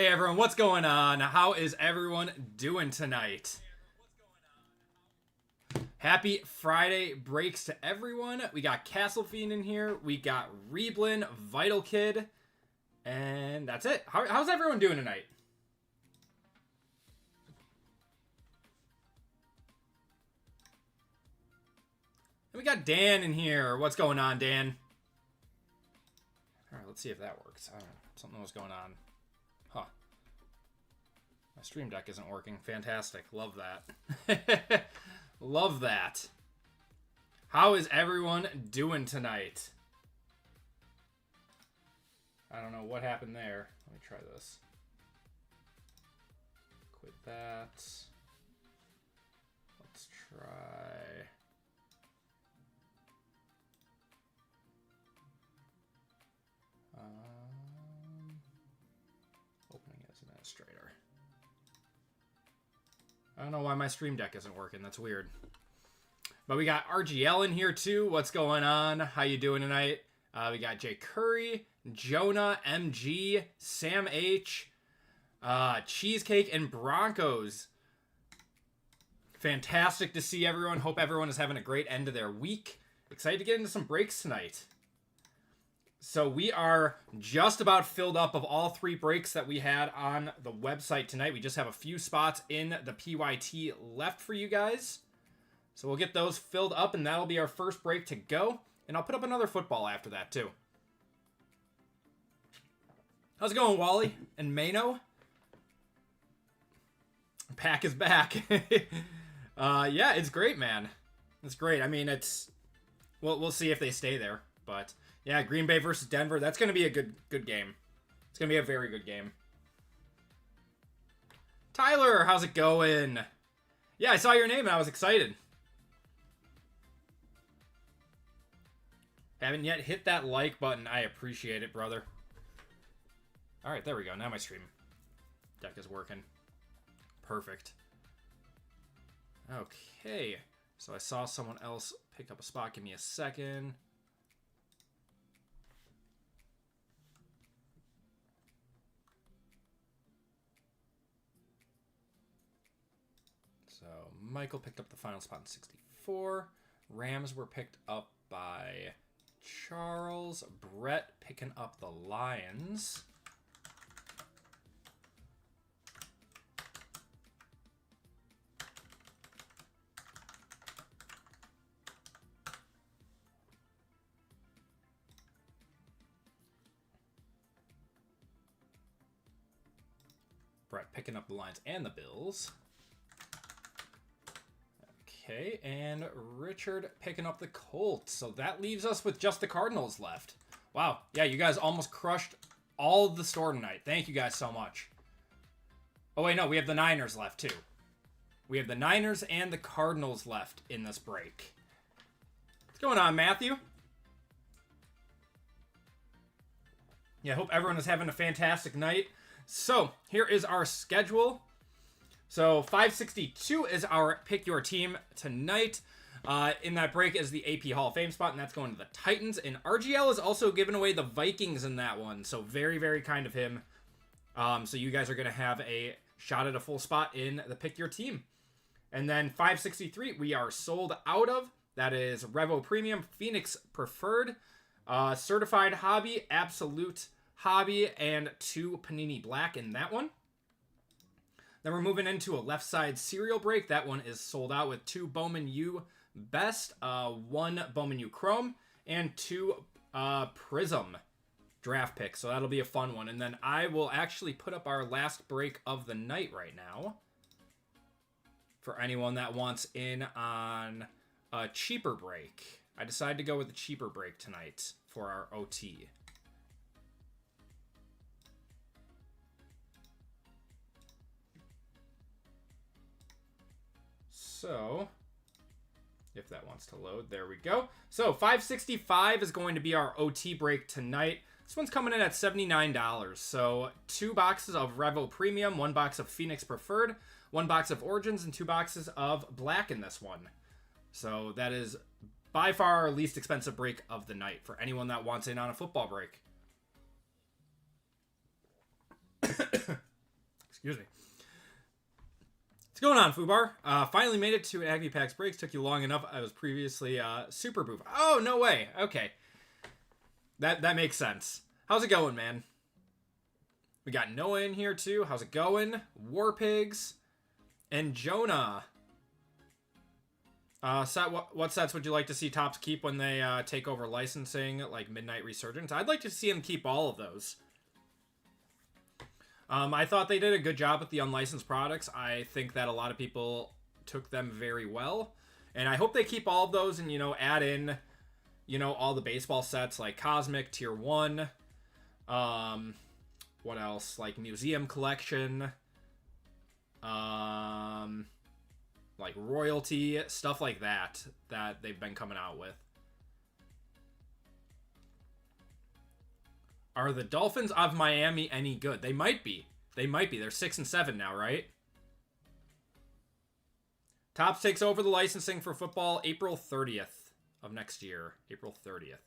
Hey everyone, what's going on? How is everyone doing tonight? Happy Friday breaks to everyone. We got Castle Fiend in here. We got Reblin, Vital Kid, and that's it. How's everyone doing tonight? And we got Dan in here. What's going on, Dan? All right, let's see if that works. I don't know. Something was going on. Huh. My stream deck isn't working. Fantastic. Love that. Love that. How is everyone doing tonight? I don't know what happened there. Let me try this. Quit that. Let's try... opening as administrator. I don't know why my stream deck isn't working. That's weird. But we got RGL in here too. What's going on? How you doing tonight? We got Jay Curry, Jonah, MG, Sam H, Cheesecake, and Broncos. Fantastic to see everyone. Hope everyone is having a great end of their week. Excited to get into some breaks tonight. So we are just about filled up of all 3 breaks that we had on the website tonight. We just have a few spots in the PYT left for you guys. So we'll get those filled up, and that'll be our first break to go. And I'll put up another football after that, too. How's it going, Wally and Mano? Pack is back. Yeah, it's great, man. It's great. I mean, it's... We'll see if they stay there, but... Yeah, Green Bay versus Denver. That's going to be a good game. It's going to be a very good game. Tyler, how's it going? Yeah, I saw your name and I was excited. Haven't yet hit that like button. I appreciate it, brother. All right, there we go. Now my stream deck is working. Perfect. Okay. So I saw someone else pick up a spot. Give me a second. So Michael picked up the final spot in 64. Rams were picked up by Charles. Brett picking up the Lions. Brett picking up the Lions and the Bills. Okay, and Richard picking up the Colts. So that leaves us with just the Cardinals left. Wow. Yeah, you guys almost crushed all of the store tonight. Thank you guys so much. Oh, wait, no. We have the Niners left, too. We have the Niners and the Cardinals left in this break. What's going on, Matthew? Yeah, I hope everyone is having a fantastic night. So, here is our schedule. So 562 is our pick your team tonight. In that break is the AP Hall of Fame spot, and that's going to the Titans. And RGL is also giving away the Vikings in that one. So very, very kind of him. So you guys are going to have a shot at a full spot in the pick your team. And then 563 we are sold out of. That is Revo Premium, Phoenix Preferred, Certified Hobby, Absolute Hobby, and 2 Panini Black in that one. Then we're moving into a left side serial break. That one is sold out with 2 Bowman U Best, 1 Bowman U Chrome, and 2 Prizm draft picks. So that'll be a fun one. And then I will actually put up our last break of the night right now for anyone that wants in on a cheaper break. I decided to go with the cheaper break tonight for our OT. So, if that wants to load, there we go. So, 565 is going to be our OT break tonight. This one's coming in at $79. So, 2 boxes of Revo Premium, 1 box of Phoenix Preferred, 1 box of Origins, and 2 boxes of Black in this one. So, that is by far our least expensive break of the night for anyone that wants in on a football break. Excuse me. What's going on, Fubar? Finally made it to Aggie Packs Breaks. Took you long enough. I was previously Super Boof. Oh, no way. Okay. That makes sense. How's it going, man? We got Noah in here, too. How's it going? War Pigs. And Jonah. What sets would you like to see Topps keep when they take over licensing, like Midnight Resurgence? I'd like to see them keep all of those. I thought they did a good job with the unlicensed products. I think that a lot of people took them very well. And I hope they keep all of those and, add in, all the baseball sets like Cosmic, Tier 1. What else? Like Museum Collection. Like Royalty, stuff like that they've been coming out with. Are the Dolphins of Miami any good? They might be. They're 6-7 now, right? Topps takes over the licensing for football April 30th of next year. April 30th.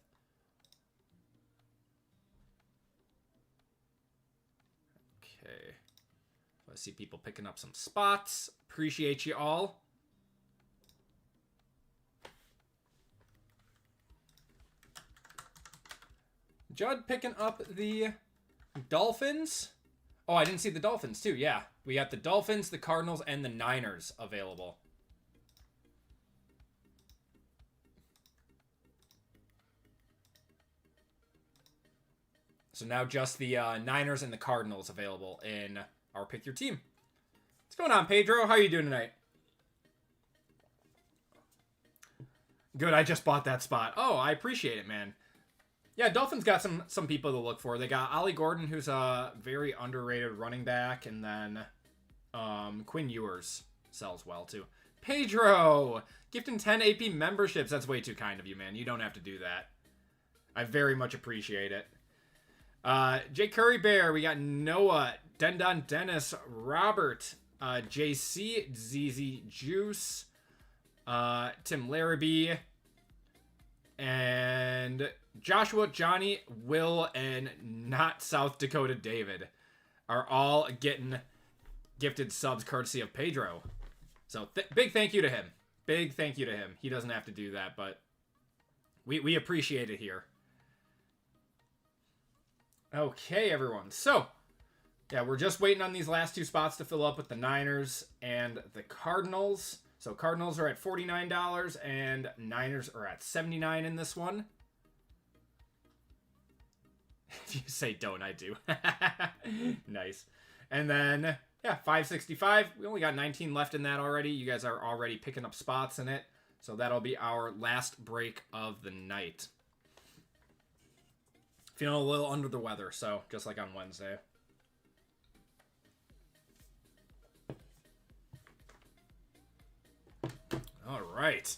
Okay. I see people picking up some spots. Appreciate you all. Judd picking up the Dolphins. Oh, I didn't see the Dolphins too. Yeah, we got the Dolphins, the Cardinals, and the Niners available. So now just the Niners and the Cardinals available in our Pick Your Team. What's going on, Pedro? How are you doing tonight? Good, I just bought that spot. Oh, I appreciate it, man. Yeah, Dolphins got some people to look for. They got Ollie Gordon, who's a very underrated running back, and then Quinn Ewers sells well, too. Pedro! Gifting 10 AP memberships. That's way too kind of you, man. You don't have to do that. I very much appreciate it. Jay Curry Bear, we got Noah, Dendon Dennis, Robert, JC, ZZ Juice, Tim Larrabee, and Joshua, Johnny, Will, and not South Dakota David are all getting gifted subs courtesy of Pedro. So big thank you to him. Big thank you to him. He doesn't have to do that, but we appreciate it here. Okay, everyone. So, yeah, we're just waiting on these last two spots to fill up with the Niners and the Cardinals. So Cardinals are at $49 and Niners are at $79 in this one. If you say don't, I do. Nice. And then, yeah, $565. We only got 19 left in that already. You guys are already picking up spots in it. So that'll be our last break of the night. Feeling a little under the weather, so just like on Wednesday. All right.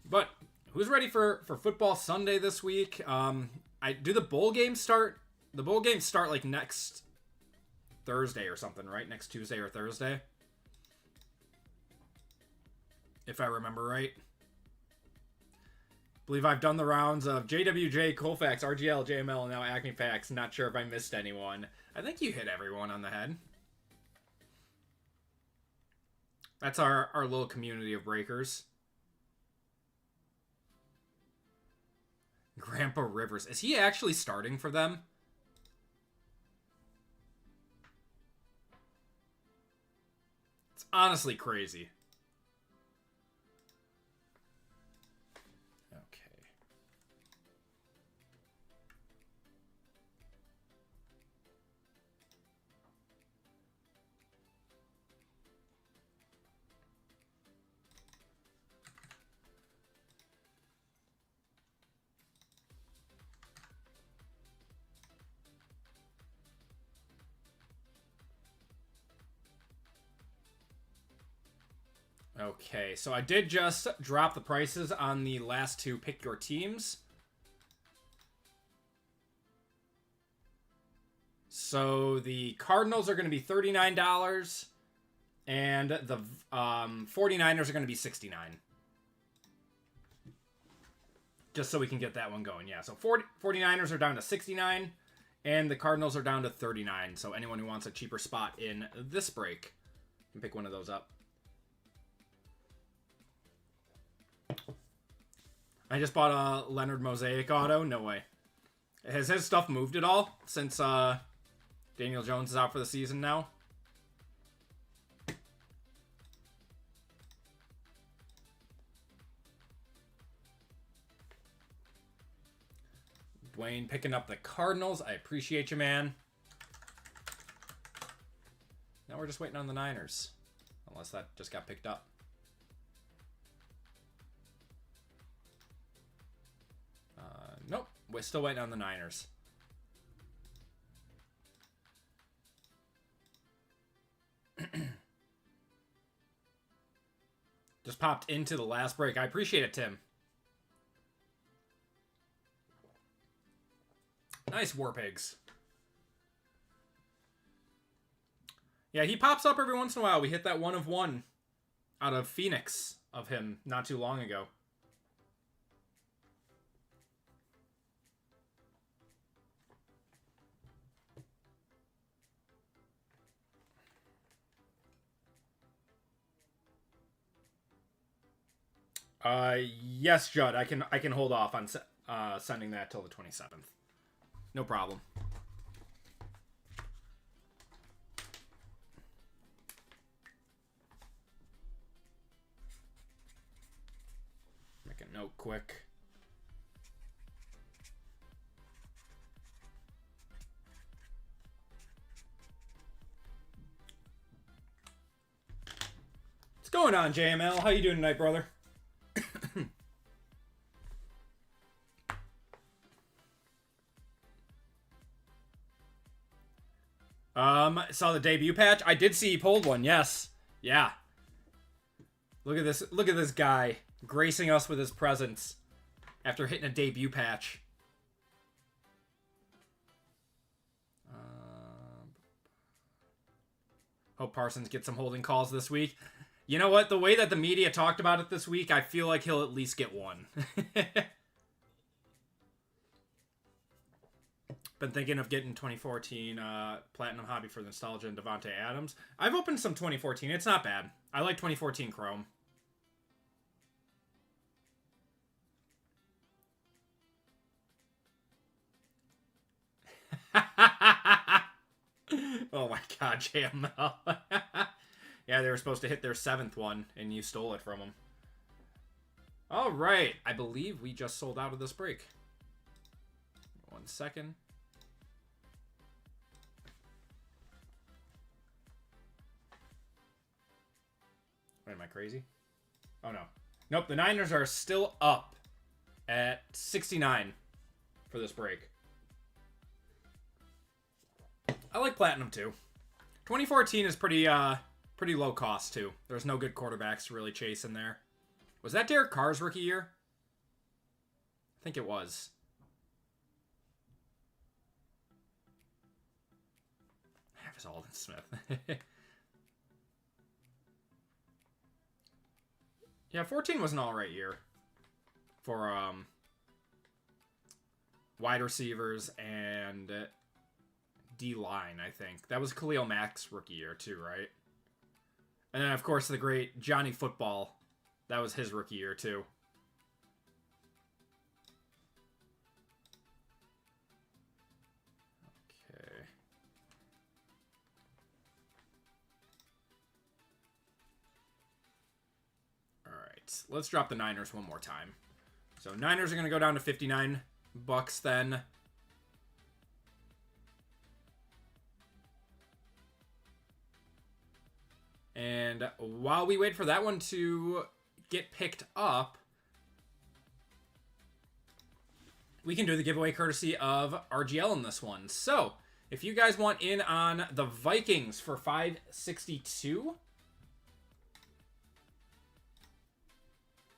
But who's ready for football Sunday this week? Do the bowl games start? The bowl games start like next Thursday or something, right? Next Tuesday or Thursday, if I remember right. Believe I've done the rounds of JWJ, Colfax, RGL, JML, and now Acme Packs. Not sure if I missed anyone. I think you hit everyone on the head. That's our little community of breakers. Grandpa Rivers. Is he actually starting for them? It's honestly crazy. Okay, so I did just drop the prices on the last two Pick Your Teams. So the Cardinals are going to be $39, and the 49ers are going to be $69. Just so we can get that one going, yeah. So 49ers are down to $69, And the Cardinals are down to 39, so anyone who wants a cheaper spot in this break can pick one of those up. I just bought a Leonard Mosaic auto. No way. Has his stuff moved at all since Daniel Jones is out for the season now? Dwayne picking up the Cardinals. I appreciate you, man. Now we're just waiting on the Niners. Unless that just got picked up. Nope. We're still waiting on the Niners. Just popped into the last break. I appreciate it, Tim. Nice War Pigs. Yeah, he pops up every once in a while. We hit that 1 of 1 out of Phoenix of him not too long ago. Yes, Judd. I can hold off on sending that till the 27th. No problem. Make a note quick. What's going on, JML? How you doing tonight, brother? Saw the debut patch. I did see he pulled one. Yes. Yeah. Look at this. Look at this guy gracing us with his presence after hitting a debut patch. Hope Parsons gets some holding calls this week. You know what? The way that the media talked about it this week, I feel like he'll at least get one. Been thinking of getting 2014 Platinum Hobby for Nostalgia and Devontae Adams. I've opened some 2014. It's not bad. I like 2014 Chrome. Oh my god, JML. Yeah, they were supposed to hit their 7th one, and you stole it from them. All right. I believe we just sold out of this break. 1 second. Wait, am I crazy? Oh, no. Nope, the Niners are still up at 69 for this break. I like Platinum, too. 2014 is pretty low cost, too. There's no good quarterbacks to really chase in there. Was that Derek Carr's rookie year? I think it was. Travis Alden Smith. Yeah, 14 was an alright year for wide receivers and D-line, I think. That was Khalil Mack's rookie year too, right? And then, of course, the great Johnny Football. That was his rookie year too. Okay. Alright, let's drop the Niners one more time. So Niners are going to go down to $59 then. And while we wait for that one to get picked up, we can do the giveaway courtesy of RGL in this one. So, if you guys want in on the Vikings for 562,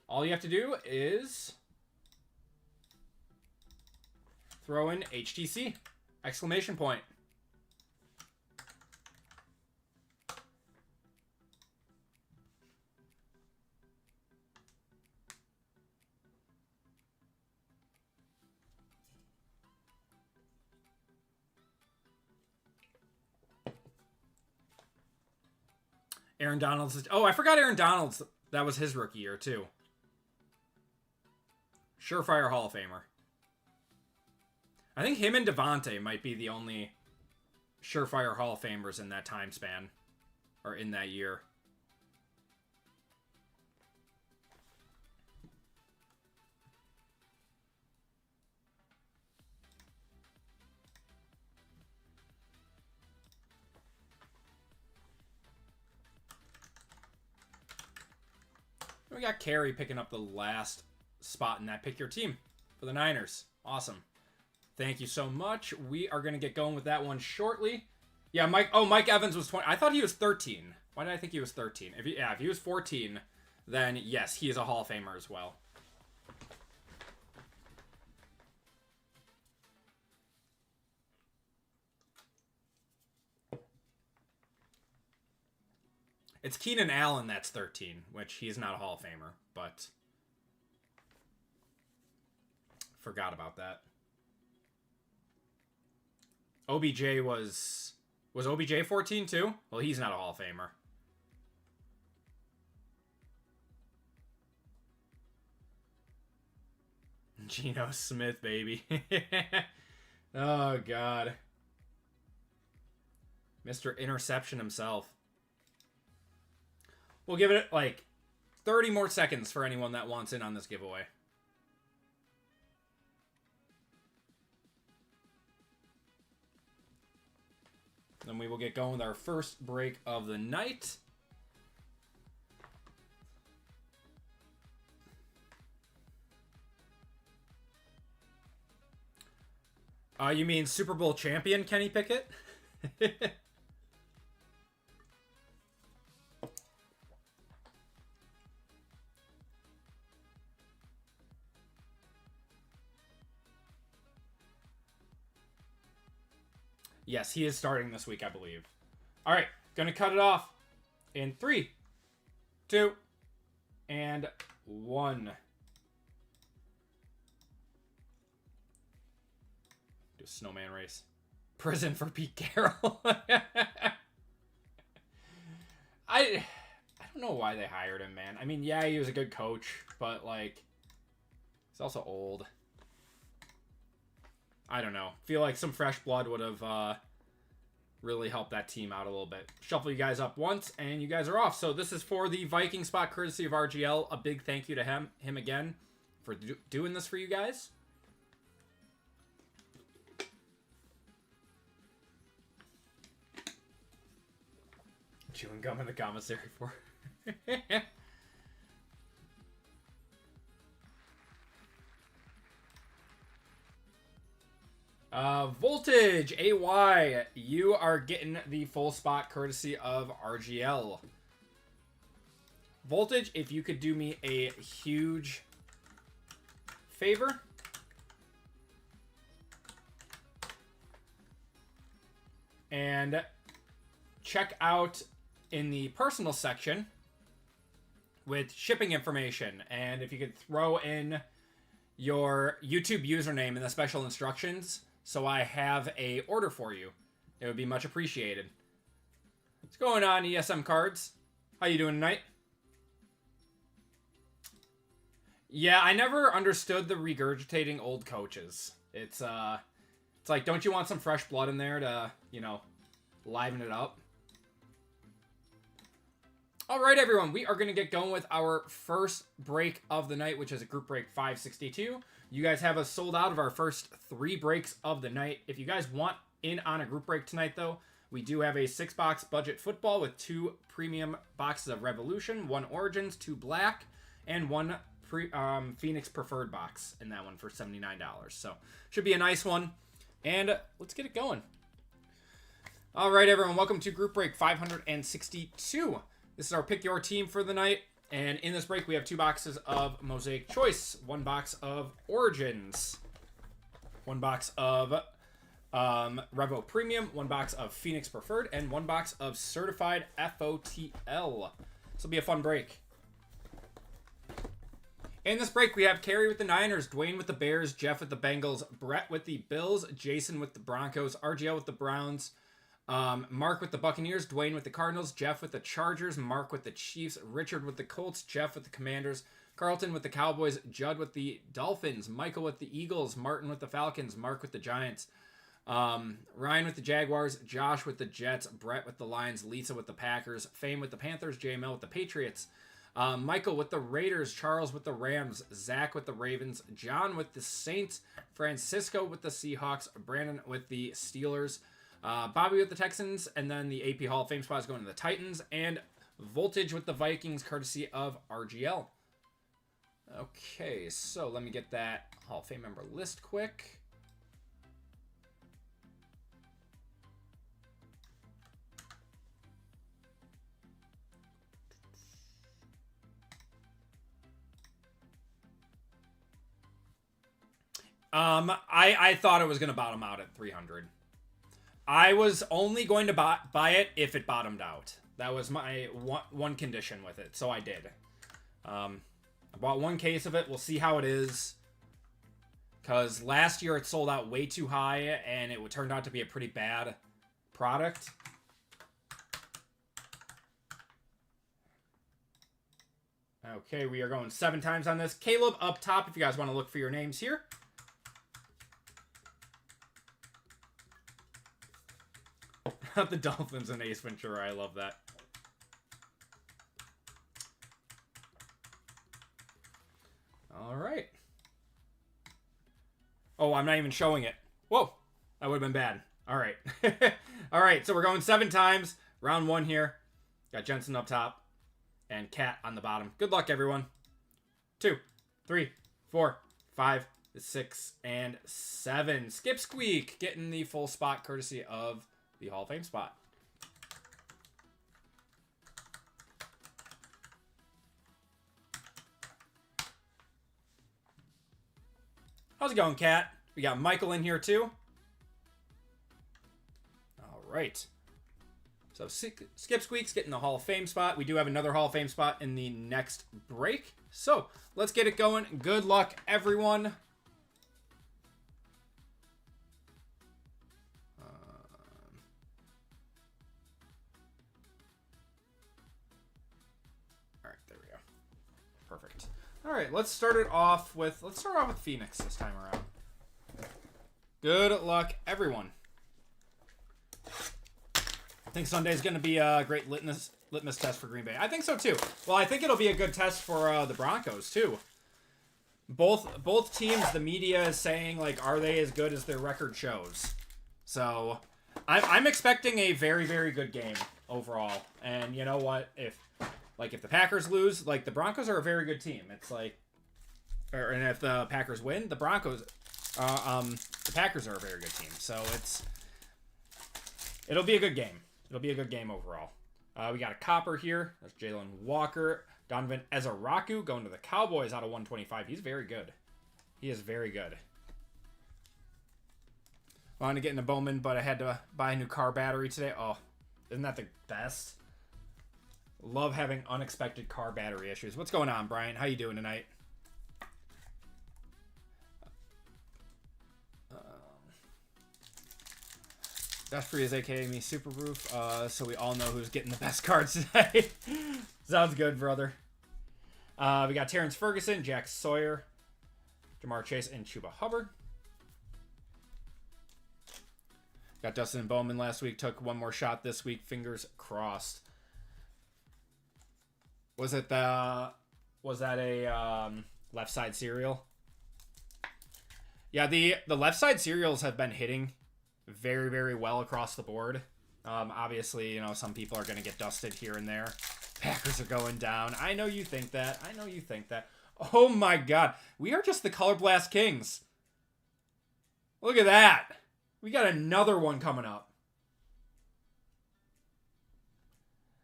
all you have to do is throw in HTC! Exclamation point. Aaron Donald's... Oh, I forgot Aaron Donald's. That was his rookie year, too. Surefire Hall of Famer. I think him and Devontae might be the only surefire Hall of Famers in that time span. Or in that year. We got Carey picking up the last spot in that Pick Your Team for the Niners. Awesome. Thank you so much. We are going to get going with that one shortly. Yeah, Mike. Oh, Mike Evans was 20. I thought he was 13. Why did I think he was 13? If he was 14, then yes, he is a Hall of Famer as well. It's Keenan Allen that's 13, which he is not a Hall of Famer, but forgot about that. OBJ was OBJ 14 too? Well, he's not a Hall of Famer. Geno Smith, baby. Oh, God. Mr. Interception himself. We'll give it, like, 30 more seconds for anyone that wants in on this giveaway. Then we will get going with our first break of the night. You mean Super Bowl champion Kenny Pickett? Yes, he is starting this week, I believe. All right, gonna cut it off in 3, 2, and 1. Do a snowman race. Prison for Pete Carroll. I don't know why they hired him, man. I mean, yeah, he was a good coach, but like, he's also old. I don't know. Feel like some fresh blood would have really helped that team out a little bit. Shuffle you guys up once, and you guys are off. So this is for the Viking spot, courtesy of RGL. A big thank you to him again for doing this for you guys. Chewing gum in the commissary for. Voltage AY, you are getting the full spot courtesy of RGL. Voltage, if you could do me a huge favor. And check out in the personal section with shipping information. And if you could throw in your YouTube username in the special instructions so I have a order for you, it would be much appreciated. What's going on, ESM Cards? How you doing tonight? Yeah, I never understood the regurgitating old coaches. It's like, don't you want some fresh blood in there to, you know, liven it up? All right, everyone, we are going to get going with our first break of the night, which is a group break 562. You guys have us sold out of our first 3 breaks of the night. If you guys want in on a group break tonight, though, we do have a 6-box budget football with 2 premium boxes of Revolution, 1 Origins, 2 Black, and 1 Phoenix Preferred box in that one for $79. So, should be a nice one. And let's get it going. All right, everyone, welcome to group break 562. This is our pick your team for the night. And in this break, we have 2 boxes of Mosaic Choice, 1 box of Origins, 1 box of Revo Premium, 1 box of Phoenix Preferred, and 1 box of Certified FOTL. This will be a fun break. In this break, we have Carey with the Niners, Dwayne with the Bears, Jeff with the Bengals, Brett with the Bills, Jason with the Broncos, RGL with the Browns, Mark with the Buccaneers, Dwayne with the Cardinals, Jeff with the Chargers, Mark with the Chiefs, Richard with the Colts, Jeff with the Commanders, Carlton with the Cowboys, Judd with the Dolphins, Michael with the Eagles, Martin with the Falcons, Mark with the Giants, Ryan with the Jaguars, Josh with the Jets, Brett with the Lions, Lisa with the Packers, Fame with the Panthers, JML with the Patriots, Michael with the Raiders, Charles with the Rams, Zach with the Ravens, John with the Saints, Francisco with the Seahawks, Brandon with the Steelers, Bobby with the Texans, and then the AP Hall of Fame spot is going to the Titans, and Voltage with the Vikings, courtesy of RGL. Okay, so let me get that Hall of Fame member list quick. I thought it was going to bottom out at 300. I was only going to buy it if it bottomed out. That was my one condition with it, so I did. I bought one case of it. We'll see how it is. Because last year it sold out way too high, and it turned out to be a pretty bad product. Okay, we are going 7 times on this. Caleb up top if you guys want to look for your names here. The Dolphins and Ace Ventura. I love that. All right. Oh, I'm not even showing it. Whoa. That would have been bad. All right. All right, so we're going 7 times. Round 1 here. Got Jensen up top and Cat on the bottom. Good luck, everyone. 2, 3, 4, 5, 6, and 7. Skip Squeak getting the full spot courtesy of the Hall of Fame spot. How's it going, Cat? We got Michael in here too. All right. So Skip Squeak's getting the Hall of Fame spot. We do have another Hall of Fame spot in the next break. So let's get it going. Good luck, everyone. Perfect. All right, let's start off with Phoenix this time around. Good luck, everyone. I think Sunday's going to be a great litmus test for Green Bay. I think so too. Well, I think it'll be a good test for the Broncos too. Both teams, the media is saying, like, are they as good as their record shows? So I'm expecting a very, very good game overall. And you know what? If the Packers lose, like, the Broncos are a very good team. It's like, and if the Packers win, the Packers are a very good team. So it'll be a good game. It'll be a good game overall. We got a copper here. That's Jalen Walker. Donovan Ezaraku going to the Cowboys out of 125. He's very good. He is very good. Wanted to get into Bowman, but I had to buy a new car battery today. Oh, isn't that the best? Love having unexpected car battery issues. What's going on, Brian? How you doing tonight? Josh Free is a.k.a. me, Super Roof, so we all know who's getting the best cards today. Sounds good, brother. We got Terrence Ferguson, Jack Sawyer, Jamar Chase, and Chuba Hubbard. Got Dustin Bowman last week. Took one more shot this week. Fingers crossed. Was that a left side serial? Yeah, the left side serials have been hitting very, very well across the board. Obviously, you know, some people are going to get dusted here and there. Packers are going down. I know you think that. I know you think that. Oh my God. We are just the Color Blast Kings. Look at that. We got another one coming up.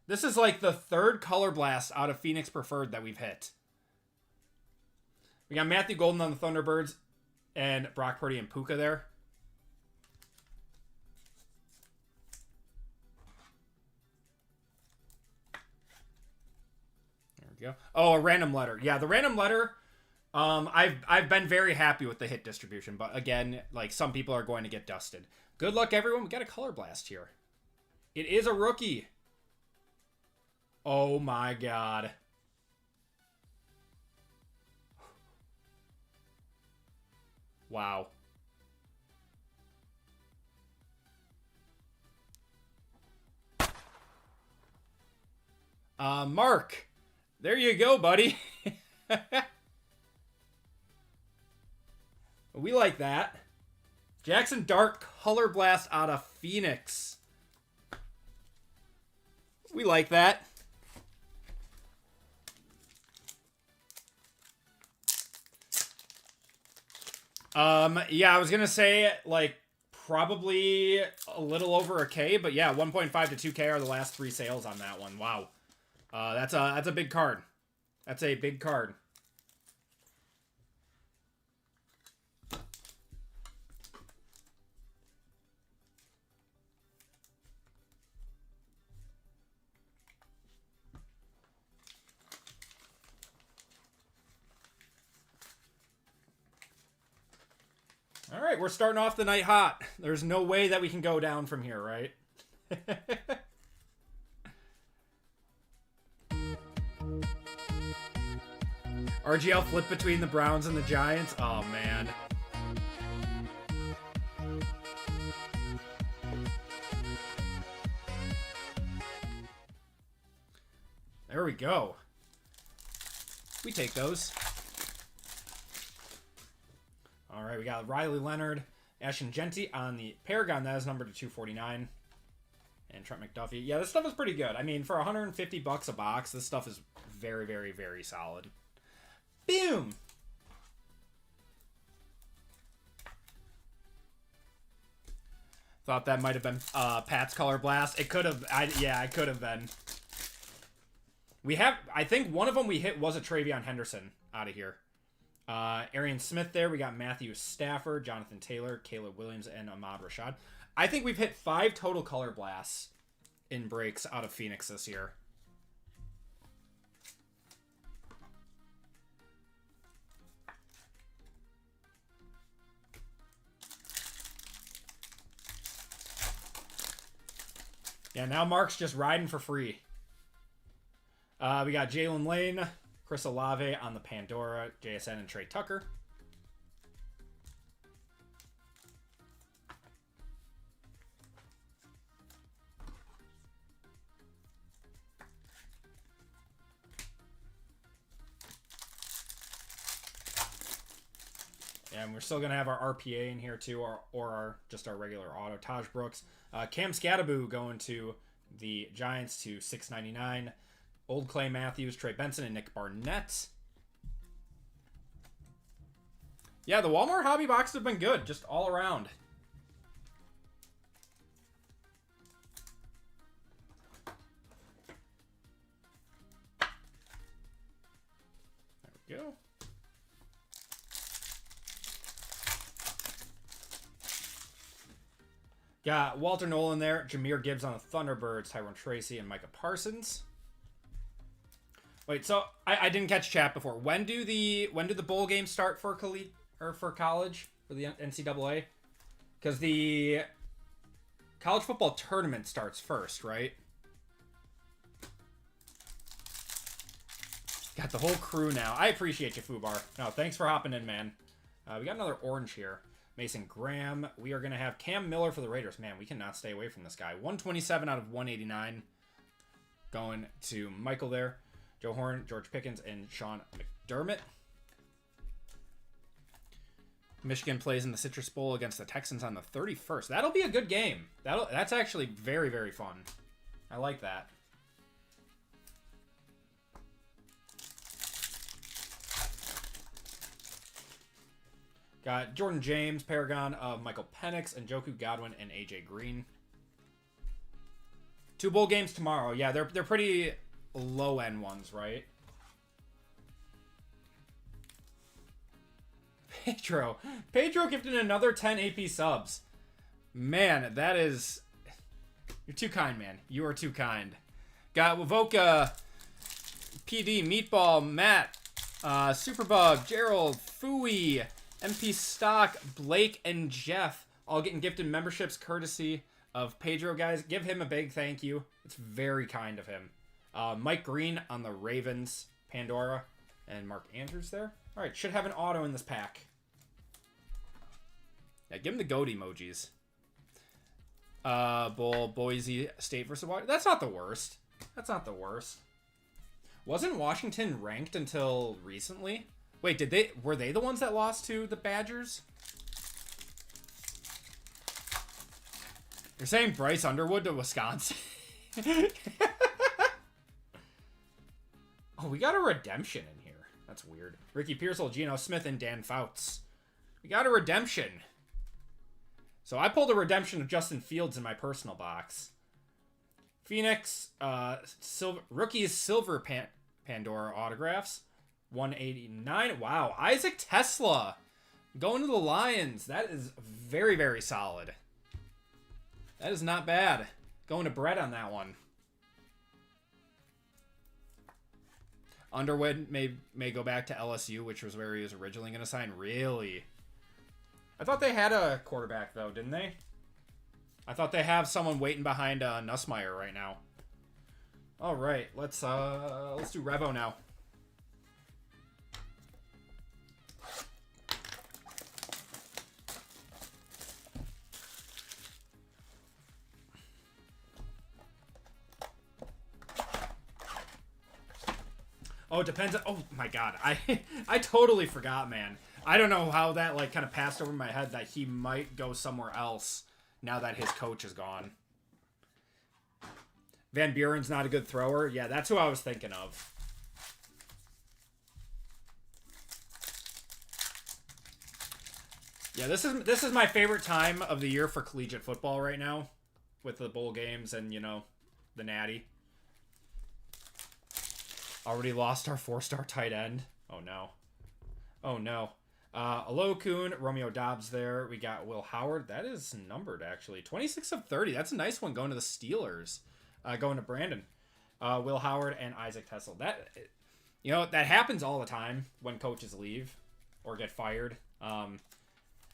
This is like the 3rd Color Blast out of Phoenix Preferred that we've hit. We got Matthew Golden on the Thunderbirds and Brock Purdy and Puka there. There we go. Oh, a random letter. Yeah, the random letter. I've been very happy with the hit distribution, but again, like, some people are going to get dusted. Good luck, everyone. We got a Color Blast here. It is a rookie. Oh my god. Wow. Mark. There you go, buddy. We like that. Jackson Dart Color Blast out of Phoenix. We like that. Yeah, I was gonna say, like, probably a little over a K, but yeah, 1.5 to 2K are the last 3 sales on that one. Wow. That's a big card. That's a big card. All right, we're starting off the night hot. There's no way that we can go down from here, right? RGL flip between the Browns and the Giants. Oh, man. There we go. We take those. All right, we got Riley Leonard, Ashton Genty on the Paragon. That is numbered to 249. And Trent McDuffie. Yeah, this stuff is pretty good. I mean, for 150 bucks a box, this stuff is very, very, very solid. Boom! Thought that might have been Pat's Color Blast. It could have. Yeah, it could have been. We have. I think one of them we hit was a Travion Henderson out of here. Arian Smith there. We got Matthew Stafford, Jonathan Taylor, Caleb Williams, and Ahmad Rashad. I think we've hit 5 total Color Blasts in breaks out of Phoenix this year. Yeah, now Mark's just riding for free. We got Jalen Lane, Chris Olave on the Pandora, JSN, and Trey Tucker. And we're still going to have our RPA in here too, or just our regular auto. Taj Brooks. Cam Scattaboo going to the Giants to $6.99. Old Clay Matthews, Trey Benson, and Nick Barnett. Yeah, the Walmart hobby boxes have been good, just all around. There we go. Got Walter Nolan there, Jahmyr Gibbs on the Thunderbirds, Tyrone Tracy, and Micah Parsons. Wait, so I didn't catch chat before. When do the bowl games start for college for the NCAA? Because the college football tournament starts first, right? Got the whole crew now. I appreciate you, Fubar. No, thanks for hopping in, man. We got another orange here. Mason Graham. We are going to have Cam Miller for the Raiders. Man, we cannot stay away from this guy. 127 out of 189. Going to Michael there. Joe Horn, George Pickens, and Sean McDermott. Michigan plays in the Citrus Bowl against the Texans on the 31st. That'll be a good game. That's actually very, very fun. I like that. Got Jordan James, Paragon of Michael Penix, and Njoku, Godwin, and AJ Green. 2 bowl games tomorrow. Yeah, they're pretty low-end ones, right? Pedro gifted another 10 AP subs. Man, that is... You're too kind, man. You are too kind. Got Wavoka, PD, Meatball, Matt, Superbug, Gerald, Fooey, MP Stock, Blake, and Jeff all getting gifted memberships courtesy of Pedro, guys. Give him a big thank you. It's very kind of him. Mike Green on the Ravens, Pandora, and Mark Andrews there. All right, should have an auto in this pack. Yeah, give him the goat emojis. Boise State versus Washington. That's not the worst. That's not the worst. Wasn't Washington ranked until recently? Wait, were they the ones that lost to the Badgers? You're saying Bryce Underwood to Wisconsin? Oh, we got a redemption in here. That's weird. Ricky Pearsall, Geno Smith, and Dan Fouts. We got a redemption. So I pulled a redemption of Justin Fields in my personal box. Phoenix, rookies silver Pandora autographs. 189. Wow. Isaac Tesla going to the Lions. That is very, very solid. That is not bad. Going to Brett on that one. Underwood may go back to LSU, which was where he was originally going to sign. Really? I thought they had a quarterback, though, didn't they? I thought they have someone waiting behind Nussmeier right now. All right, let's do Revo now. Oh, it depends. Oh my God, I totally forgot, man. I don't know how that like kind of passed over my head that he might go somewhere else now that his coach is gone. Van Buren's not a good thrower. Yeah, that's who I was thinking of. Yeah, this is my favorite time of the year for collegiate football right now, with the bowl games and the Natty. Already lost our 4-star tight end. Oh no. Oh no. Alokun, Romeo Dobbs there. We got Will Howard. That is numbered, actually. 26 of 30. That's a nice one going to the Steelers. Going to Brandon. Will Howard and Isaac Tesla. That happens all the time when coaches leave or get fired.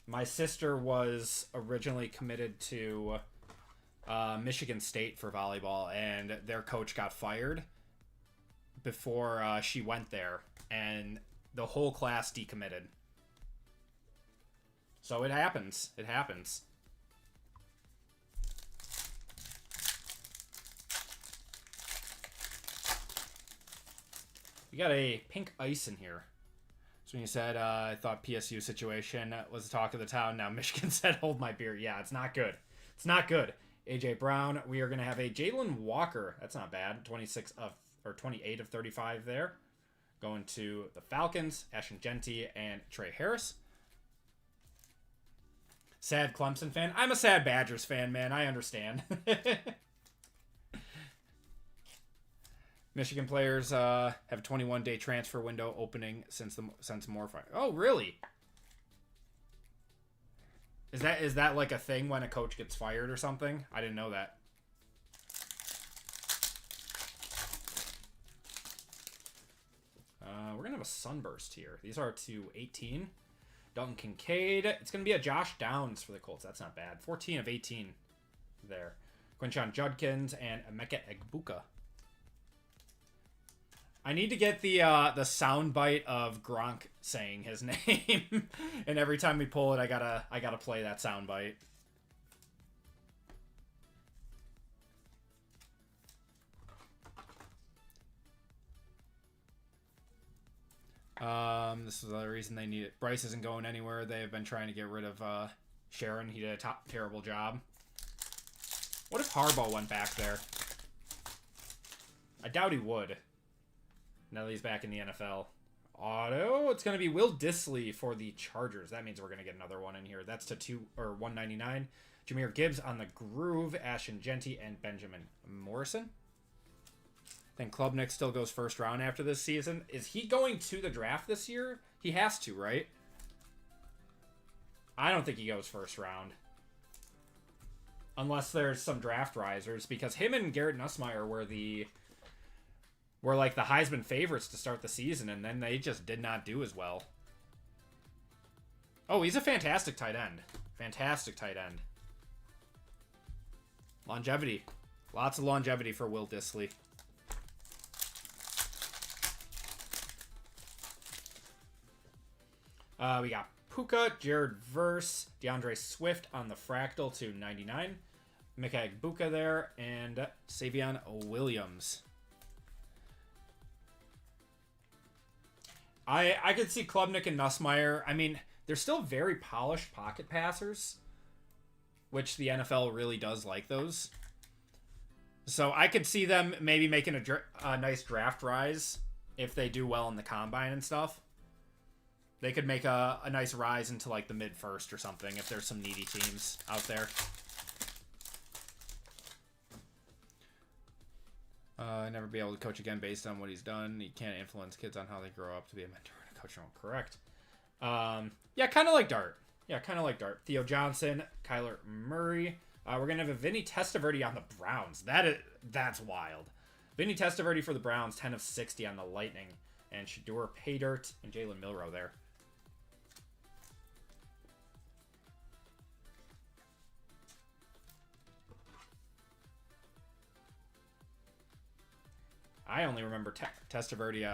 My sister was originally committed to Michigan State for volleyball, and their coach got fired before she went there, and the whole class decommitted. So it happens. It happens. We got a pink ice in here. So when you said, I thought PSU situation was the talk of the town, now Michigan said, hold my beer. Yeah, it's not good. It's not good. AJ Brown, we are going to have a Jalen Walker. That's not bad. 28 of 35 there. Going to the Falcons, Ashton Genty and Trey Harris. Sad Clemson fan. I'm a sad Badgers fan, man. I understand. Michigan players have a 21-day transfer window opening since more fire. Oh, really? Is that like a thing when a coach gets fired or something? I didn't know that. We're going to have a Sunburst here. These are to 18. Dalton Kincaid. It's going to be a Josh Downs for the Colts. That's not bad. 14 of 18 there. Quinshon Judkins and Emeka Egbuka. I need to get the soundbite of Gronk saying his name. And every time we pull it, I gotta play that soundbite. This is the reason they need it. Bryce isn't going anywhere. They have been trying to get rid of Sharon. He did a terrible job. What if Harbaugh went back there? I doubt he would. Now that he's back in the NFL. Auto. It's going to be Will Dissly for the Chargers. That means we're going to get another one in here. That's to 199. Jahmyr Gibbs on the groove. Ashton Genty and Benjamin Morrison. Then Klubnik still goes first round after this season. Is he going to the draft this year? He has to, right? I don't think he goes first round. Unless there's some draft risers. Because him and Garrett Nussmeier were like the Heisman favorites to start the season. And then they just did not do as well. Oh, he's a fantastic tight end. Fantastic tight end. Longevity. Lots of longevity for Will Dissly. We got Puka, Jared Verse, DeAndre Swift on the Fractal to 99. Mika Buka there, and Savion Williams. I could see Klubnik and Nussmeier. I mean, they're still very polished pocket passers, which the NFL really does like those. So I could see them maybe making a nice draft rise if they do well in the combine and stuff. They could make a nice rise into like the mid-first or something if there's some needy teams out there. Never be able to coach again based on what he's done. He can't influence kids on how they grow up to be a mentor and a coach. Correct. Yeah, kind of like Dart. Theo Johnson, Kyler Murray. We're going to have a Vinny Testaverde on the Browns. That's wild. Vinny Testaverde for the Browns, 10 of 60 on the Lightning. And Shador Paydirt and Jalen Milroe there. I only remember Testaverde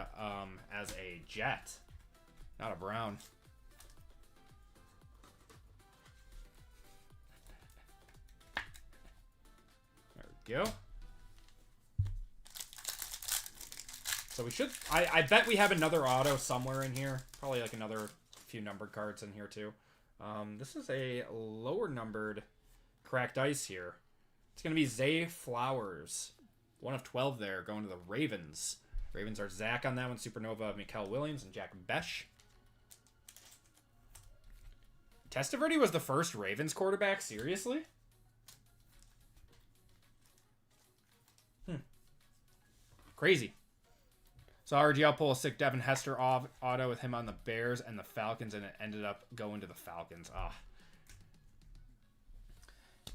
as a Jet, not a Brown. There we go. So we should... I bet we have another auto somewhere in here. Probably like another few numbered cards in here too. This is a lower numbered cracked ice here. It's going to be Zay Flowers. 1 of 12 there, going to the Ravens. Ravens are Zach on that one. Supernova of Mikael Williams and Jack Besh. Testaverde was the first Ravens quarterback? Seriously? Crazy. So RGL pull a sick Devin Hester off auto with him on the Bears and the Falcons, and it ended up going to the Falcons.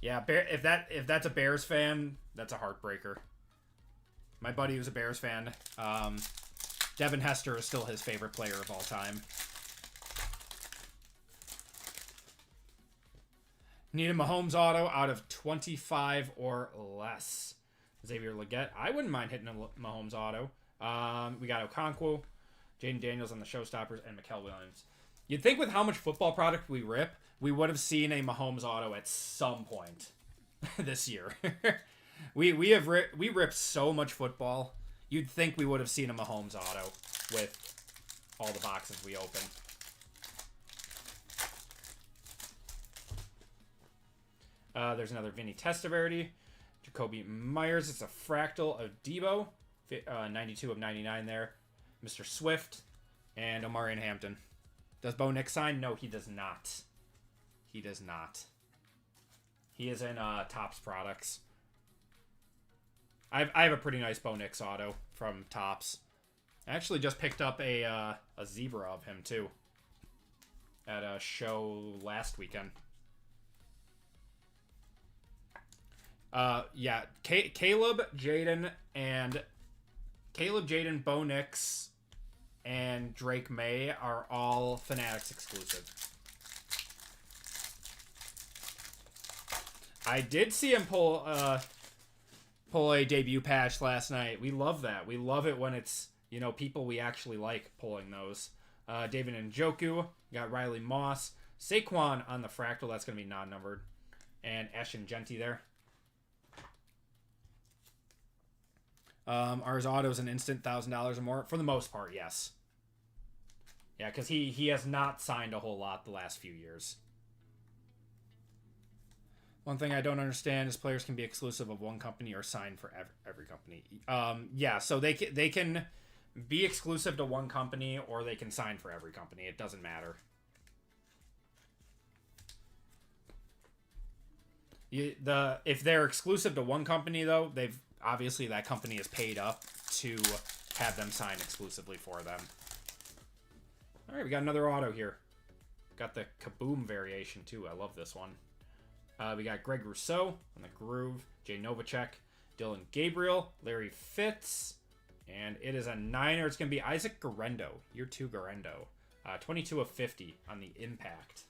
Yeah, if that's a Bears fan, that's a heartbreaker. My buddy who's a Bears fan, Devin Hester is still his favorite player of all time. Need a Mahomes auto out of 25 or less. Xavier Legette. I wouldn't mind hitting a Mahomes auto. We got Okonkwo, Jaden Daniels on the Showstoppers, and Mikael Williams. You'd think with how much football product we rip, we would have seen a Mahomes auto at some point this year. We ripped so much football. You'd think we would have seen a Mahomes auto with all the boxes we opened. There's another Vinny Testaverde. Jacoby Myers. It's a fractal of Debo. 92 of 99 there. Mr. Swift. And Omarion Hampton. Does Bo Nix sign? No, he does not. He does not. He is in Topps products. I have a pretty nice Bo Nix auto from Topps. I actually just picked up a zebra of him too at a show last weekend. Yeah, Caleb, Jaden, Bo Nix, and Drake May are all Fanatics exclusive. I did see him pull a debut patch last night. We love that. We love it when it's, you know, people we actually like pulling those. David Njoku, got Riley Moss, Saquon on the fractal. That's going to be non-numbered. And Ashton Genty there. Ours auto is an instant $1,000 or more. For the most part, yes. Yeah, because he has not signed a whole lot the last few years. One thing I don't understand is players can be exclusive of one company or sign for every company. Yeah, so they can be exclusive to one company or they can sign for every company. It doesn't matter. If they're exclusive to one company, though, obviously that company is paid up to have them sign exclusively for them. All right, we got another auto here. Got the Kaboom variation, too. I love this one. We got Greg Rousseau on the Groove, Jay Novacek, Dylan Gabriel, Larry Fitz, and it is a Niner. It's going to be Isaac Garendo, year 2 Garendo. 22 of 50 on the Impact.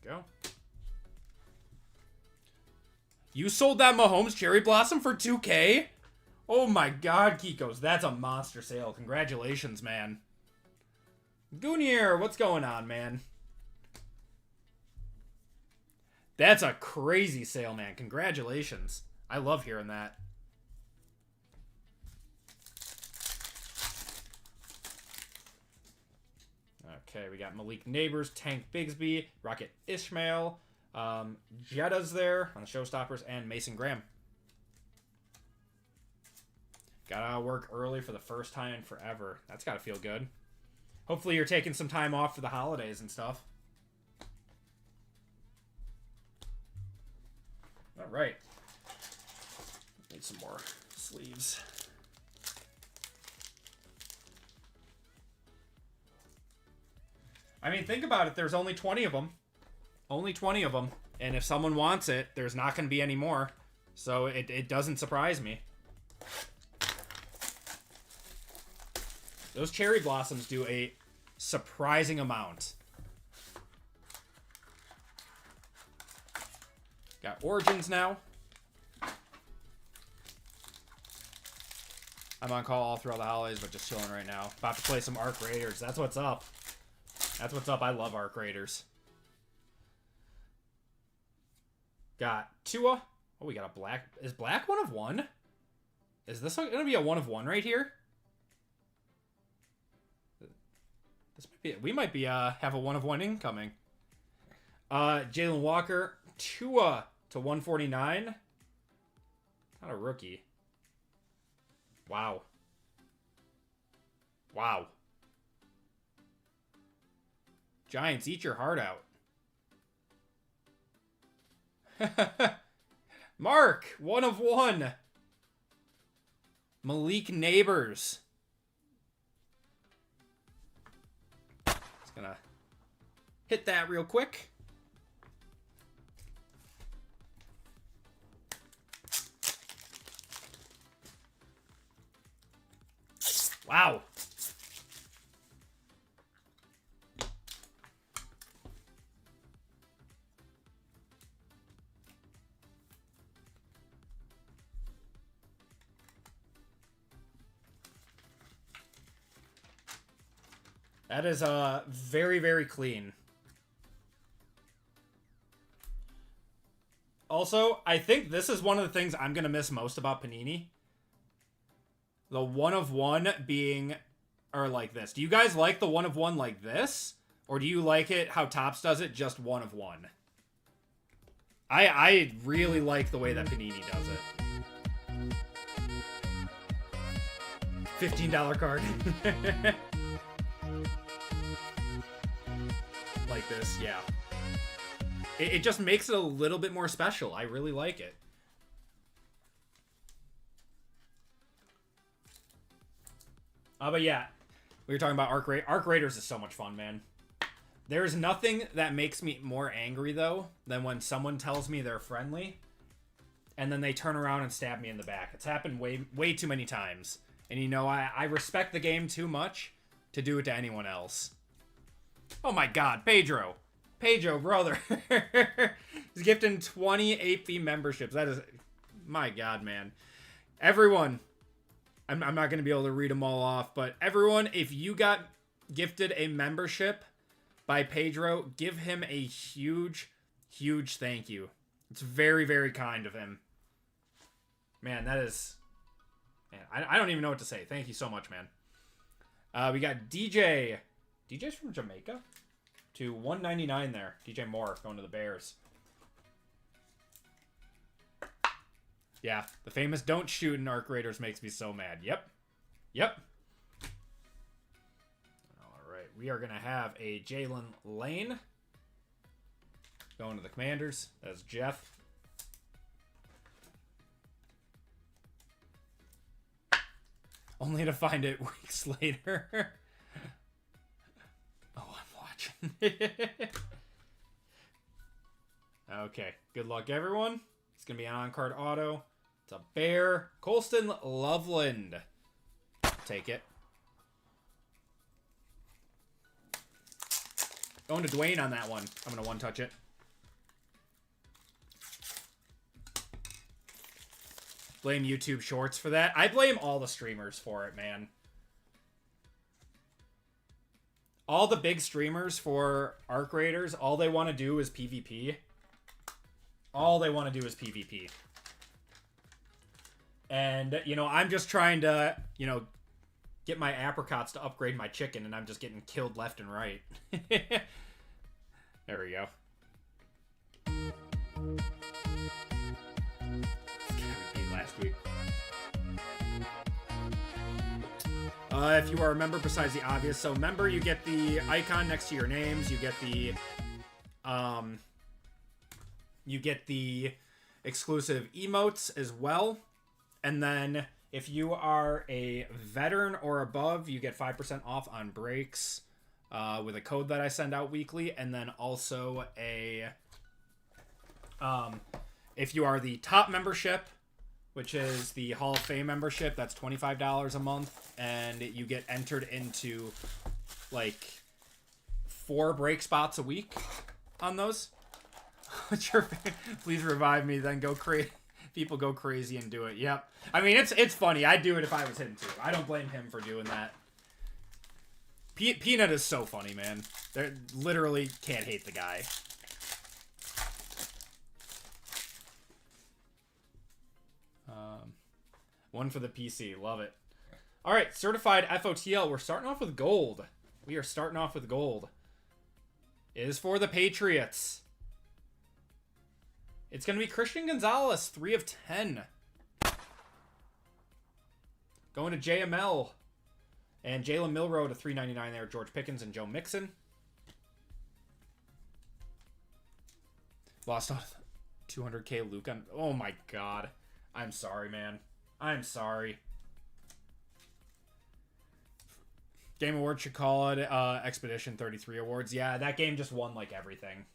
we go. You sold that Mahomes Cherry Blossom for 2K? Oh my god, Kikos. That's a monster sale. Congratulations, man. Goonier, what's going on, man? That's a crazy sale, man. Congratulations. I love hearing that. Okay, we got Malik Neighbors, Tank Bigsby, Rocket Ishmael, Jetta's there on the Showstoppers, and Mason Graham. Got out of work early for the first time in forever. That's got to feel good. Hopefully you're taking some time off for the holidays and stuff. All right. Need some more sleeves. I mean, think about it. There's only 20 of them. Only 20 of them. And if someone wants it, there's not going to be any more. So it doesn't surprise me. Those cherry blossoms do a surprising amount. Got Origins now. I'm on call all throughout the holidays, but just chilling right now. About to play some Arc Raiders. That's what's up. That's what's up. I love Arc Raiders. Got Tua. Oh, we got a black. Is black 1 of 1? Is this going to be a 1 of 1 right here? This might be. We might be have a 1 of 1 incoming. Jalen Walker. Tua to 149. Not a rookie. Wow. Wow. Giants, eat your heart out. Mark, 1 of 1. Malik Neighbors. Just gonna hit that real quick. Wow. That is very, very clean. Also, I think this is one of the things I'm going to miss most about Panini. The 1 of 1 being, or like this. Do you guys like the 1 of 1 like this? Or do you like it how Topps does it, just 1 of 1? I really like the way that Panini does it. $15 card. Like this, yeah. It just makes it a little bit more special. I really like it. But yeah, we were talking about Arc Raiders is so much fun, man. There's nothing that makes me more angry, though, than when someone tells me they're friendly, and then they turn around and stab me in the back. It's happened way too many times. And, you know, I respect the game too much to do it to anyone else. Oh, my God. Pedro, brother. He's gifting 20 AP memberships. That is... My God, man. Everyone... I'm not going to be able to read them all off, but everyone, if you got gifted a membership by Pedro, give him a huge, huge thank you. It's very, very kind of him. Man, that is... Man, I don't even know what to say. Thank you so much, man. We got DJ. DJ's from Jamaica? To 199 there. DJ Moore going to the Bears. Yeah, the famous don't shoot in Arc Raiders makes me so mad. Yep. All right, we are going to have a Jalen Lane going to the Commanders. That's Jeff. Only to find it weeks later. Oh, I'm watching. Okay, good luck, everyone. It's going to be an on-card auto. It's a Bear. Colston Loveland. Take it. Going to Dwayne on that one. I'm going to one-touch it. Blame YouTube Shorts for that. I blame all the streamers for it, man. All the big streamers for Arc Raiders, all they want to do is PvP. All they want to do is PvP. And, you know, I'm just trying to, you know, get my apricots to upgrade my chicken, and I'm just getting killed left and right. There we go. Last week. If you are a member, besides the obvious, so member, you get the icon next to your names. You get the exclusive emotes as well. And then if you are a veteran or above, you get 5% off on breaks with a code that I send out weekly. And then also if you are the top membership, which is the Hall of Fame membership, that's $25 a month, and you get entered into like 4 break spots a week on those. Please revive me, then go crazy. People go crazy and do it. Yep. I mean, it's funny. I'd do it if I was him too. I don't blame him for doing that. Peanut is so funny, man. They literally can't hate the guy. One for the PC. Love it. All right, certified FOTL. We're starting off with gold. We are starting off with gold. It is for the Patriots. It's going to be Christian Gonzalez, 3 of 10. Going to JML. And Jalen Milroe to 399 there. George Pickens and Joe Mixon. Lost on 200K Luke on... Oh my god. I'm sorry, man. I'm sorry. Game Awards should call it Expedition 33 Awards. Yeah, that game just won like everything.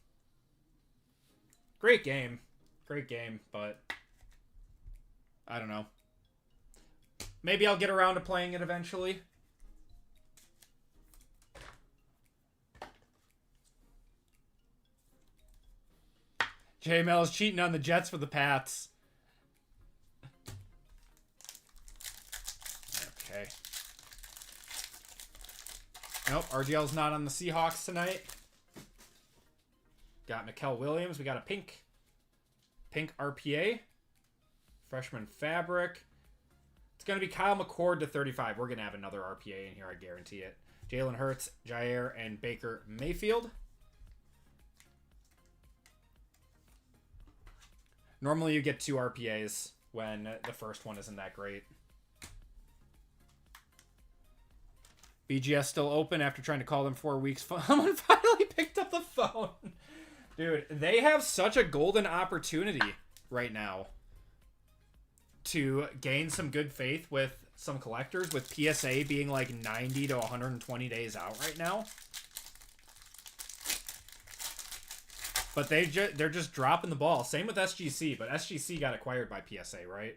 Great game. Great game, but I don't know. Maybe I'll get around to playing it eventually. JML is cheating on the Jets for the Pats. Okay. Nope, RGL's not on the Seahawks tonight. Got Mikael Williams. We got a pink RPA. Freshman fabric. It's going to be Kyle McCord to 35. We're going to have another RPA in here, I guarantee it. Jalen Hurts, Jair, and Baker Mayfield. Normally you get 2 RPAs when the first one isn't that great. BGS still open after trying to call them 4 weeks. Someone finally picked up the phone. Dude, they have such a golden opportunity right now to gain some good faith with some collectors, with PSA being like 90 to 120 days out right now. But they're just dropping the ball. Same with SGC, but SGC got acquired by PSA, right?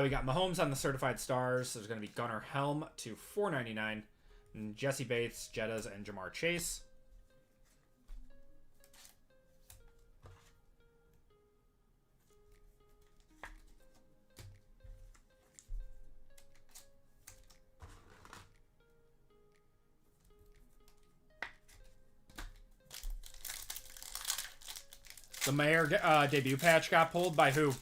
We got Mahomes on the Certified Stars. There's going to be Gunnar Helm to $4.99. And Jesse Bates, Jettas, and Jamar Chase. The Mayor debut patch got pulled by who?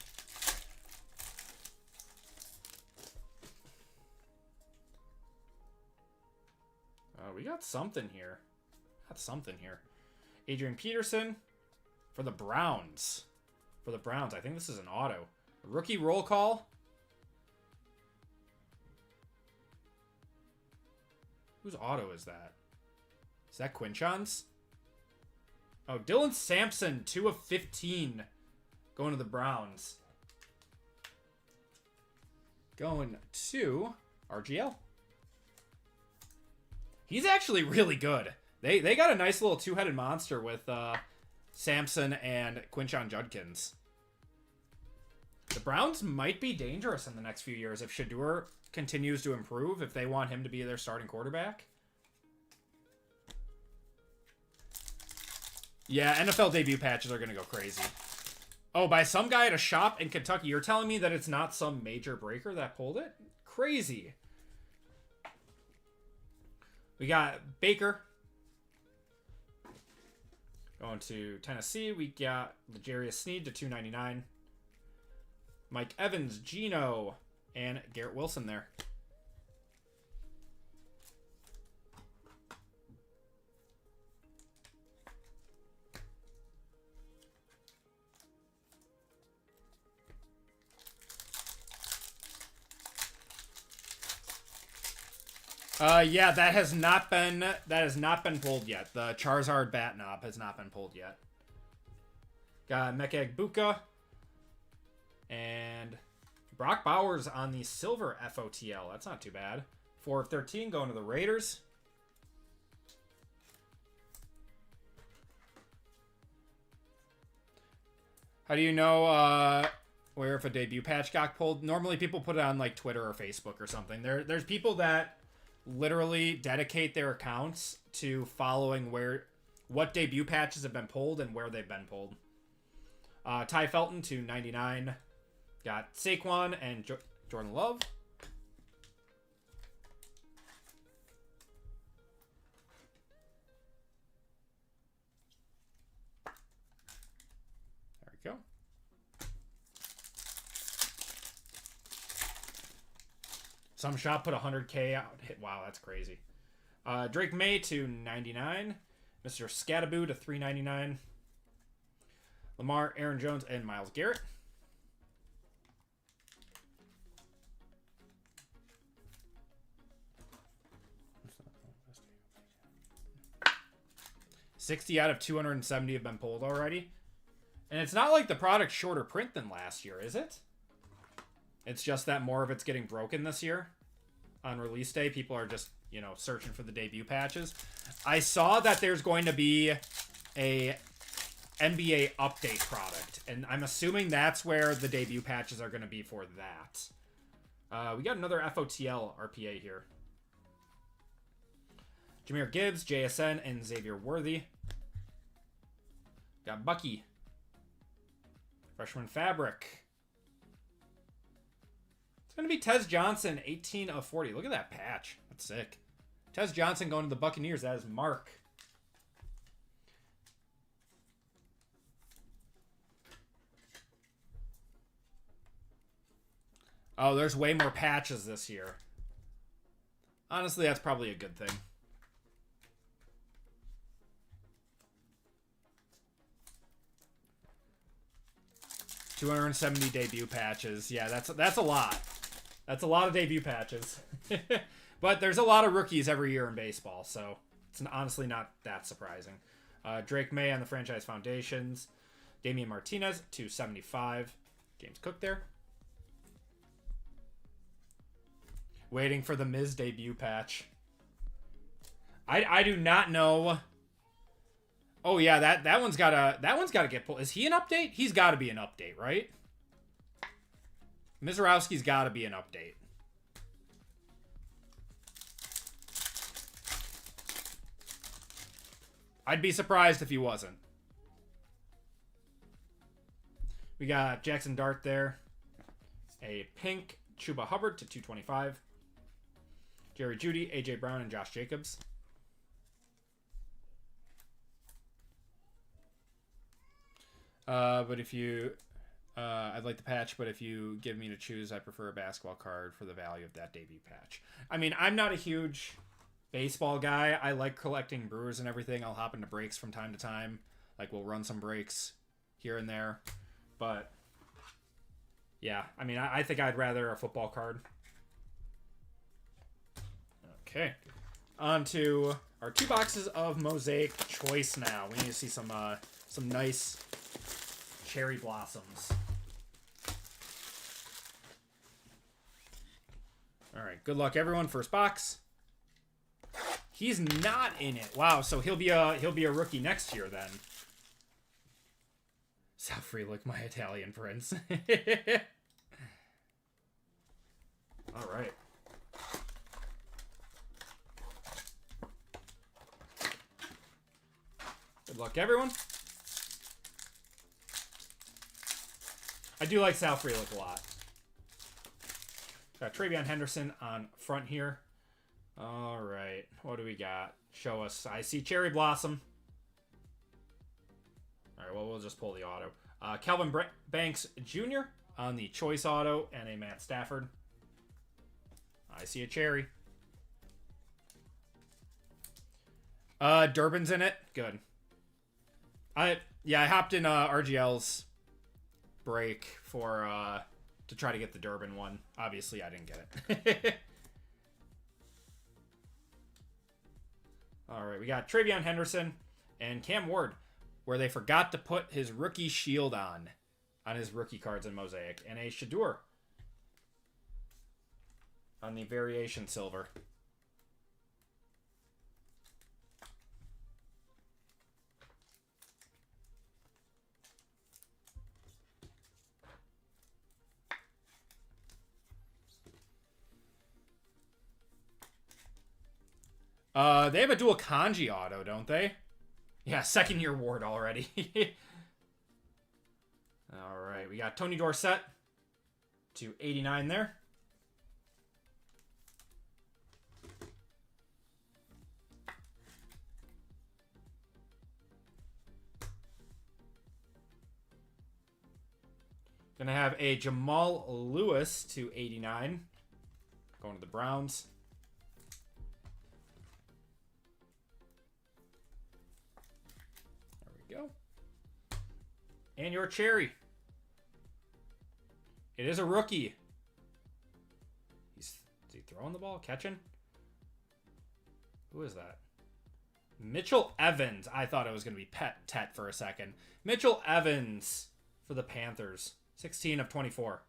We got something here. Adrian Peterson for the Browns. I think this is an auto. Rookie roll call. Whose auto is that? Is that Quinchon's? Oh, Dylan Sampson, 2 of 15. Going to the Browns. Going to RGL. He's actually really good. They got a nice little 2-headed monster with Sampson and Quinchon Judkins. The Browns might be dangerous in the next few years if Shedeur continues to improve, if they want him to be their starting quarterback. Yeah, NFL debut patches are going to go crazy. Oh, by some guy at a shop in Kentucky. You're telling me that it's not some major breaker that pulled it? Crazy. We got Baker. Going to Tennessee, we got L'Jarius Sneed to 299. Mike Evans, Gino, and Garrett Wilson there. Yeah, that has not been pulled yet. The Charizard bat knob has not been pulled yet. Got Mekag Buka and Brock Bowers on the silver FOTL. That's not too bad. 4 of 13 going to the Raiders. How do you know where if a debut patch got pulled? Normally people put it on like Twitter or Facebook or something. There's people that literally dedicate their accounts to following what debut patches have been pulled and where they've been pulled. Ty Felton to 99. Got Saquon and Jordan Love. There we go. Some shop put 100K out. Wow, that's crazy. Drake May to 99. Mr. Scataboo to 399. Lamar, Aaron Jones, and Myles Garrett. $60 out of 270 have been pulled already. And it's not like the product's shorter print than last year, is it? It's just that more of it's getting broken this year. On release day, people are just, you know, searching for the debut patches. I saw that there's going to be a NBA update product, and I'm assuming that's where the debut patches are going to be for that. We got another FOTL RPA here. Jahmyr Gibbs, JSN, and Xavier Worthy. Got Bucky. Freshman Fabric. It's going to be Tez Johnson, 18 of 40. Look at that patch. That's sick. Tez Johnson going to the Buccaneers. That is Mark. Oh, there's way more patches this year. Honestly, that's probably a good thing. $270 debut patches. Yeah, that's a lot. That's a lot of debut patches. But there's a lot of rookies every year in baseball, so it's honestly not that surprising. Drake May on the Franchise Foundations. Damian Martinez, 275. James Cook there. Waiting for the Miz debut patch. I do not know. Oh yeah, that one's gotta get pulled. Is he an update? He's gotta be an update, right? Mizorowski's gotta be an update. I'd be surprised if he wasn't. We got Jackson Dart there. A pink Chuba Hubbard to 225. Jerry Jeudy, AJ Brown, and Josh Jacobs. But if you... I'd like the patch, but if you give me to choose, I prefer a basketball card for the value of that debut patch. I mean, I'm not a huge baseball guy. I like collecting Brewers and everything. I'll hop into breaks from time to time. Like, we'll run some breaks here and there. But, yeah. I mean, I think I'd rather a football card. Okay. On to our 2 boxes of Mosaic Choice now. We need to see some nice cherry blossoms. All right, good luck, everyone. First box. He's not in it. Wow, so he'll be a rookie next year then. South free like my Italian prince. All right. Good luck, everyone. I do like Sal Frelick a lot. Got Travion Henderson on front here. All right. What do we got? Show us. I see Cherry Blossom. All right. Well, we'll just pull the auto. Calvin Banks Jr. on the choice auto and a Matt Stafford. I see a cherry. Durbin's in it. Good. I hopped in RGL's break for to try to get the Durbin one. Obviously, I didn't get it. All right, we got Travion Henderson and Cam Ward, where they forgot to put his rookie shield on his rookie cards in Mosaic, and a Shadur on the variation silver. They have a dual kanji auto, don't they? Yeah, second year Ward already. All right, we got Tony Dorsett to 89 there. Gonna have a Jamal Lewis to 89. Going to the Browns. There we go. And your cherry. It is a rookie. Is he throwing the ball? Catching? Who is that? Mitchell Evans. I thought it was going to be Tet for a second. Mitchell Evans for the Panthers. 16 of 24.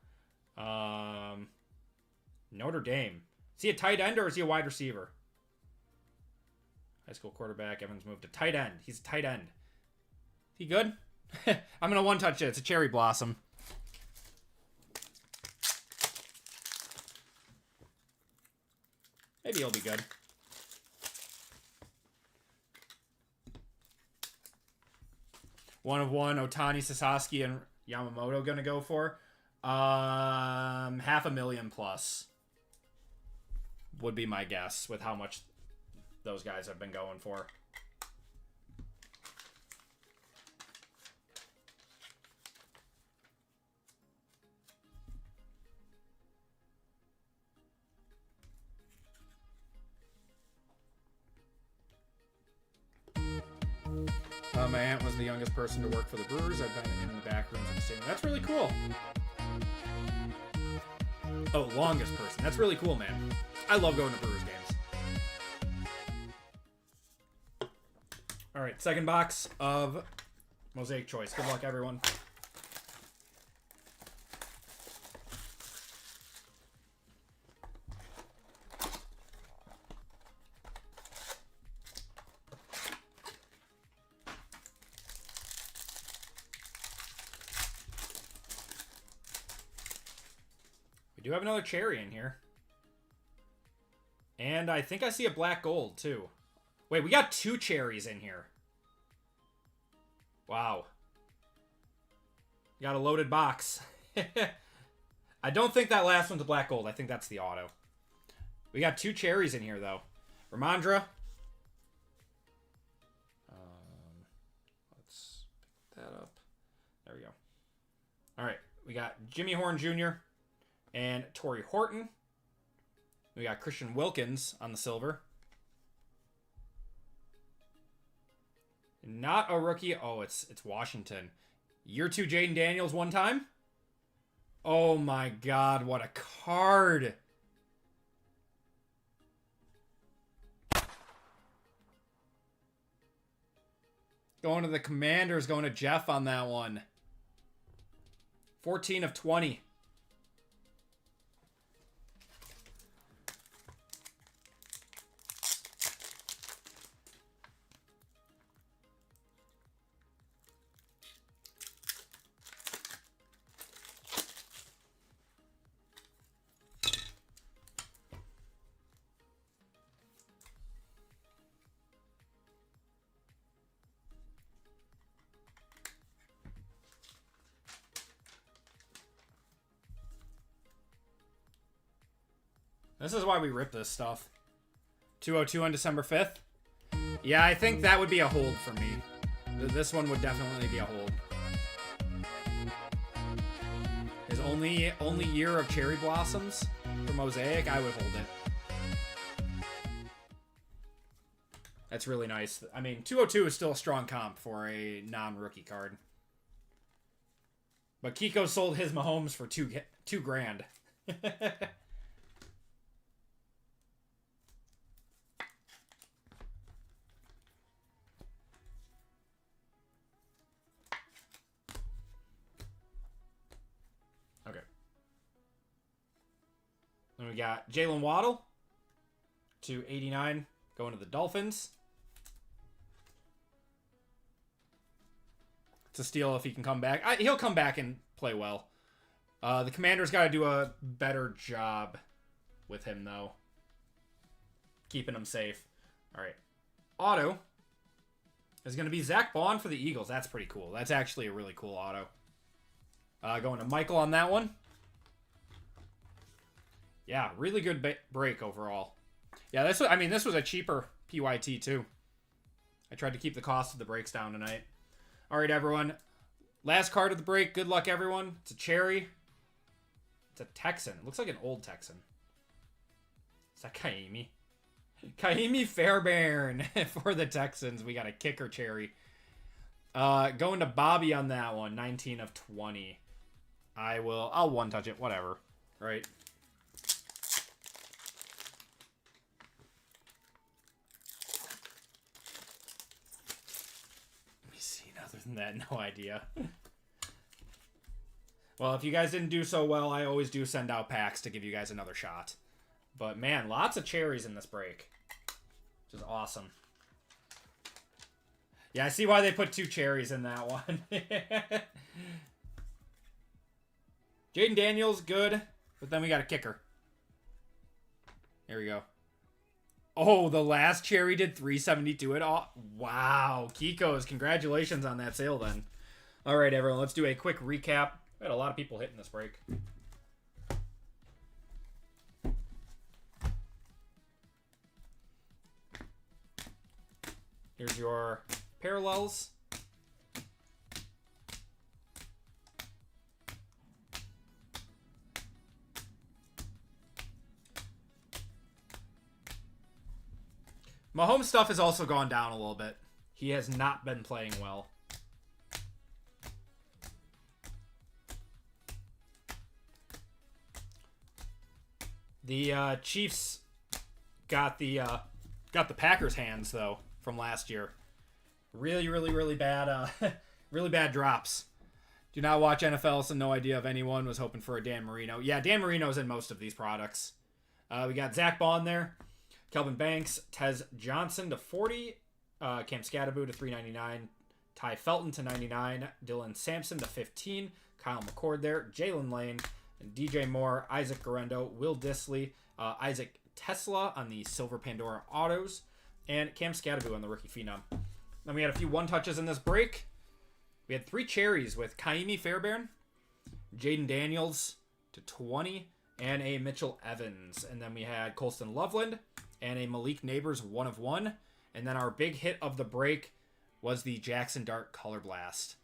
Notre Dame. Is he a tight end or is he a wide receiver? High school quarterback. Evans moved to tight end. He's a tight end. He good? I'm going to one-touch it. It's a cherry blossom. Maybe he'll be good. One of one. Ohtani, Sasaki, and Yamamoto going to go for. $500,000 plus would be my guess with how much those guys have been going for. My aunt was the youngest person to work for the Brewers. I've been in the back rooms of the stadium. That's really cool. Oh, longest person. That's really cool, man. I love going to Brewers games. All right, second box of Mosaic Choice. Good luck, everyone. We do have another cherry in here. And I think I see a black gold, too. Wait, we got two cherries in here. Wow. Got a loaded box. I don't think that last one's a black gold. I think that's the auto. We got two cherries in here, though. Ramondre. Let's pick that up. There we go. All right. We got Jimmy Horn Jr. and Torrey Horton. We got Christian Wilkins on the silver. Not a rookie. Oh, it's Washington. Year 2 Jaden Daniels one time. Oh my God, what a card. Going to the Commanders, going to Jeff on that one. 14 of 20. This is why we rip this stuff. 202 on December 5th. Yeah, I think that would be a hold for me. This one would definitely be a hold. His only year of cherry blossoms for Mosaic, I would hold it. That's really nice. I mean, 202 is still a strong comp for a non-rookie card. But Kiko sold his Mahomes for two grand. Okay. Then we got Jalen Waddle to 89 going to the Dolphins. It's a steal if he can come back. He'll come back and play well. The Commanders got to do a better job with him, though. Keeping him safe. All right. Auto is going to be Zach Bond for the Eagles. That's pretty cool. That's actually a really cool auto. Going to Michael on that one. Yeah, really good break overall. Yeah, this was a cheaper PYT, too. I tried to keep the cost of the breaks down tonight. All right, everyone. Last card of the break. Good luck, everyone. It's a cherry. It's a Texan. It looks like an old Texan. Is that Kaimi? Kaimi Fairbairn for the Texans. We got a kicker cherry. Going to Bobby on that one. 19 of 20. I'll one-touch it. Whatever. Right? Other than that, no idea. Well, if you guys didn't do so well, I always do send out packs to give you guys another shot. But man, lots of cherries in this break, which is awesome. Yeah, I see why they put 2 cherries in that one. Jaden Daniels, good. But then we got a kicker. Here we go. Oh, the last cherry did 372 at all. Wow. Kiko's, congratulations on that sale then. All right, everyone, let's do a quick recap. We had a lot of people hitting this break. Here's your parallels. Mahomes stuff has also gone down a little bit. He has not been playing well. The Chiefs got the Packers hands though from last year. Really bad really bad drops. Do not watch NFL, so no idea if anyone was hoping for a Dan Marino. Yeah, Dan Marino's in most of these products. We got Zach Bond there. Kelvin Banks, Tez Johnson to 40, Cam Scatterbo to 399, Ty Felton to 99, Dylan Sampson to 15, Kyle McCord there, Jalen Lane, and DJ Moore, Isaac Garendo, Will Disley, Isaac Tesla on the Silver Pandora Autos, and Cam Scatterbo on the Rookie Phenom. Then we had a few one-touches in this break. We had 3 cherries with Kaimi Fairbairn, Jaden Daniels to 20, and a Mitchell Evans. And then we had Colston Loveland and a Malik Neighbors 1 of 1. And then our big hit of the break was the Jackson Dart Color Blast.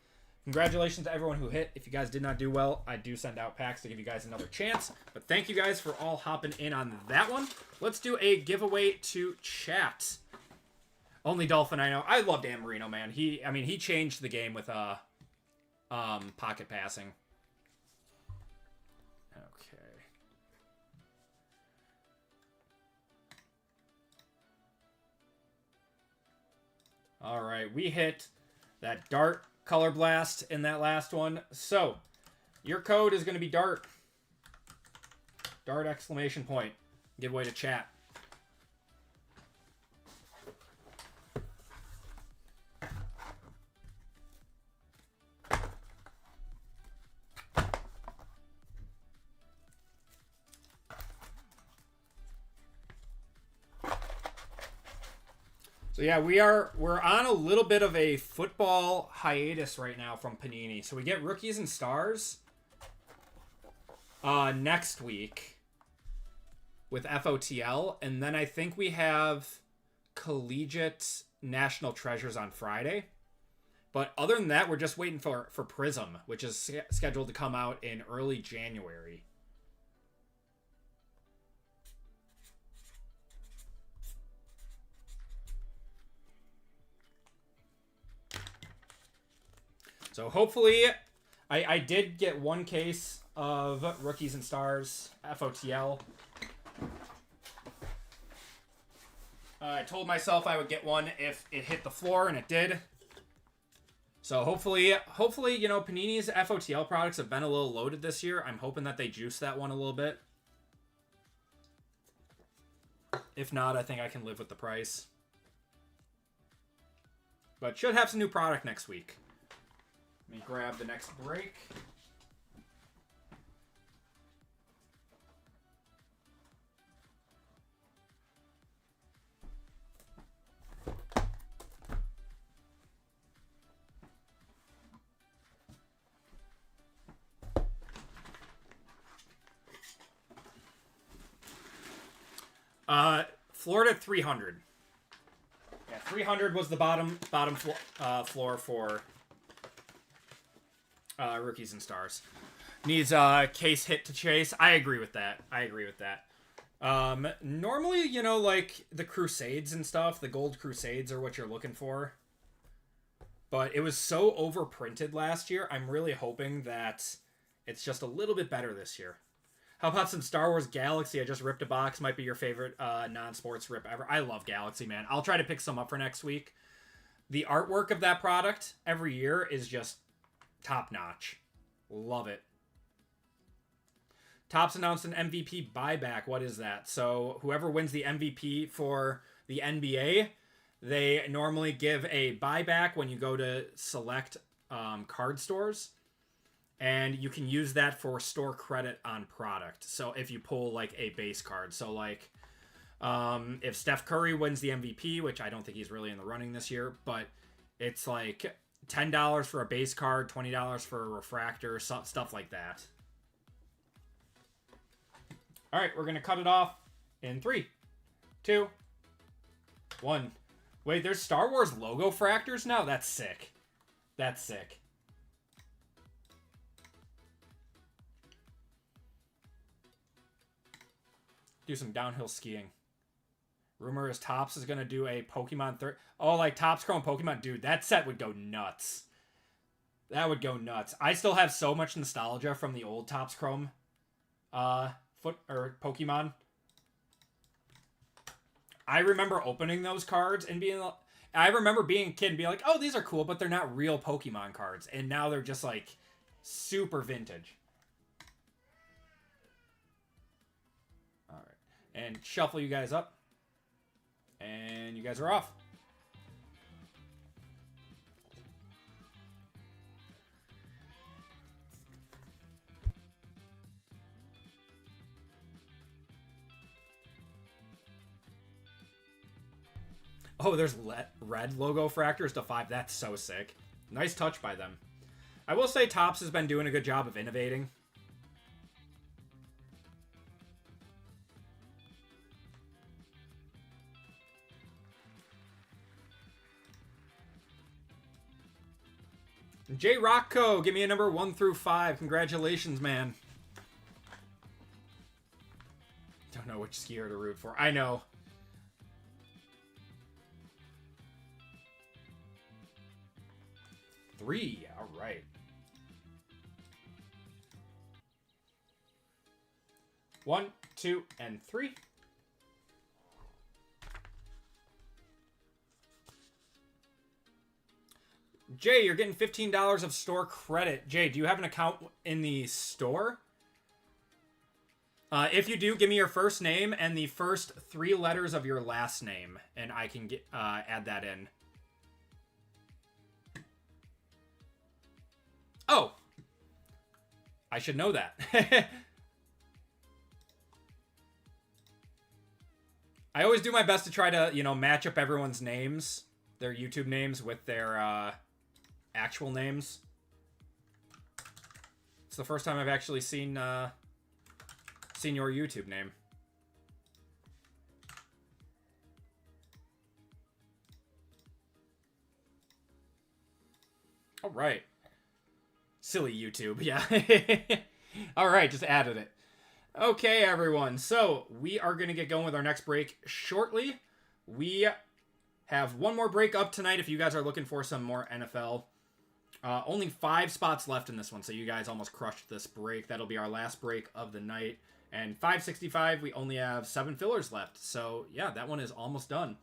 Congratulations to everyone who hit. If you guys did not do well, I do send out packs to give you guys another chance. But thank you guys for all hopping in on that one. Let's do a giveaway to chat. Only Dolphin I know. I love Dan Marino, man. He changed the game with pocket passing. Okay. All right, we hit that Dart Color Blast in that last one. So, your code is going to be Dart. Dart exclamation point. Giveaway to chat. So yeah, we're on a little bit of a football hiatus right now from Panini. So we get Rookies and Stars next week. with FOTL, and then I think we have Collegiate National Treasures on Friday. But other than that, we're just waiting for Prizm, which is scheduled to come out in early January. So hopefully, I did get one case of Rookies and Stars FOTL. I told myself I would get one if it hit the floor, and it did. So hopefully, you know, Panini's FOTL products have been a little loaded this year. I'm hoping that they juice that one a little bit. If not, I think I can live with the price. But should have some new product next week. Let me grab the next break. Florida 300. Yeah, 300 was the bottom floor for Rookies and Stars. Needs a case hit to chase. I agree with that. Normally, you know, like the Crusades and stuff, the Gold Crusades are what you're looking for. But it was so overprinted last year. I'm really hoping that it's just a little bit better this year. How about some Star Wars Galaxy? I just ripped a box. Might be your favorite non-sports rip ever. I love Galaxy, man. I'll try to pick some up for next week. The artwork of that product every year is just top-notch. Love it. Topps announced an MVP buyback. What is that? So whoever wins the MVP for the NBA, they normally give a buyback when you go to select card stores. And you can use that for store credit on product. So if you pull like a base card. So like if Steph Curry wins the MVP, which I don't think he's really in the running this year, but it's like $10 for a base card, $20 for a refractor, stuff like that. All right, we're going to cut it off in 3, 2, 1. Wait, there's Star Wars logo fractors now? That's sick. That's sick. Do some downhill skiing. Rumor is Topps is going to do a Pokemon 3. Oh, like Topps Chrome Pokemon. Dude, that set would go nuts. That would go nuts. I still have so much nostalgia from the old Topps Chrome Pokemon. I remember opening those cards and I remember being a kid and being like, oh, these are cool, but they're not real Pokemon cards. And now they're just like super vintage. And shuffle you guys up. And you guys are off. Oh, there's red logo fractors to 5. That's so sick. Nice touch by them. I will say Topps has been doing a good job of innovating. J Rocco, give me a number 1 through 5. Congratulations, man. Don't know which skier to root for. I know. Three. All right. 1, 2, and 3. Jay, you're getting $15 of store credit. Jay, do you have an account in the store? If you do, give me your first name and the first 3 letters of your last name, and I can get add that in. Oh, I should know that. I always do my best to try to, you know, match up everyone's names, their YouTube names, with their actual names. It's the first time I've actually seen your YouTube name. All right. Silly YouTube, yeah. All right, just added it. Okay, everyone. So we are going to get going with our next break shortly. We have one more break up tonight if you guys are looking for some more NFL. Only 5 spots left in this one, so you guys almost crushed this break. That'll be our last break of the night. And 565, we only have 7 fillers left. So, yeah, that one is almost done.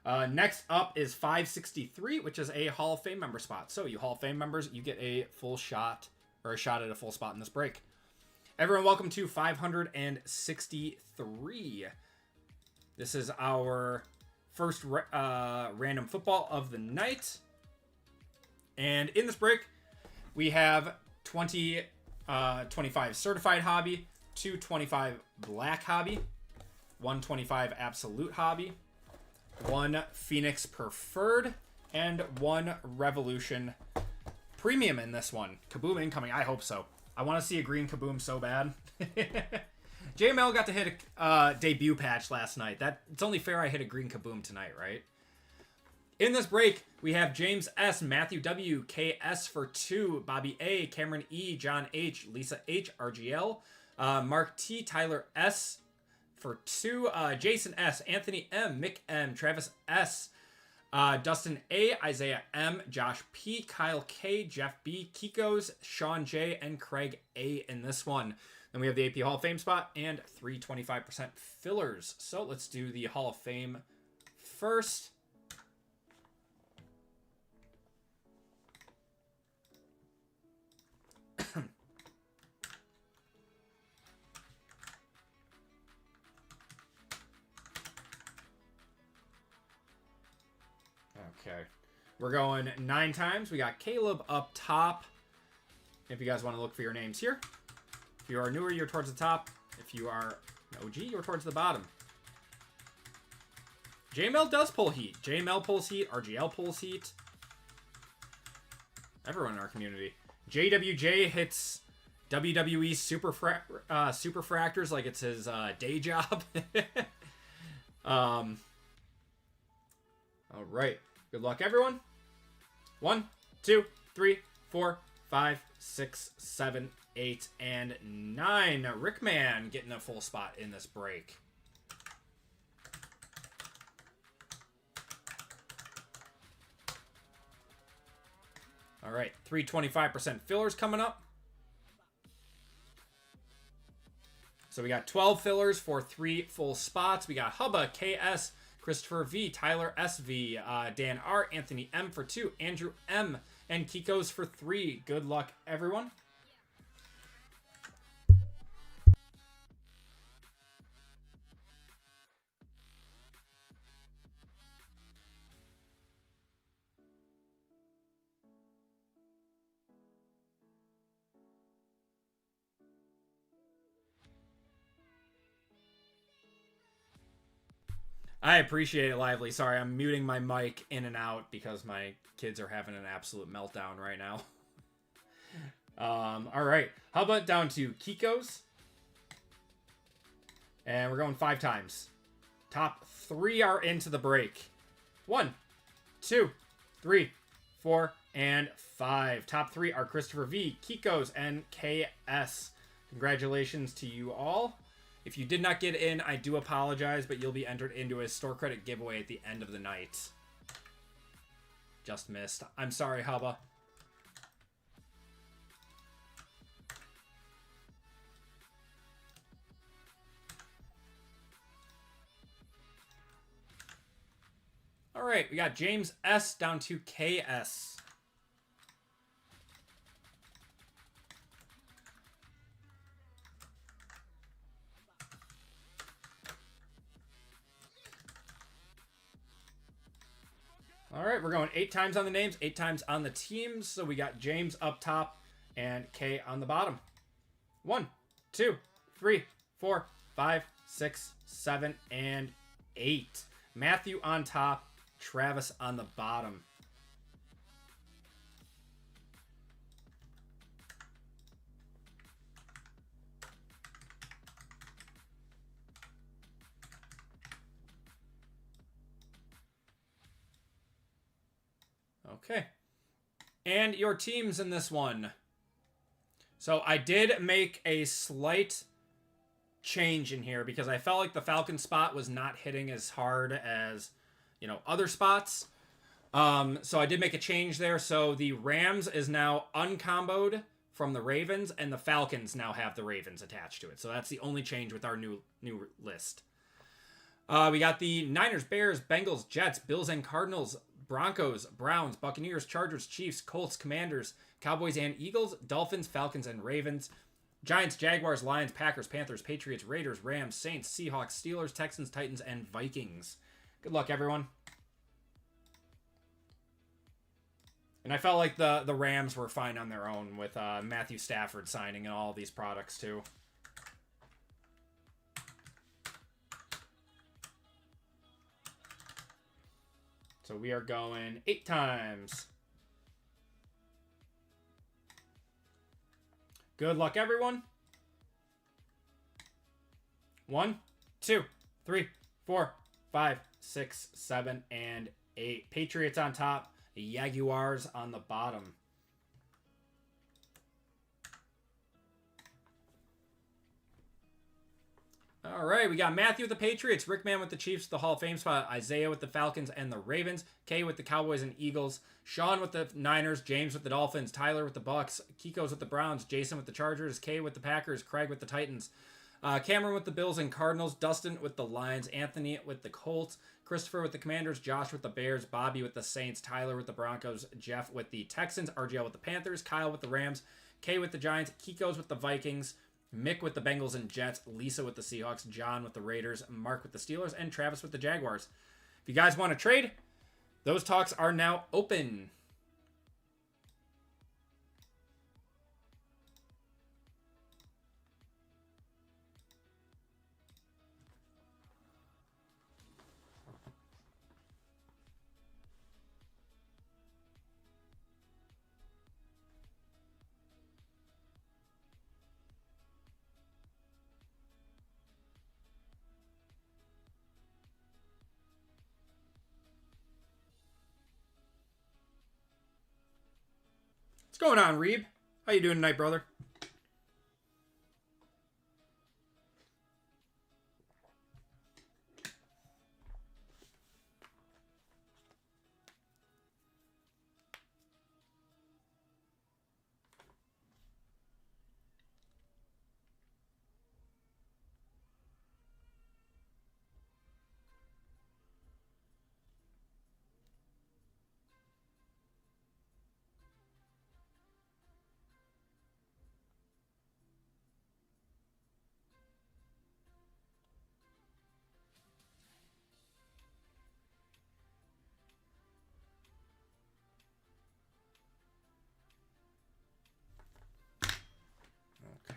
Next up is 563, which is a Hall of Fame member spot. So, you Hall of Fame members, you get a full shot, or a shot at a full spot in this break. Everyone, welcome to 563. This is our first random football of the night. And in this break, we have 25 certified hobby, 225 black hobby, 125 absolute hobby, 1 Phoenix preferred, and 1 Revolution premium in this one. Kaboom incoming. I hope so. I want to see a green Kaboom so bad. JML got to hit a debut patch last night. It's only fair I hit a green Kaboom tonight, right? In this break, we have James S., Matthew W., KS for 2, Bobby A., Cameron E., John H., Lisa H., RGL, Mark T., Tyler S. for 2, Jason S., Anthony M., Mick M., Travis S., Dustin A., Isaiah M., Josh P., Kyle K., Jeff B., Kikos, Sean J., and Craig A. in this one. Then we have the AP Hall of Fame spot and 3 25% fillers. So let's do the Hall of Fame first. Okay. We're going 9 times. We got Caleb up top. If you guys want to look for your names here. If you are newer, you're towards the top. If you are an OG, you're towards the bottom. JML does pull heat. JML pulls heat. RGL pulls heat. Everyone in our community. JWJ hits WWE super fractors like it's his day job. All right. Good luck, everyone. 1, 2, 3, 4, 5, 6, 7, 8, and 9. Rickman getting a full spot in this break. All right. 3 25% fillers coming up. So we got 12 fillers for 3 full spots. We got Hubba, KS, Christopher V, Tyler SV, Dan R, Anthony M for 2, Andrew M, and Kikos for 3. Good luck, everyone. I appreciate it, Lively. Sorry, I'm muting my mic in and out because my kids are having an absolute meltdown right now. All right. How about down to Kiko's? And we're going 5 times. Top 3 are into the break. 1, 2, 3, 4, and 5. Top 3 are Christopher V, Kiko's, and KS. Congratulations to you all. If you did not get in, I do apologize, but you'll be entered into a store credit giveaway at the end of the night. Just missed. I'm sorry, Hubba. All right, we got James S down to KS. All right, we're going 8 times on the names, 8 times on the teams. So we got James up top and K on the bottom. 1, 2, 3, 4, 5, 6, 7, and 8. Matthew on top, Travis on the bottom. Okay. And your teams in this one. So I did make a slight change in here because I felt like the Falcon spot was not hitting as hard as, other spots. So I did make a change there. So the Rams is now uncomboed from the Ravens, and the Falcons now have the Ravens attached to it. So that's the only change with our new list. We got the Niners, Bears, Bengals, Jets, Bills and Cardinals, Broncos, Browns, Buccaneers, Chargers, Chiefs, Colts, Commanders, Cowboys and Eagles, Dolphins, Falcons and Ravens, Giants, Jaguars, Lions, Packers, Panthers, Patriots, Raiders, Rams, Saints, Seahawks, Steelers, Texans, Titans, and Vikings. Good luck, everyone. And I felt like the Rams were fine on their own with Matthew Stafford signing and all these products, too. So we are going 8 times. Good luck, everyone. 1, 2, 3, 4, 5, 6, 7, and 8. Patriots on top. Jaguars on the bottom. All right, we got Matthew with the Patriots, Rickman with the Chiefs, the Hall of Fame spot, Isaiah with the Falcons and the Ravens, Kay with the Cowboys and Eagles, Sean with the Niners, James with the Dolphins, Tyler with the Bucks, Kiko's with the Browns, Jason with the Chargers, Kay with the Packers, Craig with the Titans, Cameron with the Bills and Cardinals, Dustin with the Lions, Anthony with the Colts, Christopher with the Commanders, Josh with the Bears, Bobby with the Saints, Tyler with the Broncos, Jeff with the Texans, RGL with the Panthers, Kyle with the Rams, Kay with the Giants, Kiko's with the Vikings, Mick with the Bengals and Jets, Lisa with the Seahawks, John with the Raiders, Mark with the Steelers, and Travis with the Jaguars. If you guys want to trade, those talks are now open. What's going on, Reeb? How you doing tonight, brother?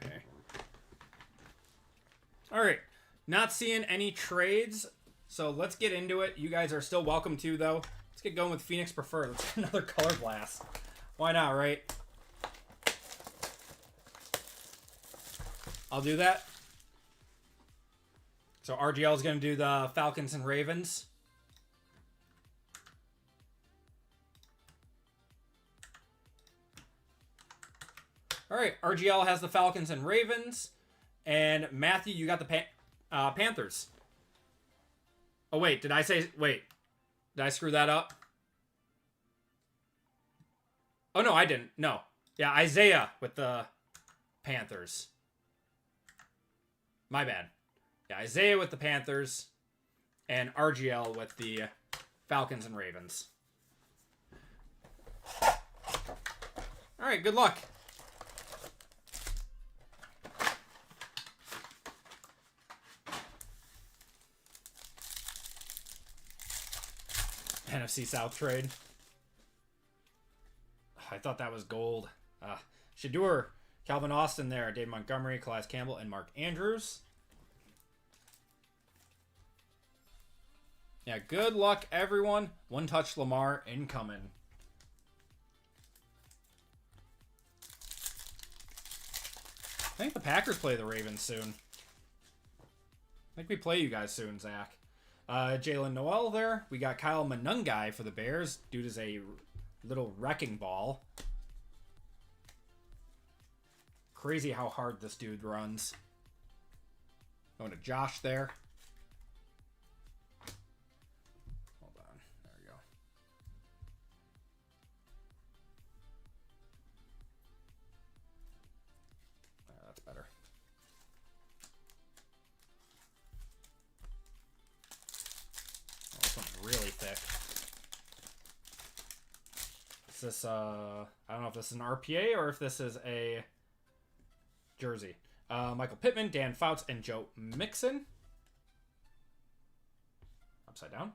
Okay. All right. Not seeing any trades, so let's get into it. You guys are still welcome to, though. Let's get going with Phoenix Preferred. Let's get another Color Blast. Why not, right? I'll do that. So RGL is going to do the Falcons and Ravens. All right, RGL has the Falcons and Ravens. And Matthew, you got the Panthers. Oh, wait, did I screw that up? Oh, no, I didn't. No. Yeah, Isaiah with the Panthers. My bad. Yeah, Isaiah with the Panthers. And RGL with the Falcons and Ravens. All right, good luck. NFC South trade. I thought that was gold. Shadur, Calvin Austin there, Dave Montgomery, Calais Campbell, and Mark Andrews. Yeah, good luck, everyone. One touch Lamar incoming. I think the Packers play the Ravens soon. I think we play you guys soon, Zach. Jalen Noel there. We got Kyle Manungai for the Bears. Dude is a Little wrecking ball. Crazy how hard this dude runs. Going to Josh there. Hold on. There we go. That's better. Oh, this one's really thick. Is this, I don't know if this is an RPA or if this is a jersey. Michael Pittman, Dan Fouts, and Joe Mixon. Upside down.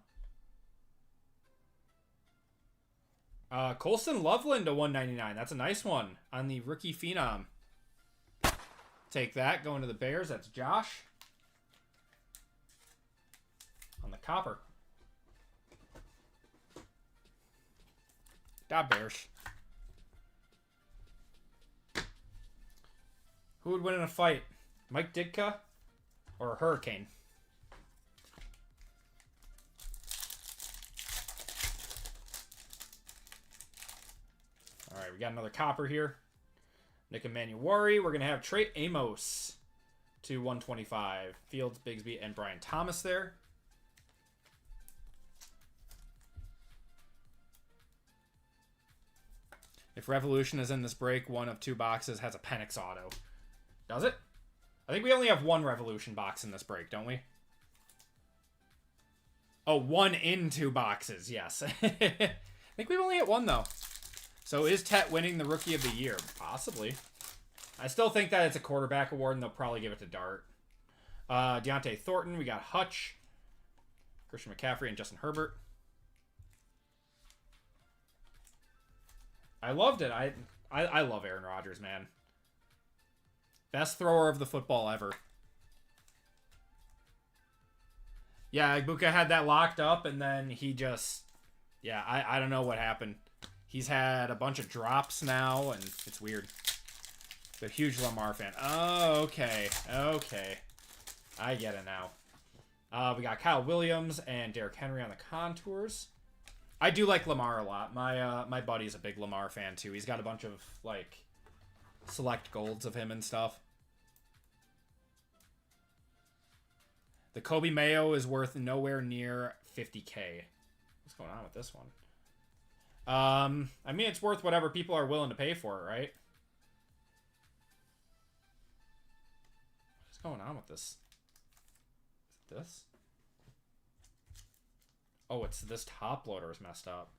Colson Loveland to 199. That's a nice one on the rookie phenom. Take that. Going to the Bears. That's Josh. On the copper. Da Bears. Who would win in a fight? Mike Ditka or a Hurricane? All right, we got another copper here. Nick Emanuwari. We're going to have Trey Amos to 125. Fields, Bigsby, and Brian Thomas there. If Revolution is in this break, one of two boxes has a Penix auto. Does it? I think we only have one Revolution box in this break, don't we? Oh, one in two boxes, yes. I think we've only hit one, though. So is Tet winning the Rookie of the Year? Possibly. I still think that it's a quarterback award, and they'll probably give it to Dart. Deontay Thornton, we got Hutch, Christian McCaffrey, and Justin Herbert. I loved it. I love Aaron Rodgers, man. Best thrower of the football ever. Yeah, Ibuka had that locked up, and then he just... Yeah, I don't know what happened. He's had a bunch of drops now, and it's weird. A huge Lamar fan. Oh, okay. Okay. I get it now. We got Kyle Williams and Derrick Henry on the contours. I do like Lamar a lot. My buddy's a big Lamar fan, too. He's got a bunch of, like... select golds of him and stuff. The Kobe Mayo is worth nowhere near 50K. What's going on with this one? I mean, it's worth whatever people are willing to pay for it, right? What's going on with this? Is it this? Oh, it's this top loader is messed up.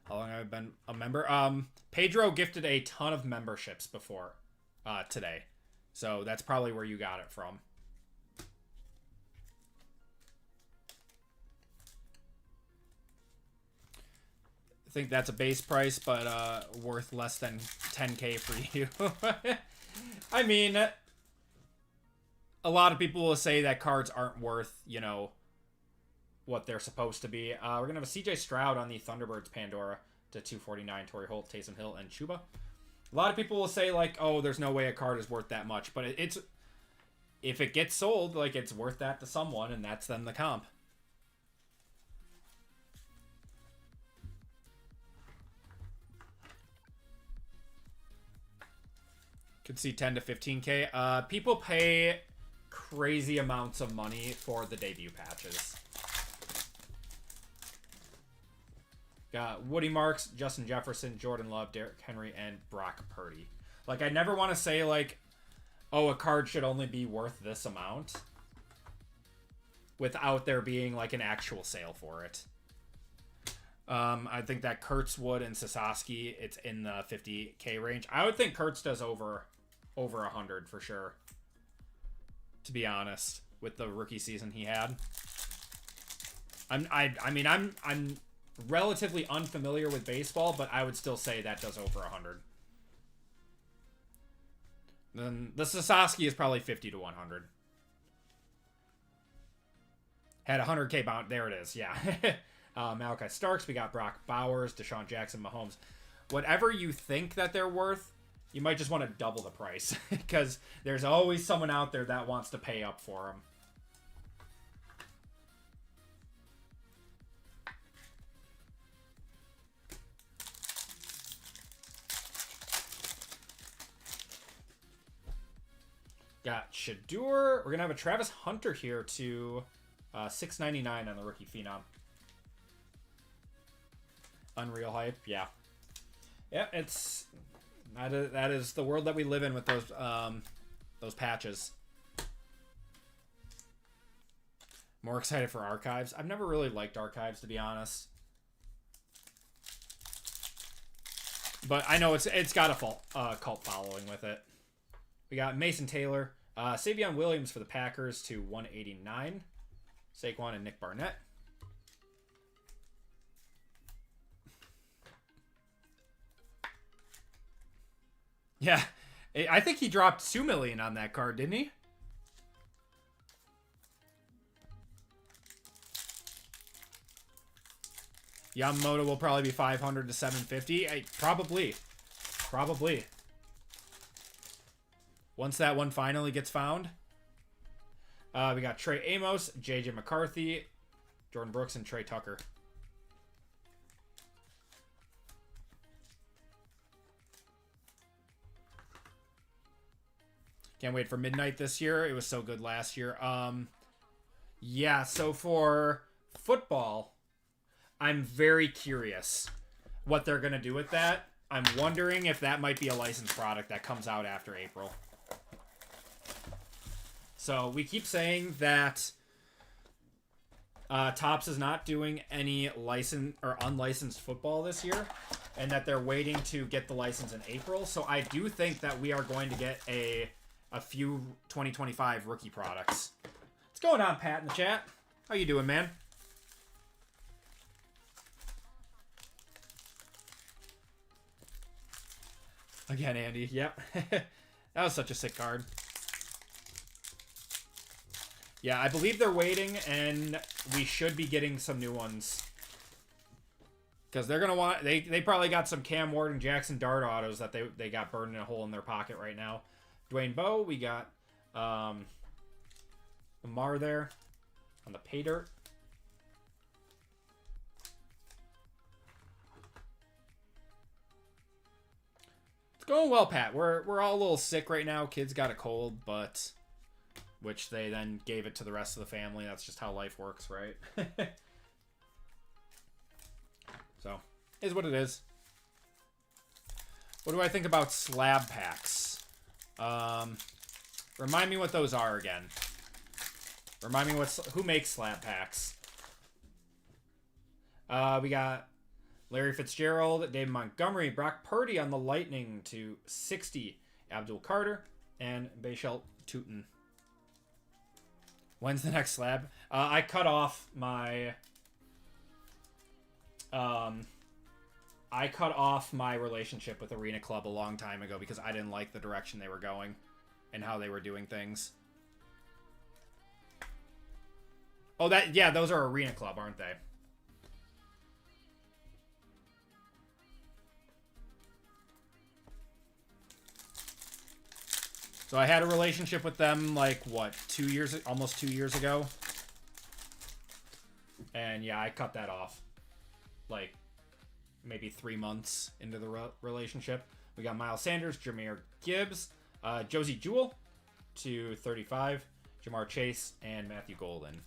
How long have I been a member? Pedro gifted a ton of memberships before today. So that's probably where you got it from. I think that's a base price, but worth less than 10K for you. I mean, a lot of people will say that cards aren't worth, you know, what they're supposed to be. We're going to have a CJ Stroud on the Thunderbirds Pandora to 249. Torrey Holt, Taysom Hill, and Chuba. A lot of people will say, like, oh, there's no way a card is worth that much. But it's... if it gets sold, like, it's worth that to someone, and that's then the comp. Could see 10 to 15K. People pay crazy amounts of money for the debut patches. Got Woody Marks, Justin Jefferson, Jordan Love, Derrick Henry, and Brock Purdy. Like, I never want to say, like, oh, a card should only be worth this amount without there being, like, an actual sale for it. I think that Kurtzwood and Sasaki, it's in the 50K range. I would think Kurtz does over 100 for sure, to be honest, with the rookie season he had. I'm relatively unfamiliar with baseball, but I would still say that does over 100. Then the Sasaki is probably 50 to 100. Had 100K bound. There it is. Yeah. Malachi Starks. We got Brock Bowers, Deshaun Jackson, Mahomes. Whatever you think that they're worth, you might just want to double the price because there's always someone out there that wants to pay up for them. Got Shador. We're going to have a Travis Hunter here to $6.99 on the Rookie Phenom. Unreal hype, yeah. Yeah, it's... That is the world that we live in with those patches. More excited for Archives. I've never really liked Archives, to be honest. But I know it's got a cult following with it. We got Mason Taylor. Savion Williams for the Packers to 189. Saquon and Nick Barnett. Yeah, I think he dropped $2 million on that card, didn't he? Yamamoto will probably be 500 to 750. Probably. Once that one finally gets found. We got Trey Amos, JJ McCarthy, Jordan Brooks, and Trey Tucker. Can't wait for midnight this year. It was so good last year. Yeah, so for football, I'm very curious what they're going to do with that. I'm wondering if that might be a licensed product that comes out after April. So we keep saying that Topps is not doing any licensed or unlicensed football this year, and that they're waiting to get the license in April. So I do think that we are going to get a few 2025 rookie products. What's going on, Pat, in the chat? How you doing, man? Again, Andy. Yep. That was such a sick card. Yeah, I believe they're waiting, and we should be getting some new ones. Because they're going to want... They probably got some Cam Ward and Jackson Dart autos that they got burned in a hole in their pocket right now. Dwayne Bowe, we got Lamar there on the pay dirt. It's going well, Pat. We're all a little sick right now. Kids got a cold, but... Which they then gave it to the rest of the family. That's just how life works, right? So, is what it is. What do I think about slab packs? Remind me what those are again. Remind me who makes slab packs. We got Larry Fitzgerald, David Montgomery, Brock Purdy on the Lightning to 60. Abdul Carter and Bayshelt Tootin. When's the next slab? I cut off my relationship with Arena Club a long time ago because I didn't like the direction they were going and how they were doing things. Oh, those are Arena Club, aren't they? So I had a relationship with them, like, what, almost 2 years ago? And, yeah, I cut that off. Like, maybe 3 months into the relationship. We got Miles Sanders, Jahmyr Gibbs, Josie Jewell to 35, Jamar Chase, and Matthew Golden.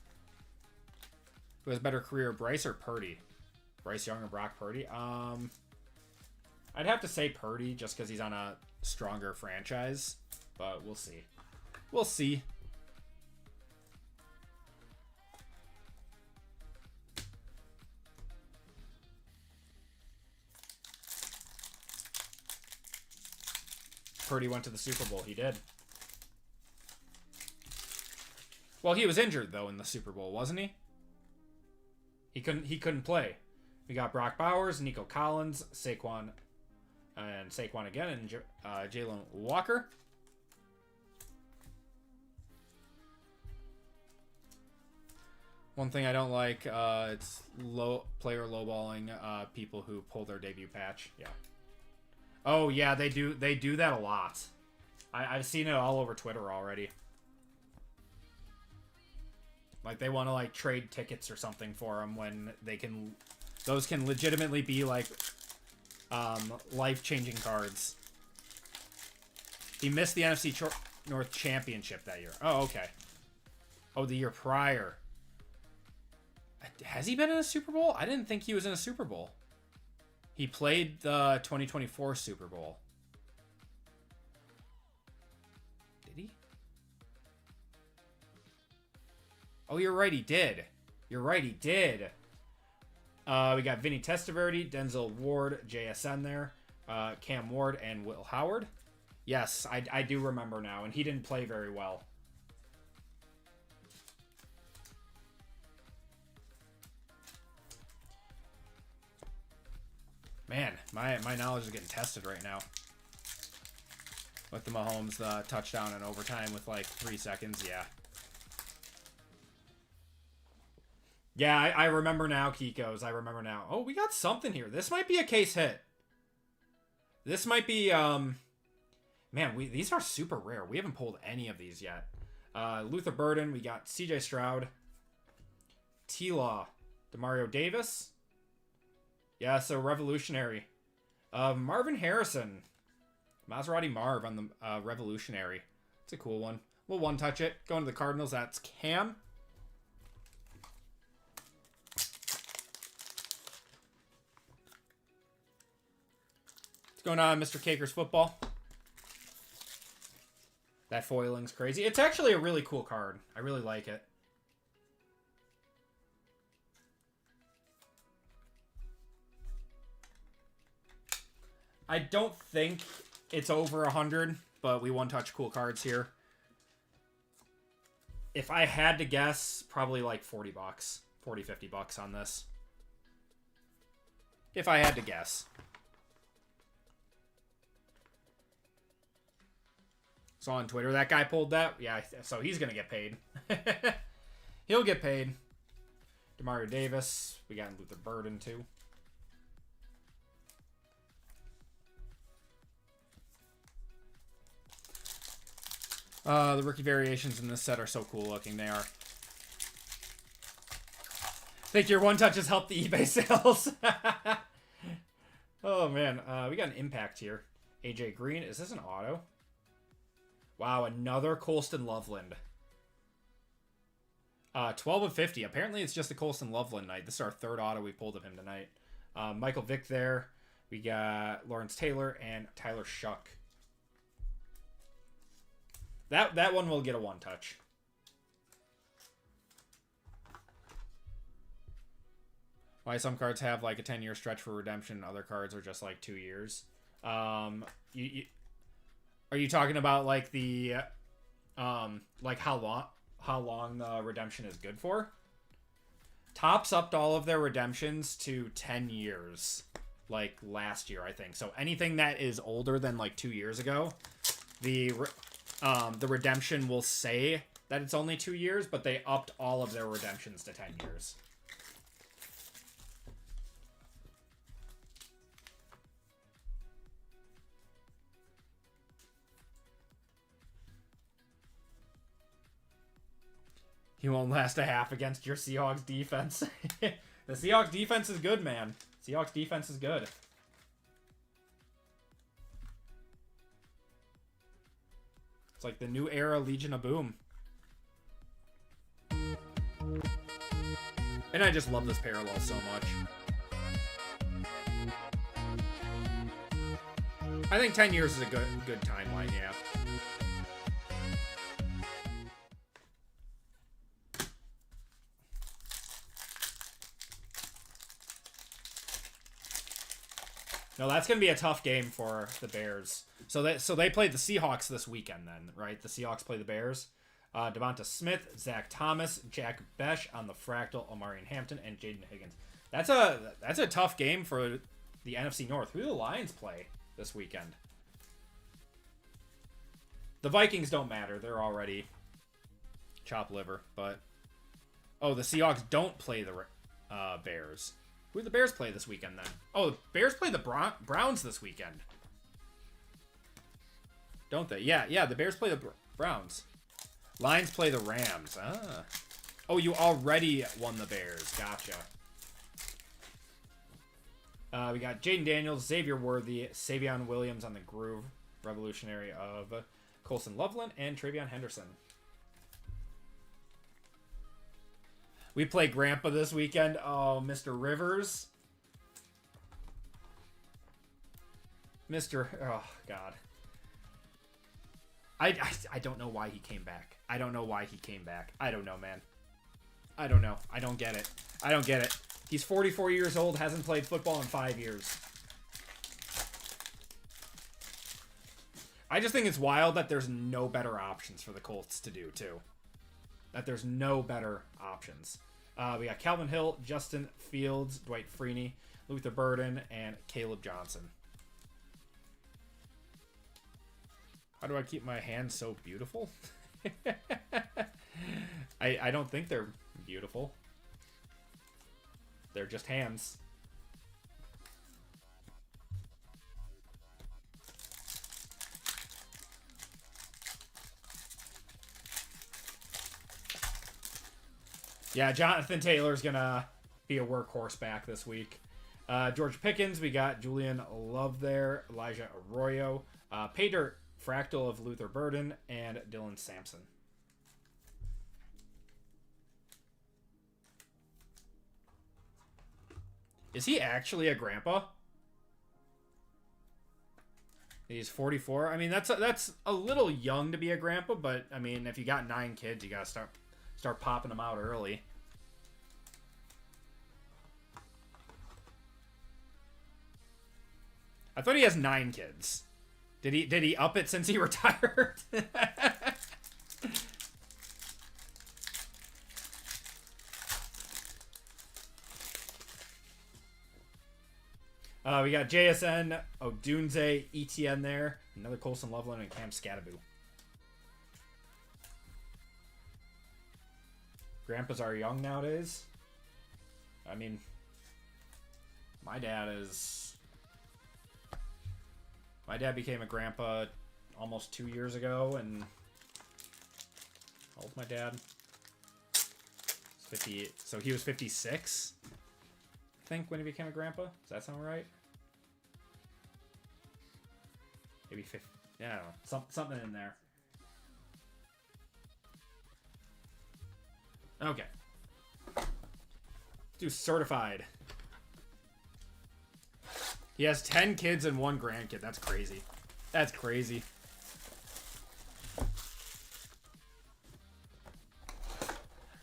Who has better career, Bryce or Purdy? Bryce Young or Brock Purdy? I'd have to say Purdy, just because he's on a stronger franchise. But we'll see. We'll see. Purdy went to the Super Bowl. He did. Well, he was injured, though, in the Super Bowl, wasn't he? He couldn't play. We got Brock Bowers, Nico Collins, Saquon again, and Jalen Walker. One thing I don't like, it's player lowballing people who pull their debut patch. Yeah. Oh yeah, they do that a lot. I've seen it all over Twitter already. Like they want to like trade tickets or something for them when those can legitimately be like life-changing cards. He missed the NFC North championship that year. Oh, okay. Oh, the year prior. Has he been in a Super Bowl? I didn't think he was in a Super Bowl. He played the 2024 Super Bowl. Did he? Oh, you're right, he did. You're right, he did. We got Vinny Testaverde, Denzel Ward, JSN there. Cam Ward, and Will Howard. Yes, I do remember now, and he didn't play very well. Man, my knowledge is getting tested right now. With the Mahomes touchdown in overtime with like 3 seconds, yeah. Yeah, I remember now, Kikos. I remember now. Oh, we got something here. This might be a case hit. This might be, man, these are super rare. We haven't pulled any of these yet. Luther Burden, we got CJ Stroud. T-Law, Demario Davis. Yeah, so Revolutionary. Marvin Harrison. Maserati Marv on the Revolutionary. It's a cool one. We'll one-touch it. Going to the Cardinals, that's Cam. What's going on, Mr. Caker's Football? That foiling's crazy. It's actually a really cool card. I really like it. I don't think it's over 100, but we one-touch cool cards here. If I had to guess, probably like 40 bucks. 40, 50 bucks on this. If I had to guess. So on Twitter, that guy pulled that. Yeah, so he's going to get paid. He'll get paid. Demario Davis. We got Luther Burden, too. The rookie variations in this set are so cool looking. They are. Think your one touches help the eBay sales. Oh, man. We got an impact here. AJ Green. Is this an auto? Wow, another Colston Loveland. 12 of 50. Apparently, it's just a Colston Loveland night. This is our third auto we pulled of him tonight. Michael Vick there. We got Lawrence Taylor and Tyler Shuck. That one will get a one-touch. Why some cards have like a 10-year stretch for redemption, other cards are just like 2 years. Are you talking about like the like how long the redemption is good for? Topps upped all of their redemptions to 10 years, like last year, I think. So anything that is older than like 2 years ago, the redemption will say that it's only 2 years, but they upped all of their redemptions to 10 years. He won't last a half against your Seahawks defense. The Seahawks defense is good, man. Seahawks defense is good. It's like the new era Legion of Boom. And I just love this parallel so much. I think 10 years is a good timeline, yeah. No, that's going to be a tough game for the Bears. So they played the Seahawks this weekend then, right? The Seahawks play the Bears. Devonta Smith, Zach Thomas, Jack Besh on the Fractal, Omarion Hampton, and Jaden Higgins. That's a tough game for the NFC North. Who do the Lions play this weekend? The Vikings don't matter. They're already chopped liver. But oh, the Seahawks don't play the Bears. Who do the Bears play this weekend, then? Oh, the Bears play the Browns this weekend. Don't they? Yeah, the Bears play the Browns. Lions play the Rams. Ah. Oh, you already won the Bears. Gotcha. We got Jaden Daniels, Xavier Worthy, Savion Williams on the Groove. Revolutionary of Colson Loveland, and Travion Henderson. We play Grandpa this weekend. Oh, Mr. Rivers. Oh, God. I don't know why he came back. I don't know why he came back. I don't know, man. I don't know. I don't get it. I don't get it. He's 44 years old, hasn't played football in 5 years. I just think it's wild that there's no better options for the Colts to do, too. That there's no better options. We got Calvin Hill, Justin Fields, Dwight Freeney, Luther Burden, and Caleb Johnson. How do I keep my hands so beautiful? I don't think they're beautiful. They're just hands. Yeah, Jonathan Taylor's gonna be a workhorse back this week. George Pickens, we got Julian Love there, Elijah Arroyo, Pater Fractal of Luther Burden, and Dylan Sampson. Is he actually a grandpa? He's 44. I mean, that's a little young to be a grandpa, but I mean, if you got 9 kids, you gotta start popping them out early. I thought he has 9 kids. Did he up it since he retired? We got JSN, Odunze, ETN there. Another Colson Loveland and Cam Scattaboo. Grandpas are young nowadays. I mean, my dad became a grandpa almost 2 years ago, and how old's my dad? He's 58. So he was 56, I think, when he became a grandpa. Does that sound right? Maybe 50. Yeah, I don't know. Something in there. Okay. Let's do certified. He has 10 kids and 1 grandkid. That's crazy. That's crazy.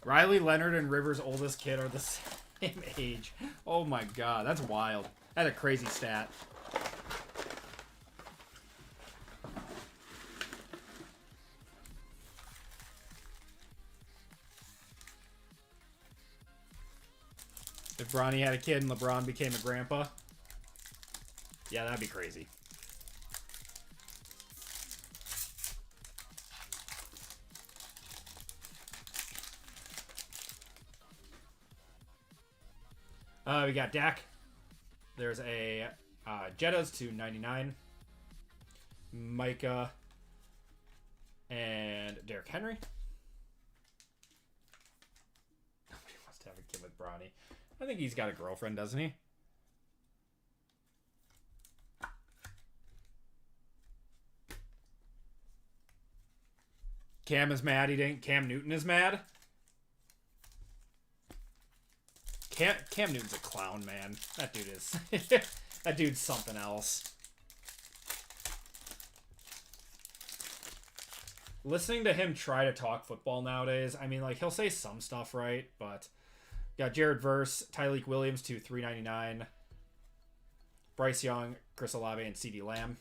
Riley Leonard and Rivers' oldest kid are the same age. Oh my god, that's wild. That's a crazy stat. If Bronny had a kid and LeBron became a grandpa, yeah, that'd be crazy. We got Dak. There's a Jetta's to 99. Micah and Derrick Henry. Nobody wants to have a kid with Bronny. I think he's got a girlfriend, doesn't he? Cam is mad. Cam Newton is mad. Cam Newton's a clown, man. That dude is. That dude's something else. Listening to him try to talk football nowadays, I mean, like, he'll say some stuff right, but got Jared Verse, Tyleek Williams to 399. Bryce Young, Chris Olave, and CeeDee Lamb.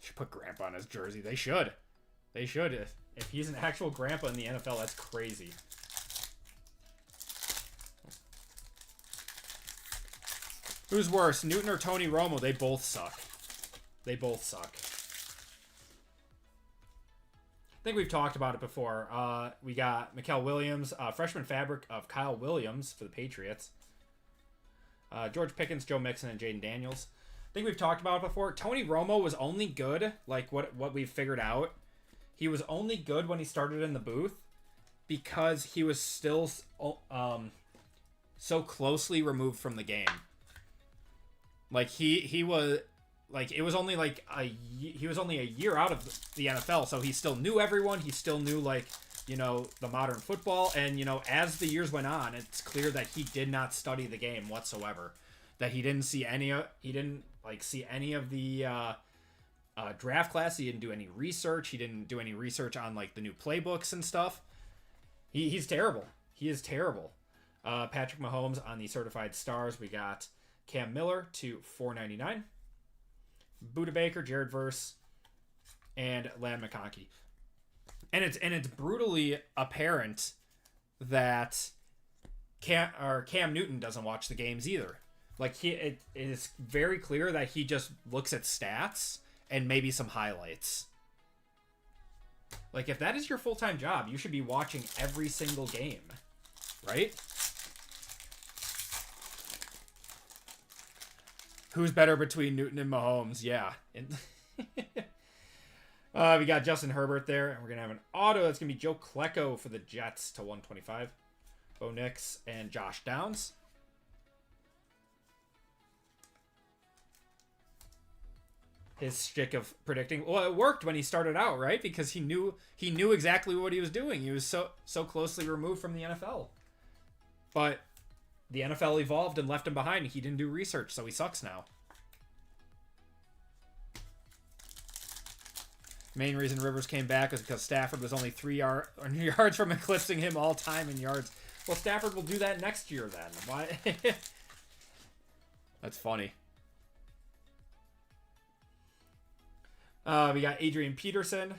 Should put grandpa on his jersey. They should. They should. If he's an actual grandpa in the NFL, that's crazy. Who's worse, Newton or Tony Romo? They both suck. They both suck. I think we've talked about it before. We got Mikael Williams, freshman fabric of Kyle Williams for the Patriots. George Pickens, Joe Mixon, and Jaden Daniels. I think we've talked about it before. Tony Romo was only good, like what we've figured out. He was only good when he started in the booth because he was still so closely removed from the game. Like he was like it was only like he was only a year out of the NFL, so he still knew everyone. He still knew like, you know, the modern football, and you know, as the years went on, it's clear that he did not study the game whatsoever. That he didn't see any of the draft class. He didn't do any research. He didn't do any research on like the new playbooks and stuff. He's terrible. He is terrible. Patrick Mahomes on the certified stars. We got Cam Miller to $4.99. Buda Baker, Jared Verse, and Lan McConkey. And it's brutally apparent that Cam Newton doesn't watch the games either. Like it is very clear that he just looks at stats and maybe some highlights. Like if that is your full-time job, you should be watching every single game, right? Who's better between Newton and Mahomes? Yeah. We got Justin Herbert there, and we're going to have an auto. That's going to be Joe Klecko for the Jets to 125. Bo Nix and Josh Downs. His shtick of predicting. Well, it worked when he started out, right? Because he knew exactly what he was doing. He was so closely removed from the NFL. But the NFL evolved and left him behind. He didn't do research, so he sucks now. Main reason Rivers came back was because Stafford was only 3 yards from eclipsing him all time in yards. Well, Stafford will do that next year then. Why? That's funny. We got Adrian Peterson.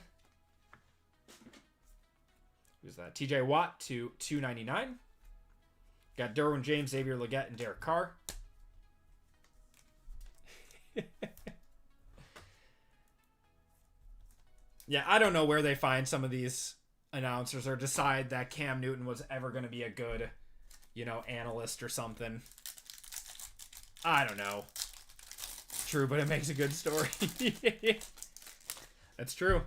Who's that? TJ Watt to $2.99. Got Derwin James, Xavier Legette, and Derek Carr. Yeah, I don't know where they find some of these announcers or decide that Cam Newton was ever going to be a good, you know, analyst or something. I don't know. True, but it makes a good story. That's true.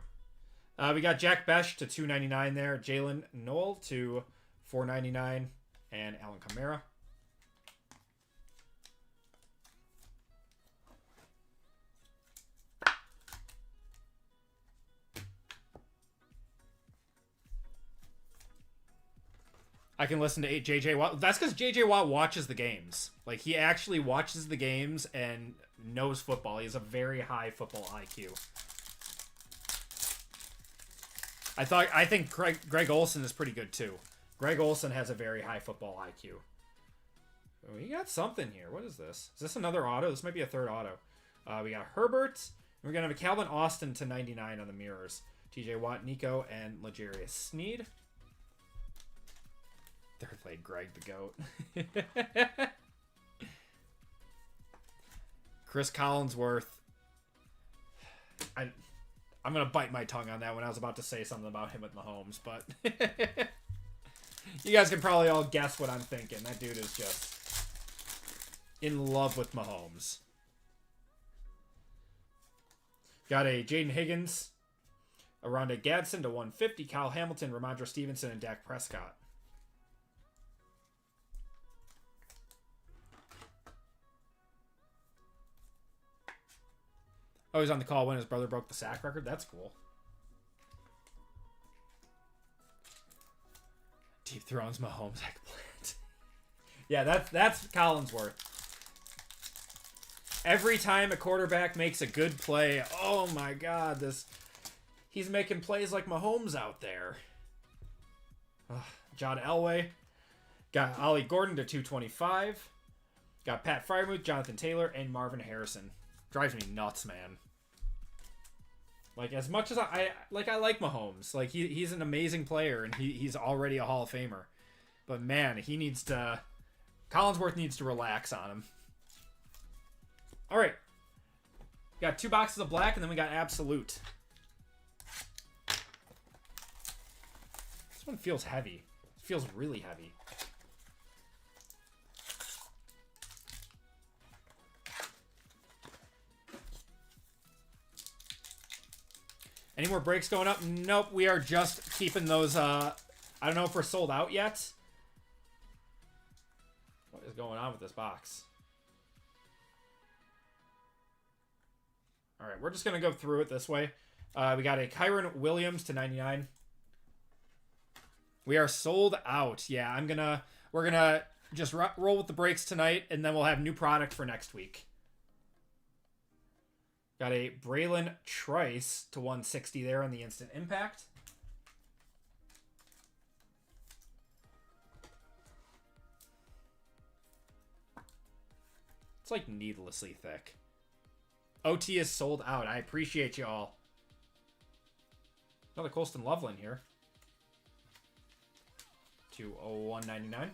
We got Jack Besh to $2.99 there. Jalen Noel to $4.99. And Alvin Kamara. I can listen to J.J. Watt. That's because J.J. Watt watches the games. Like, he actually watches the games and knows football. He has a very high football IQ. I think Greg Olsen is pretty good, too. Greg Olsen has a very high football IQ. We got something here. What is this? Is this another auto? This might be a third auto. We got Herbert. We're going to have a Calvin Austin to 99 on the mirrors. TJ Watt, Nico, and L'Jarius Sneed. Third played Greg the GOAT. Chris Collinsworth. I'm going to bite my tongue on that when I was about to say something about him with Mahomes, but... You guys can probably all guess what I'm thinking. That dude is just in love with Mahomes. Got a Jaden Higgins, a Rondé Gadsden to 150, Kyle Hamilton, Ramondre Stevenson, and Dak Prescott. Oh, he's on the call when his brother broke the sack record? That's cool. Deep Thrones Mahomes eggplant. Yeah, that's Collinsworth. Every time a quarterback makes a good play, oh my god, he's making plays like Mahomes out there. John Elway. Got Ollie Gordon to 225. Got Pat Freiermuth, Jonathan Taylor, and Marvin Harrison. Drives me nuts, man. Like, as much as I like Mahomes. Like, he's an amazing player, and he's already a Hall of Famer. But, man, Collinsworth needs to relax on him. All right. Got 2 boxes of black, and then we got Absolute. This one feels heavy. It feels really heavy. Any more breaks going up? Nope, we are just keeping those. I don't know if we're sold out yet. with this box? All right, we're just going to go through it this way. We got a Kyron Williams to 99. We are sold out. Yeah, we're going to just roll with the breaks tonight, and then we'll have new product for next week. Got a Braylon Trice to 160 there on the Instant Impact. It's like needlessly thick. OT is sold out. I appreciate you all. Another Colston Loveland here. To 199.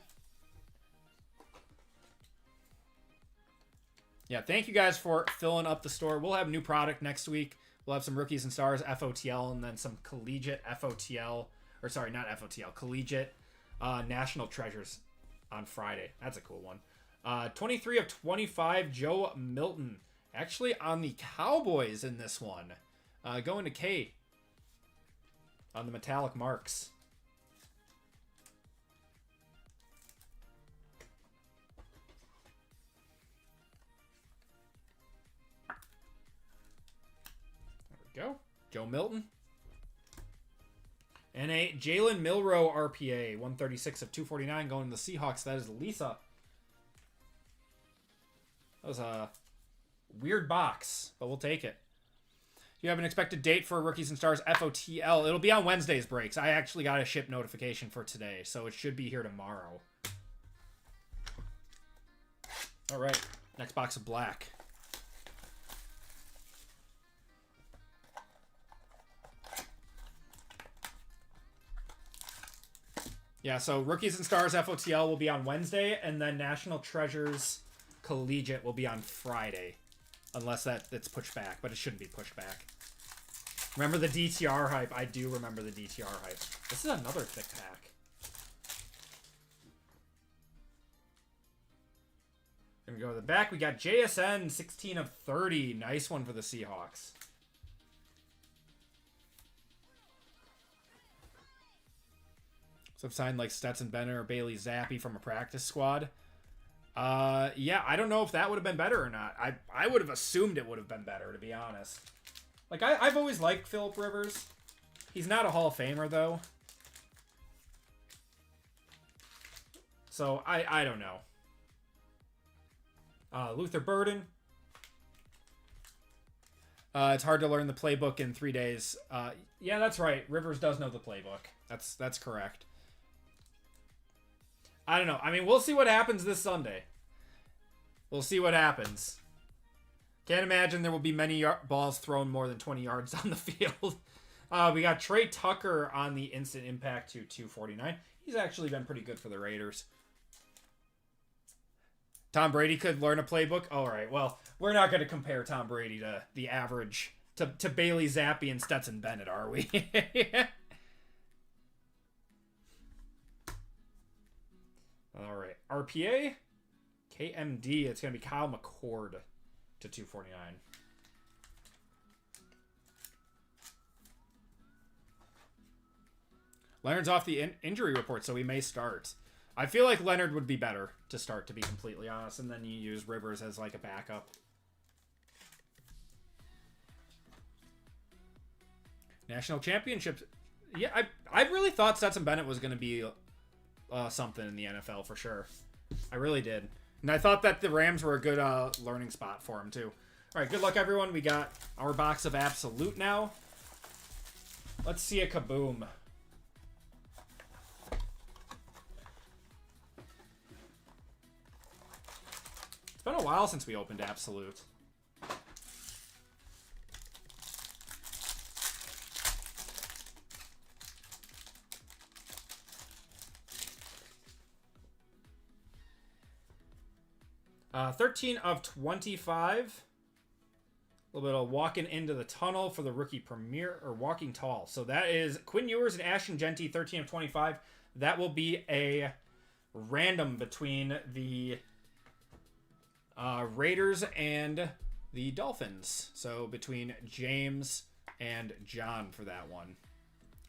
Yeah, thank you guys for filling up the store. We'll have new product next week. We'll have some Rookies and Stars FOTL and then some Collegiate FOTL. Or sorry, not FOTL. Collegiate National Treasures on Friday. That's a cool one. 23 of 25, Joe Milton. Actually on the Cowboys in this one. Going to K on the metallic marks. There we go. Joe Milton. And a Jalen Milroe RPA. 136 of 249 going to the Seahawks. That is Lisa. That was a weird box, but we'll take it. You have an expected date for Rookies and Stars FOTL. It'll be on Wednesday's breaks. I actually got a ship notification for today, so it should be here tomorrow. All right, next box of black. Yeah, so Rookies and Stars FOTL will be on Wednesday, and then National Treasures Collegiate will be on Friday. Unless it's pushed back, but it shouldn't be pushed back. Remember the DTR hype? I do remember the DTR hype. This is another thick pack. Gonna go to the back. We got JSN 16 of 30. Nice one for the Seahawks. Some sign like Stetson Bennett or Bailey Zappi from a practice squad. Yeah, I don't know if that would have been better or not. I would have assumed it would have been better, to be honest. Like, I've always liked Phillip Rivers. He's not a Hall of Famer, though. So, I don't know. Luther Burden. It's hard to learn the playbook in 3 days. Yeah, that's right. Rivers does know the playbook. That's correct. I don't know. I mean, we'll see what happens this Sunday. We'll see what happens. Can't imagine there will be many balls thrown more than 20 yards on the field. We got Trey Tucker on the Instant Impact to 249. He's actually been pretty good for the Raiders. Tom Brady could learn a playbook. All right, well, we're not going to compare Tom Brady to the average, to Bailey Zappi and Stetson Bennett, are we? All right, RPA, KMD. It's going to be Kyle McCord to 249. Leonard's off the injury report, so he may start. I feel like Leonard would be better to start, to be completely honest, and then you use Rivers as like a backup. National championships. Yeah, I really thought Stetson Bennett was going to be something in the NFL for sure. I really did. And I thought that the Rams were a good learning spot for him too. All right, good luck everyone. We got our box of Absolute now. Let's see a kaboom. It's been a while since we opened Absolute. Uh, 13 of 25. A little bit of walking into the tunnel for the rookie premiere, or walking tall. So that is Quinn Ewers and Ashton Genty, 13 of 25. That will be a random between the Raiders and the Dolphins. So between James and John for that one.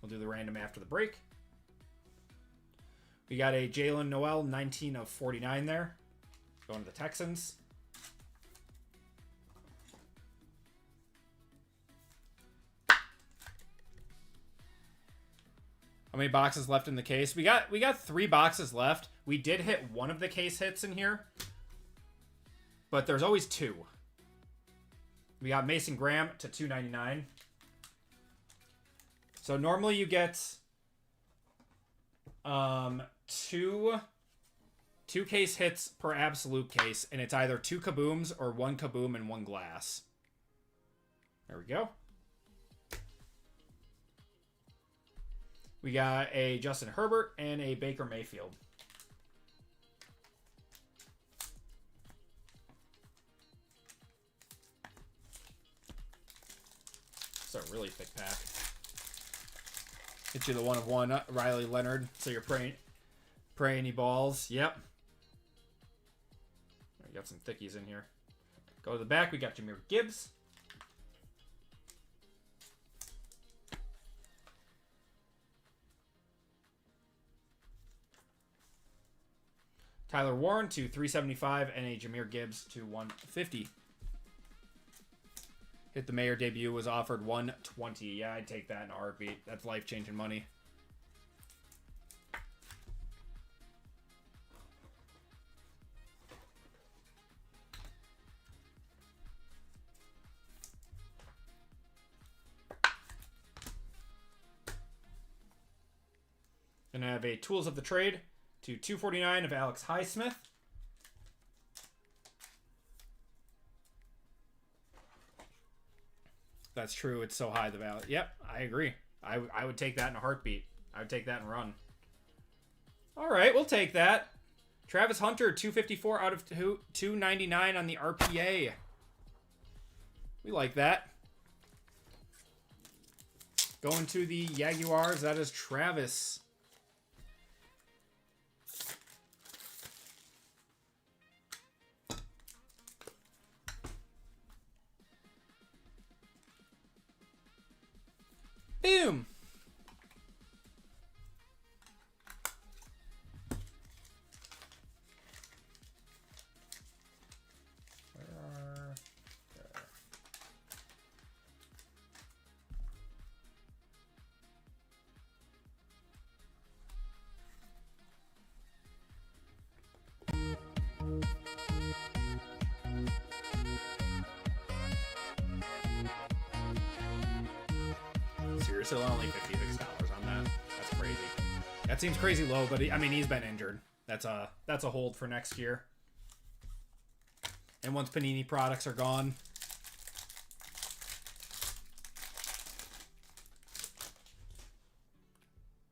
We'll do the random after the break. We got a Jalen Noel, 19 of 49 there. Going to the Texans. How many boxes left in the case? We got 3 boxes left. We did hit one of the case hits in here, but there's always 2. We got Mason Graham to $2.99. So normally you get 2 case hits per absolute case, and it's either 2 kabooms or 1 kaboom and 1 glass. There we go. We got a Justin Herbert and a Baker Mayfield. It's a really thick pack. Hit you the 1 of 1, Riley Leonard. So you're praying he balls. Yep. We got some thickies in here. Go to the back. We got Jahmyr Gibbs. Tyler Warren to $375 and a Jahmyr Gibbs to $150. Hit the Mayor debut, was offered $120. Yeah, I'd take that in a heartbeat. That's life-changing money. Gonna have a Tools of the Trade to $249 of Alex Highsmith. That's true. It's so high, the value. Yep, I agree. I would take that in a heartbeat. I would take that and run. All right, we'll take that. Travis Hunter, 254 out of 299 on the RPA. We like that. Going to the Jaguars, that is Travis. Boom. Seriously, only $56 on that. That's crazy. That seems crazy low, but I mean, he's been injured. That's a hold for next year. And once Panini products are gone.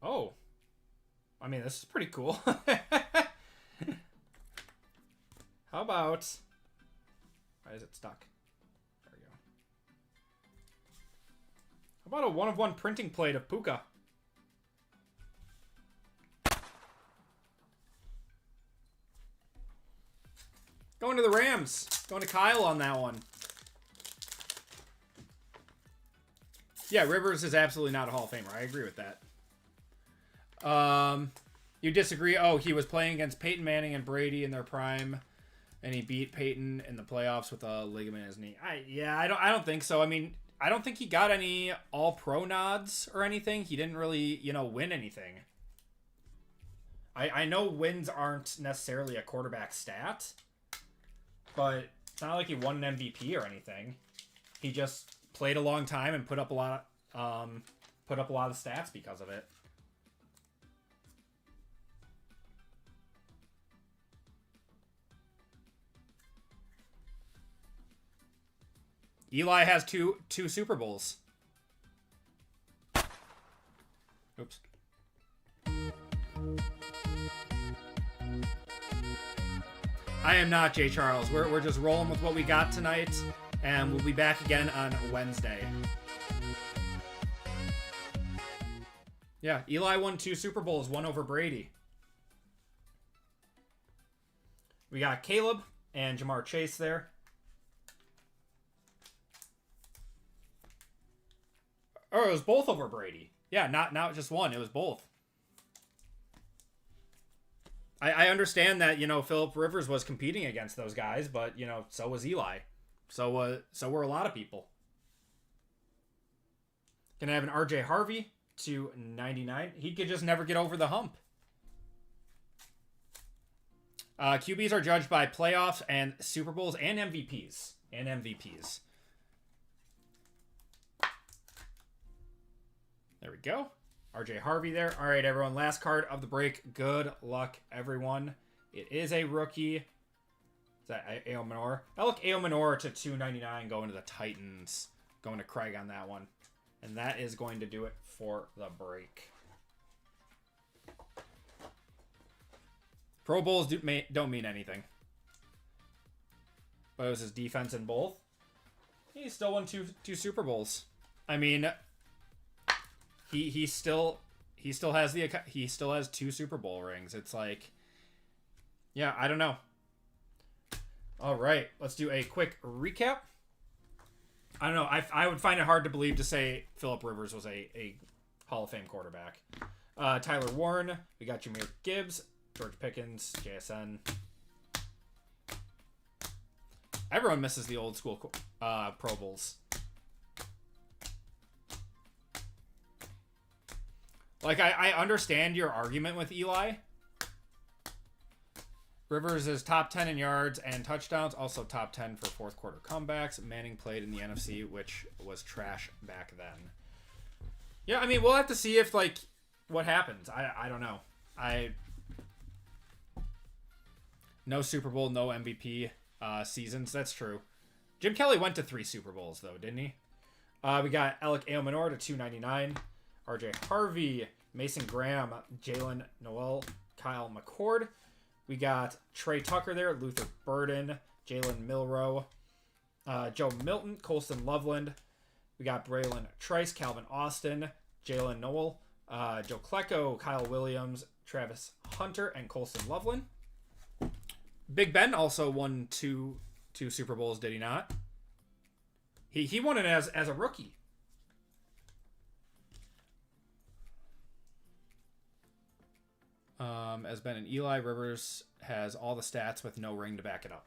Oh. I mean, this is pretty cool. How about... Why is it stuck? There we go. How about a 1 of 1 printing plate of Puka? Going to the Rams. Going to Kyle on that one. Yeah, Rivers is absolutely not a Hall of Famer. I agree with that. You disagree? Oh, he was playing against Peyton Manning and Brady in their prime, and he beat Peyton in the playoffs with a ligament in his knee. I don't think so. I mean, I don't think he got any All-Pro nods or anything. He didn't really, win anything. I know wins aren't necessarily a quarterback stat, but it's not like he won an MVP or anything. He just played a long time and put up a lot of stats because of it. Eli has two Super Bowls. Oops. I am not Jay Charles. We're just rolling with what we got tonight, and we'll be back again on Wednesday. Yeah, Eli won 2 Super Bowls, 1 over Brady. We got Caleb and Jamar Chase there. Oh, it was both over Brady. Yeah, not just one. It was both. I understand that, you know, Phillip Rivers was competing against those guys, but, you know, so was Eli. So were a lot of people. Gonna have an RJ Harvey to 99. He could just never get over the hump. QBs are judged by playoffs and Super Bowls and MVPs. There we go. RJ Harvey there. All right, everyone. Last card of the break. Good luck, everyone. It is a rookie. Is that A.O. Manor? I look A.O. Manor to 299 going to the Titans. Going to Craig on that one. And that is going to do it for the break. Pro Bowls don't mean anything. But it was his defense in both. He still won two Super Bowls. I mean, he still has 2 Super Bowl rings. It's like, yeah, I don't know. All right, let's do a quick recap. I don't know. I would find it hard to believe to say Phillip Rivers was a Hall of Fame quarterback. Tyler Warren. We got Jahmyr Gibbs. George Pickens. JSN. Everyone misses the old school Pro Bowls. Like, I understand your argument with Eli. Rivers is top 10 in yards and touchdowns. Also top 10 for fourth quarter comebacks. Manning played in the NFC, which was trash back then. Yeah, I mean, we'll have to see if, like, what happens. I don't know. No Super Bowl, no MVP seasons. That's true. Jim Kelly went to 3 Super Bowls, though, didn't he? We got Alec Aomanor to 299. RJ Harvey, Mason Graham, Jalen Noel, Kyle McCord. We got Trey Tucker there, Luther Burden, Jalen Milrow, Joe Milton, Colston Loveland. We got Braylon Trice, Calvin Austin, Jalen Noel, Joe Klecko, Kyle Williams, Travis Hunter, and Colston Loveland. Big Ben also won two Super Bowls, did he not? He won it as a rookie. As Ben and Eli, Rivers has all the stats with no ring to back it up.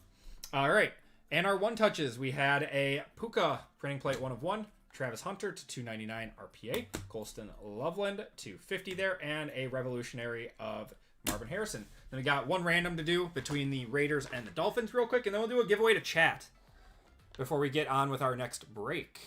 All right. And our one touches, we had a Puka printing plate 1/1, Travis Hunter to 299 RPA, Colston Loveland to 50 there, and a revolutionary of Marvin Harrison. Then we got one random to do between the Raiders and the Dolphins real quick, and then we'll do a giveaway to chat before we get on with our next break.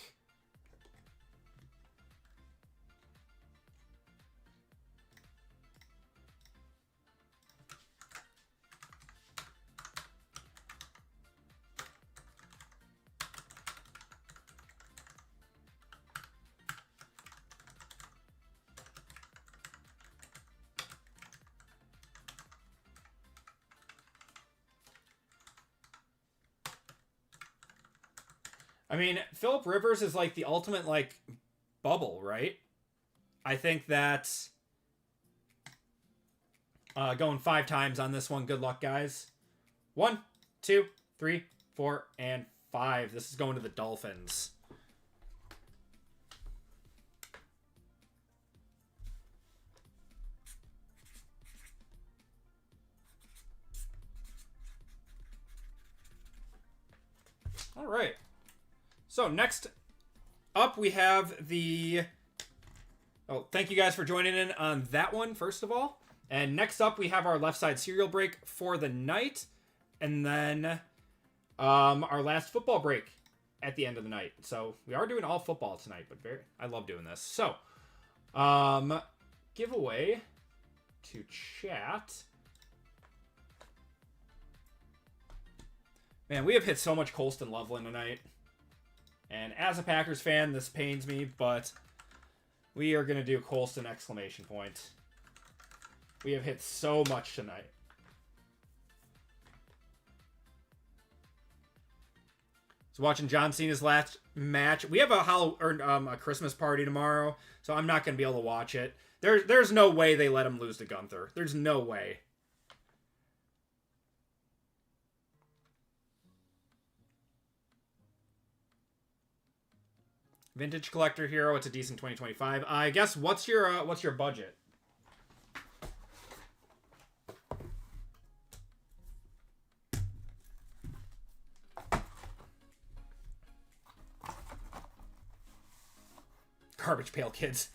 I mean, Phillip Rivers is like the ultimate, like, bubble, right? I think that's going 5 times on this one. Good luck, guys. 1, 2, 3, 4, and 5. This is going to the Dolphins. All right. So next up, we have the... Oh, thank you guys for joining in on that one, first of all. And next up, we have our left side cereal break for the night. And then our last football break at the end of the night. So we are doing all football tonight, but I love doing this. So, giveaway to chat. Man, we have hit so much Colston Loveland tonight. And as a Packers fan, this pains me, but we are going to do Colston exclamation point. We have hit so much tonight. So watching John Cena's last match. We have a Christmas party tomorrow, so I'm not going to be able to watch it. There's no way they let him lose to Gunther. There's no way. Vintage Collector Hero. It's a decent 2025. I guess what's your budget? Garbage Pail Kids.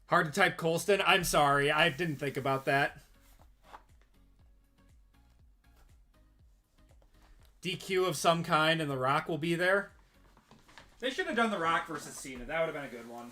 Hard to type Colston. I'm sorry. I didn't think about that. DQ of some kind and The Rock will be there. They should have done The Rock versus Cena. That would have been a good one.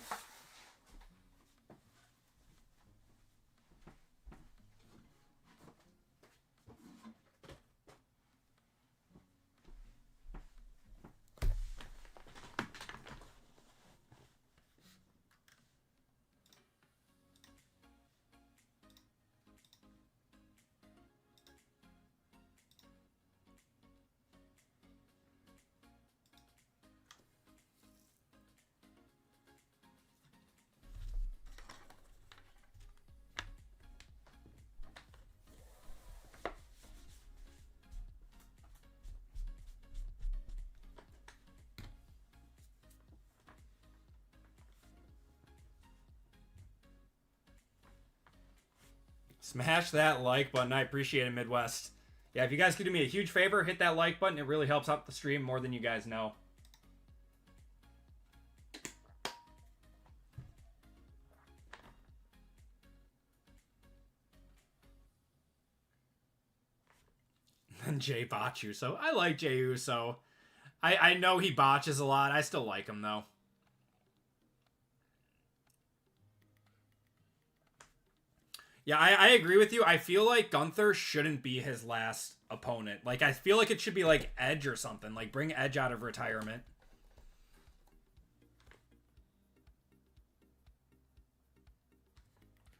Smash that like button. I appreciate it, Midwest. Yeah, if you guys could do me a huge favor, hit that like button. It really helps out the stream more than you guys know. And Jay Botch Uso. I like Jay Uso. I know he botches a lot. I still like him, though. Yeah, I agree with you. I feel like Gunther shouldn't be his last opponent. Like, I feel like it should be, like, Edge or something. Like, bring Edge out of retirement.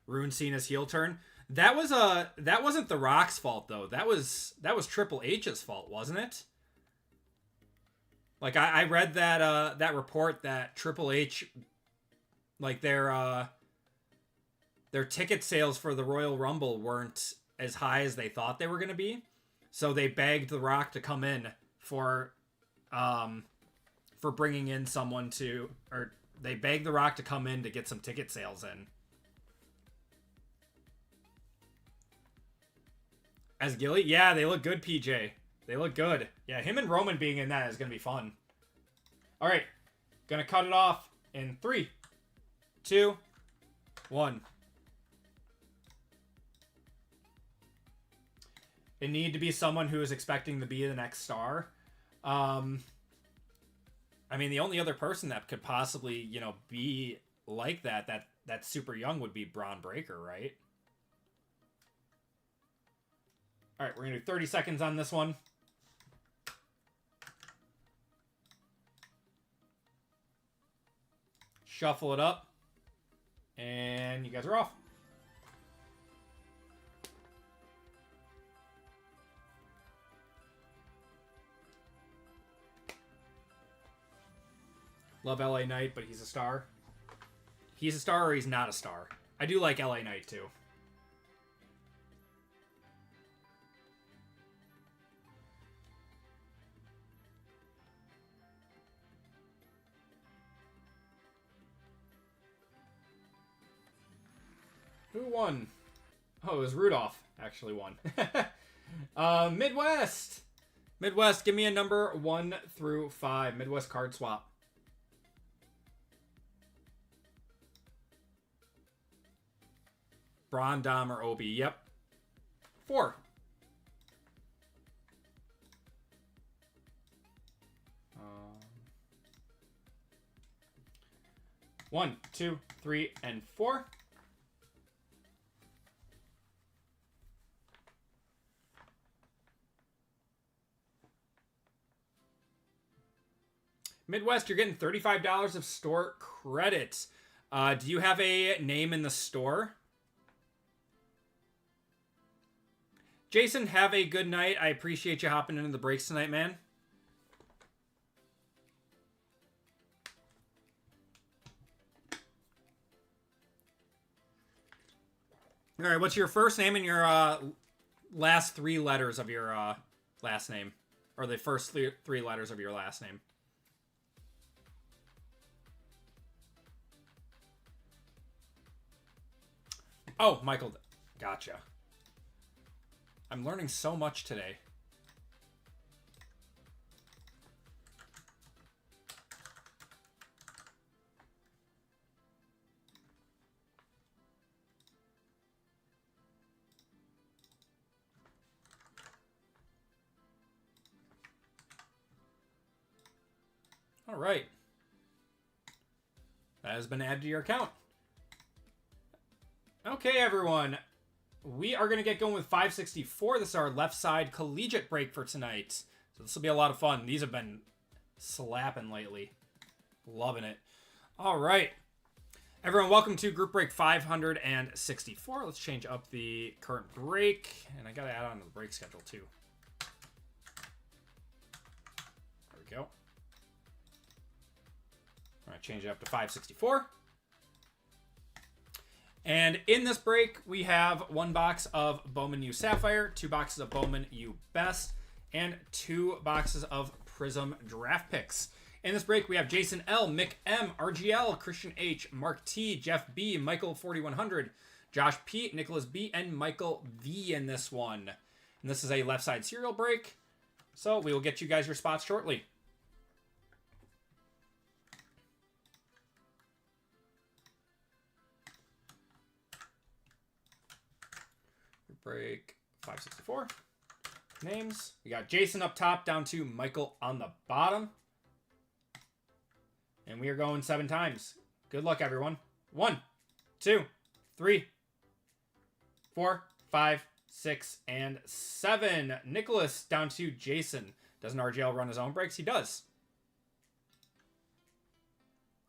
Ruin Cena's heel turn. That wasn't The Rock's fault, though. That was Triple H's fault, wasn't it? Like, I read that that report that Triple H, like, their ticket sales for the Royal Rumble weren't as high as they thought they were going to be. So they begged The Rock to come in for bringing in someone to, or they begged The Rock to come in to get some ticket sales in. As Gilly? Yeah, they look good, PJ. They look good. Yeah, him and Roman being in that is going to be fun. All right. Going to cut it off in 3, 2, 1. It need to be someone who is expecting to be the next star. I mean, the only other person that could possibly, you know, be like that's super young would be Braun Breaker, right? All right, we're going to do 30 seconds on this one. Shuffle it up. And you guys are off. Love LA Knight, but he's a star. He's a star or he's not a star. I do like LA Knight, too. Who won? Oh, it was Rudolph actually won. Midwest. Midwest, give me a number 1 through 5. Midwest card swap. Braun, Dom, or Obi. Yep. 4. 1, 2, 3, and 4. Midwest, you're getting $35 of store credits. Do you have a name in the store? Jason, have a good night. I appreciate you hopping into the breaks tonight, man. All right, what's your first name and your last 3 letters of your last name? Or the first three letters of your last name? Oh, Michael. Gotcha. I'm learning so much today. All right. That has been added to your account. Okay, everyone. We are going to get going with 564. This is our left side collegiate break for tonight. So this will be a lot of fun. These have been slapping lately. Loving it. All right. Everyone, welcome to group break 564. Let's change up the current break. And I got to add on to the break schedule, too. There we go. All right, change it up to 564. And in this break, we have 1 box of Bowman U Sapphire, 2 boxes of Bowman U Best, and 2 boxes of Prizm Draft Picks. In this break, we have Jason L, Mick M, RGL, Christian H, Mark T, Jeff B, Michael 4100, Josh P, Nicholas B, and Michael V in this one. And this is a left side serial break, so we will get you guys your spots shortly. Break 564. Names. We got Jason up top down to Michael on the bottom. And we are going 7 times. Good luck, everyone. 1, 2, 3, 4, 5, 6, and 7. Nicholas down to Jason. Doesn't RGL run his own breaks? He does.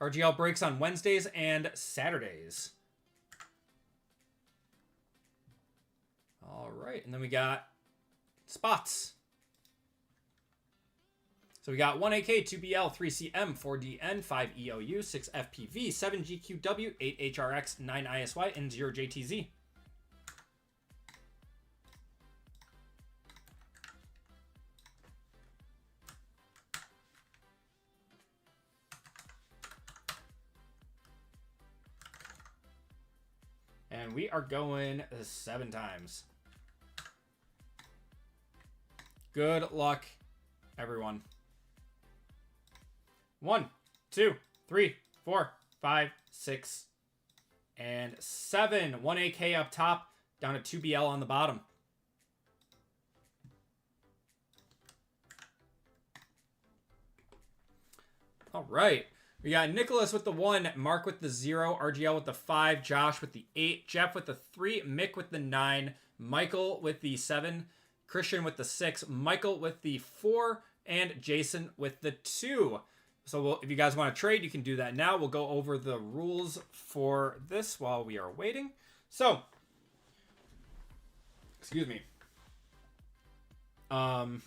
RGL breaks on Wednesdays and Saturdays. All right, and then we got spots. So we got 1 AK, 2 BL, 3 CM, 4 DN, 5 EOU, 6 FPV, 7 GQW, 8 HRX, 9 ISY, and 0 JTZ. And we are going 7 times. Good luck, everyone. 1, 2, 3, 4, 5, 6, and 7. 1 AK up top, down to 2 BL on the bottom. All right. We got Nicholas with the 1, Mark with the 0, RGL with the 5, Josh with the 8, Jeff with the 3, Mick with the 9, Michael with the 7, Christian with the 6, Michael with the 4, and Jason with the 2. So if you guys want to trade, you can do that now. We'll go over the rules for this while we are waiting. So, excuse me. Let's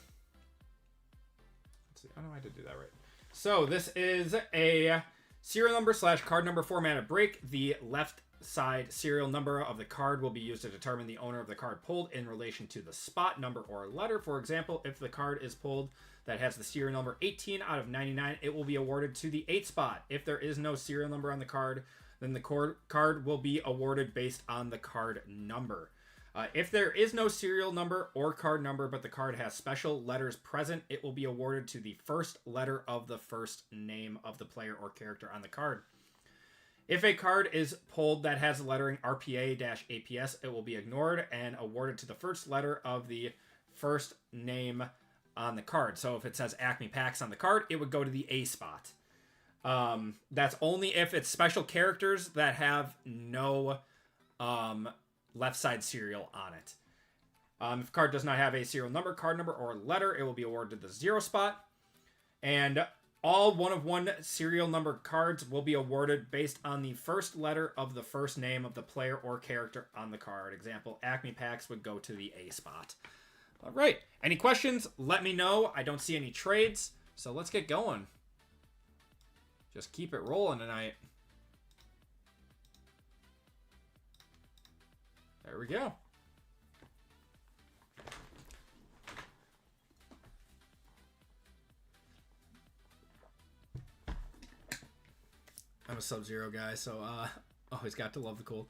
see. I don't know how to do that right. So this is a serial number / card number formatted break. The left side serial number of the card will be used to determine the owner of the card pulled in relation to the spot, number, or letter. For example, if the card is pulled that has the serial number 18 out of 99, it will be awarded to the 8 spot. If there is no serial number on the card, then the card will be awarded based on the card number. If there is no serial number or card number, but the card has special letters present, it will be awarded to the first letter of the first name of the player or character on the card. If a card is pulled that has the lettering RPA-APS, it will be ignored and awarded to the first letter of the first name on the card. So if it says Acme Packs on the card, it would go to the A spot. That's only if it's special characters that have no left side serial on it. If a card does not have a serial number, card number, or letter, it will be awarded to the 0 spot. And all 1-of-1 serial number cards will be awarded based on the first letter of the first name of the player or character on the card. Example, Acme Packs would go to the A spot. All right. Any questions? Let me know. I don't see any trades, so let's get going. Just keep it rolling tonight. There we go. I'm a Sub-Zero guy, so always got to love the cool.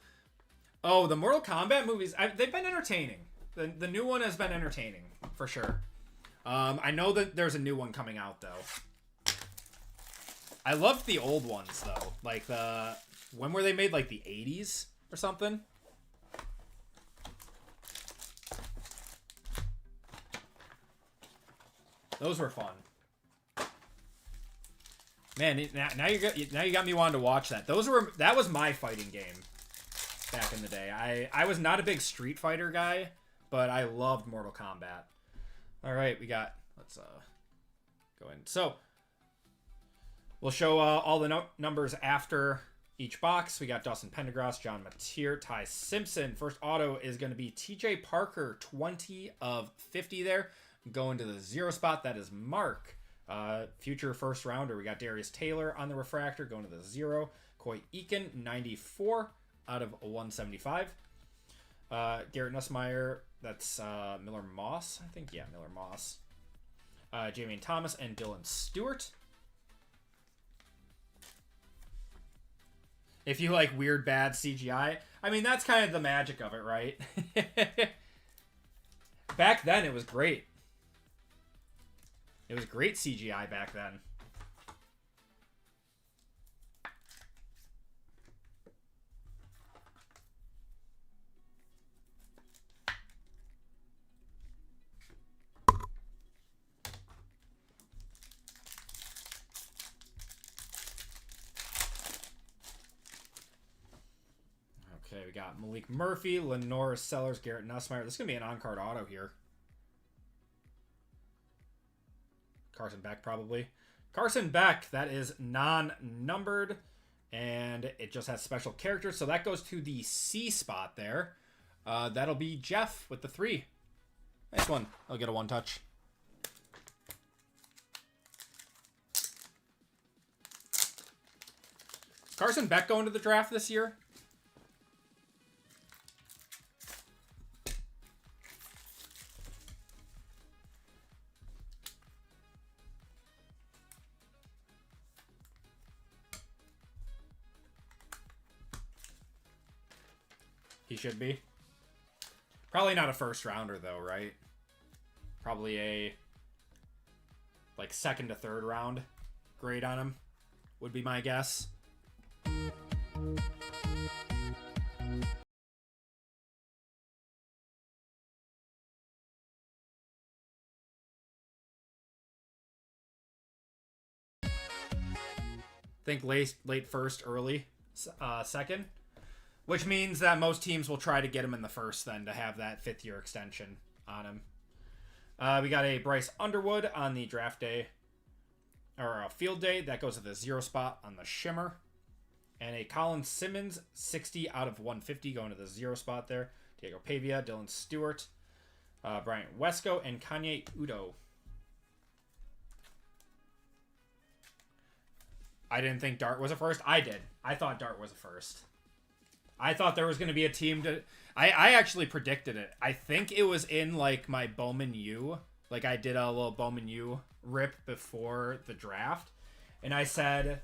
Oh, the Mortal Kombat movies, they've been entertaining. The new one has been entertaining, for sure. I know that there's a new one coming out, though. I loved the old ones, though. Like, when were they made? Like, the 80s or something? Those were fun. Man, now you got me wanting to watch that. That was my fighting game back in the day. I was not a big Street Fighter guy, but I loved Mortal Kombat. All right, let's go in. So we'll show all the numbers after each box. We got Dustin Pendergrass, John Mateer, Ty Simpson. First auto is going to be TJ Parker, 20 of 50 there. Going to the 0 spot, that is Mark. Future first rounder, we got Darius Taylor on the refractor, going to the 0. Coy Eakin, 94 out of 175. Garrett Nussmeier, that's Miller Moss, I think. Yeah, Miller Moss. Jamie Thomas and Dylan Stewart. If you like weird, bad CGI, I mean, that's kind of the magic of it, right? Back then, it was great. It was great CGI back then. Okay, we got Malik Murphy, Lenore Sellers, Garrett Nussmeier. This is going to be an on-card auto here. Carson Beck, probably. Carson Beck, that is non-numbered, and it just has special characters, so that goes to the C spot there. That'll be Jeff with the 3. Nice one. I'll get a 1-touch. Carson Beck going to the draft this year? He should be. Probably not a first rounder though, right? Probably a like 2nd to 3rd round grade on him would be my guess. Think late first, early second. Which means that most teams will try to get him in the first then to have that 5th-year extension on him. We got a Bryce Underwood on the draft day, or a field day. That goes to the 0 spot on the Shimmer. And a Colin Simmons, 60 out of 150, going to the 0 spot there. Diego Pavia, Dylan Stewart, Bryant Wesco, and Kanye Udo. I didn't think Dart was a first. I did. I thought Dart was a first. I thought there was going to be a team to... I actually predicted it. I think it was in, like, my Bowman U. Like, I did a little Bowman U rip before the draft. And I said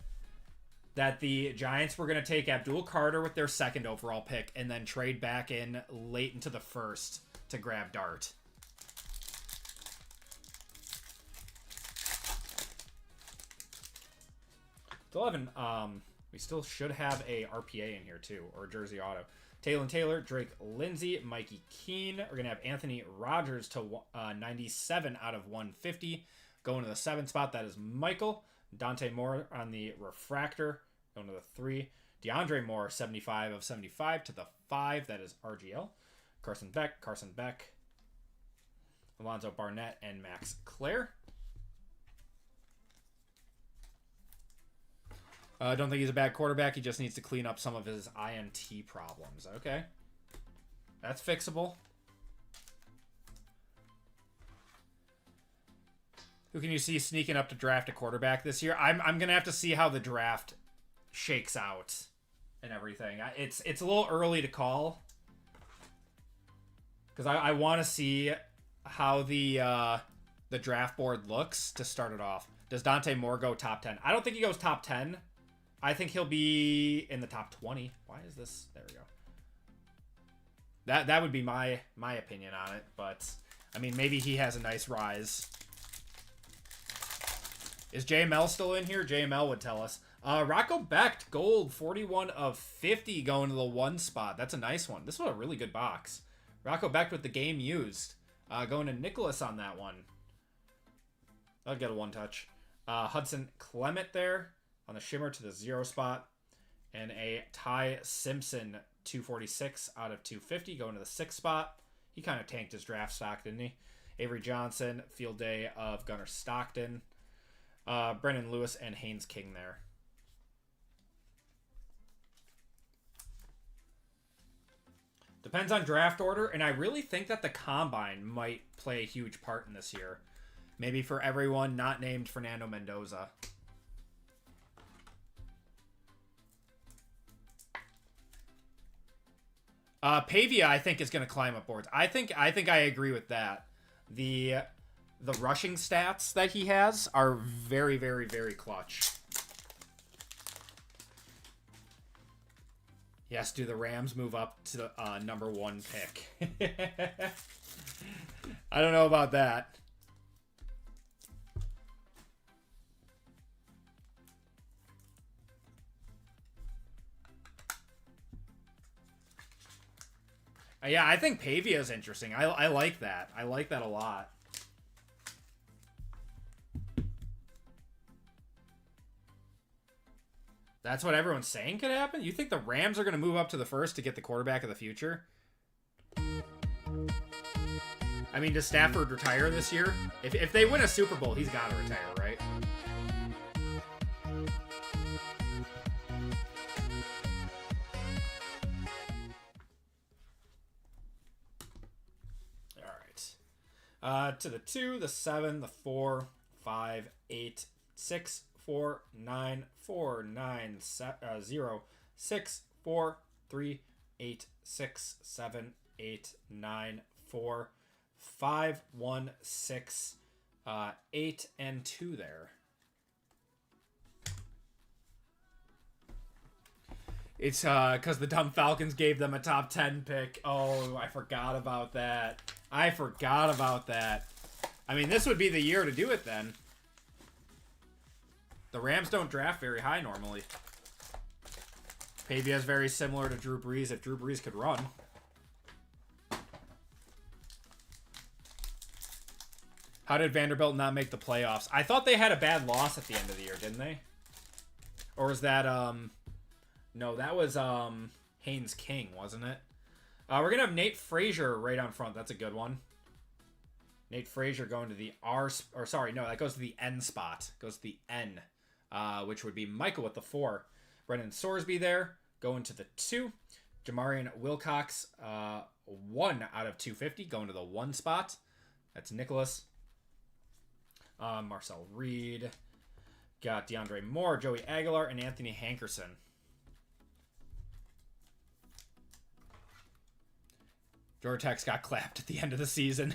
that the Giants were going to take Abdul Carter with their 2nd overall pick and then trade back in late into the 1st to grab Dart. Still haven't... We still should have a RPA in here, too, or a jersey auto. Taylor, Drake Lindsay, Mikey Keene. We're going to have Anthony Rogers to 97 out of 150. Going to the 7 spot, that is Michael. Dante Moore on the refractor, going to the 3. DeAndre Moore, 75 of 75 to the 5, that is RGL. Carson Beck. Alonzo Barnett, and Max Clare. I don't think he's a bad quarterback. He just needs to clean up some of his INT problems. Okay. That's fixable. Who can you see sneaking up to draft a quarterback this year? I'm going to have to see how the draft shakes out and everything. It's a little early to call. because I want to see how the draft board looks to start it off. Does Dante Moore go top 10? I don't think he goes top 10. I think he'll be in the top 20. Why is this? There we go. That would be my opinion on it, but I mean, maybe he has a nice rise. Is JML still in here? JML would tell us. Rocco Becht, gold, 41 of 50 going to the 1 spot. That's a nice one. This was a really good box. Rocco Becht with the game used. Going to Nicholas on that one. I'll get a 1-touch. Hudson Clement there on the shimmer to the 0 spot. And a Ty Simpson, 246 out of 250 going to the 6 spot. He kind of tanked his draft stock, didn't he? Avery Johnson, field day of Gunnar Stockton. Brennan Lewis and Haynes King there. Depends on draft order, and I really think that the Combine might play a huge part in this year. Maybe for everyone not named Fernando Mendoza. Pavia, I think, is going to climb up boards. I think I agree with that. The rushing stats that he has are very, very, very clutch. Yes, do the Rams move up to the #1 pick? I don't know about that. Yeah, I think Pavia is interesting. I like that. I like that a lot. That's what everyone's saying could happen? You think the Rams are going to move up to the 1st to get the quarterback of the future? I mean, does Stafford retire this year? If they win a Super Bowl, he's got to retire, right? To the 2, the 7, the 4, 5, 8, 6, 4, 9, 4, 9, 0, 6, 4, 3, 8, 6, 7, 8, 9, 4, 5, 1, 6, 8, and 2 there. It's because the dumb Falcons gave them a top 10 pick. Oh, I forgot about that. I mean, this would be the year to do it then. The Rams don't draft very high normally. Pavia is very similar to Drew Brees if Drew Brees could run. How did Vanderbilt not make the playoffs? I thought they had a bad loss at the end of the year, didn't they? Or was that, no, that was Haynes King, wasn't it? We're going to have Nate Frazier right on front. That's a good one. Nate Frazier going to the that goes to the N spot. Goes to the N, which would be Michael with the 4. Brendan Sorsby there, going to the 2. Jamarian Wilcox, 1 out of 250, going to the 1 spot. That's Nicholas. Marcel Reed. Got DeAndre Moore, Joey Aguilar, and Anthony Hankerson. Georgia Tech's got clapped at the end of the season.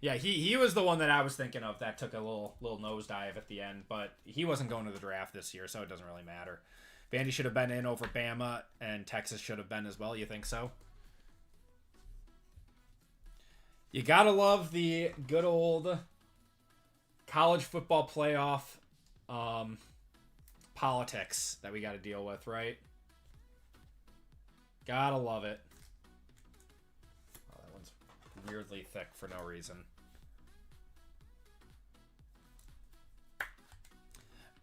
Yeah, he was the one that I was thinking of that took a little nosedive at the end, but he wasn't going to the draft this year, so it doesn't really matter. Vandy should have been in over Bama, and Texas should have been as well. You think so? You gotta love the good old college football playoff politics that we got to deal with, right? Gotta love it. Weirdly thick for no reason.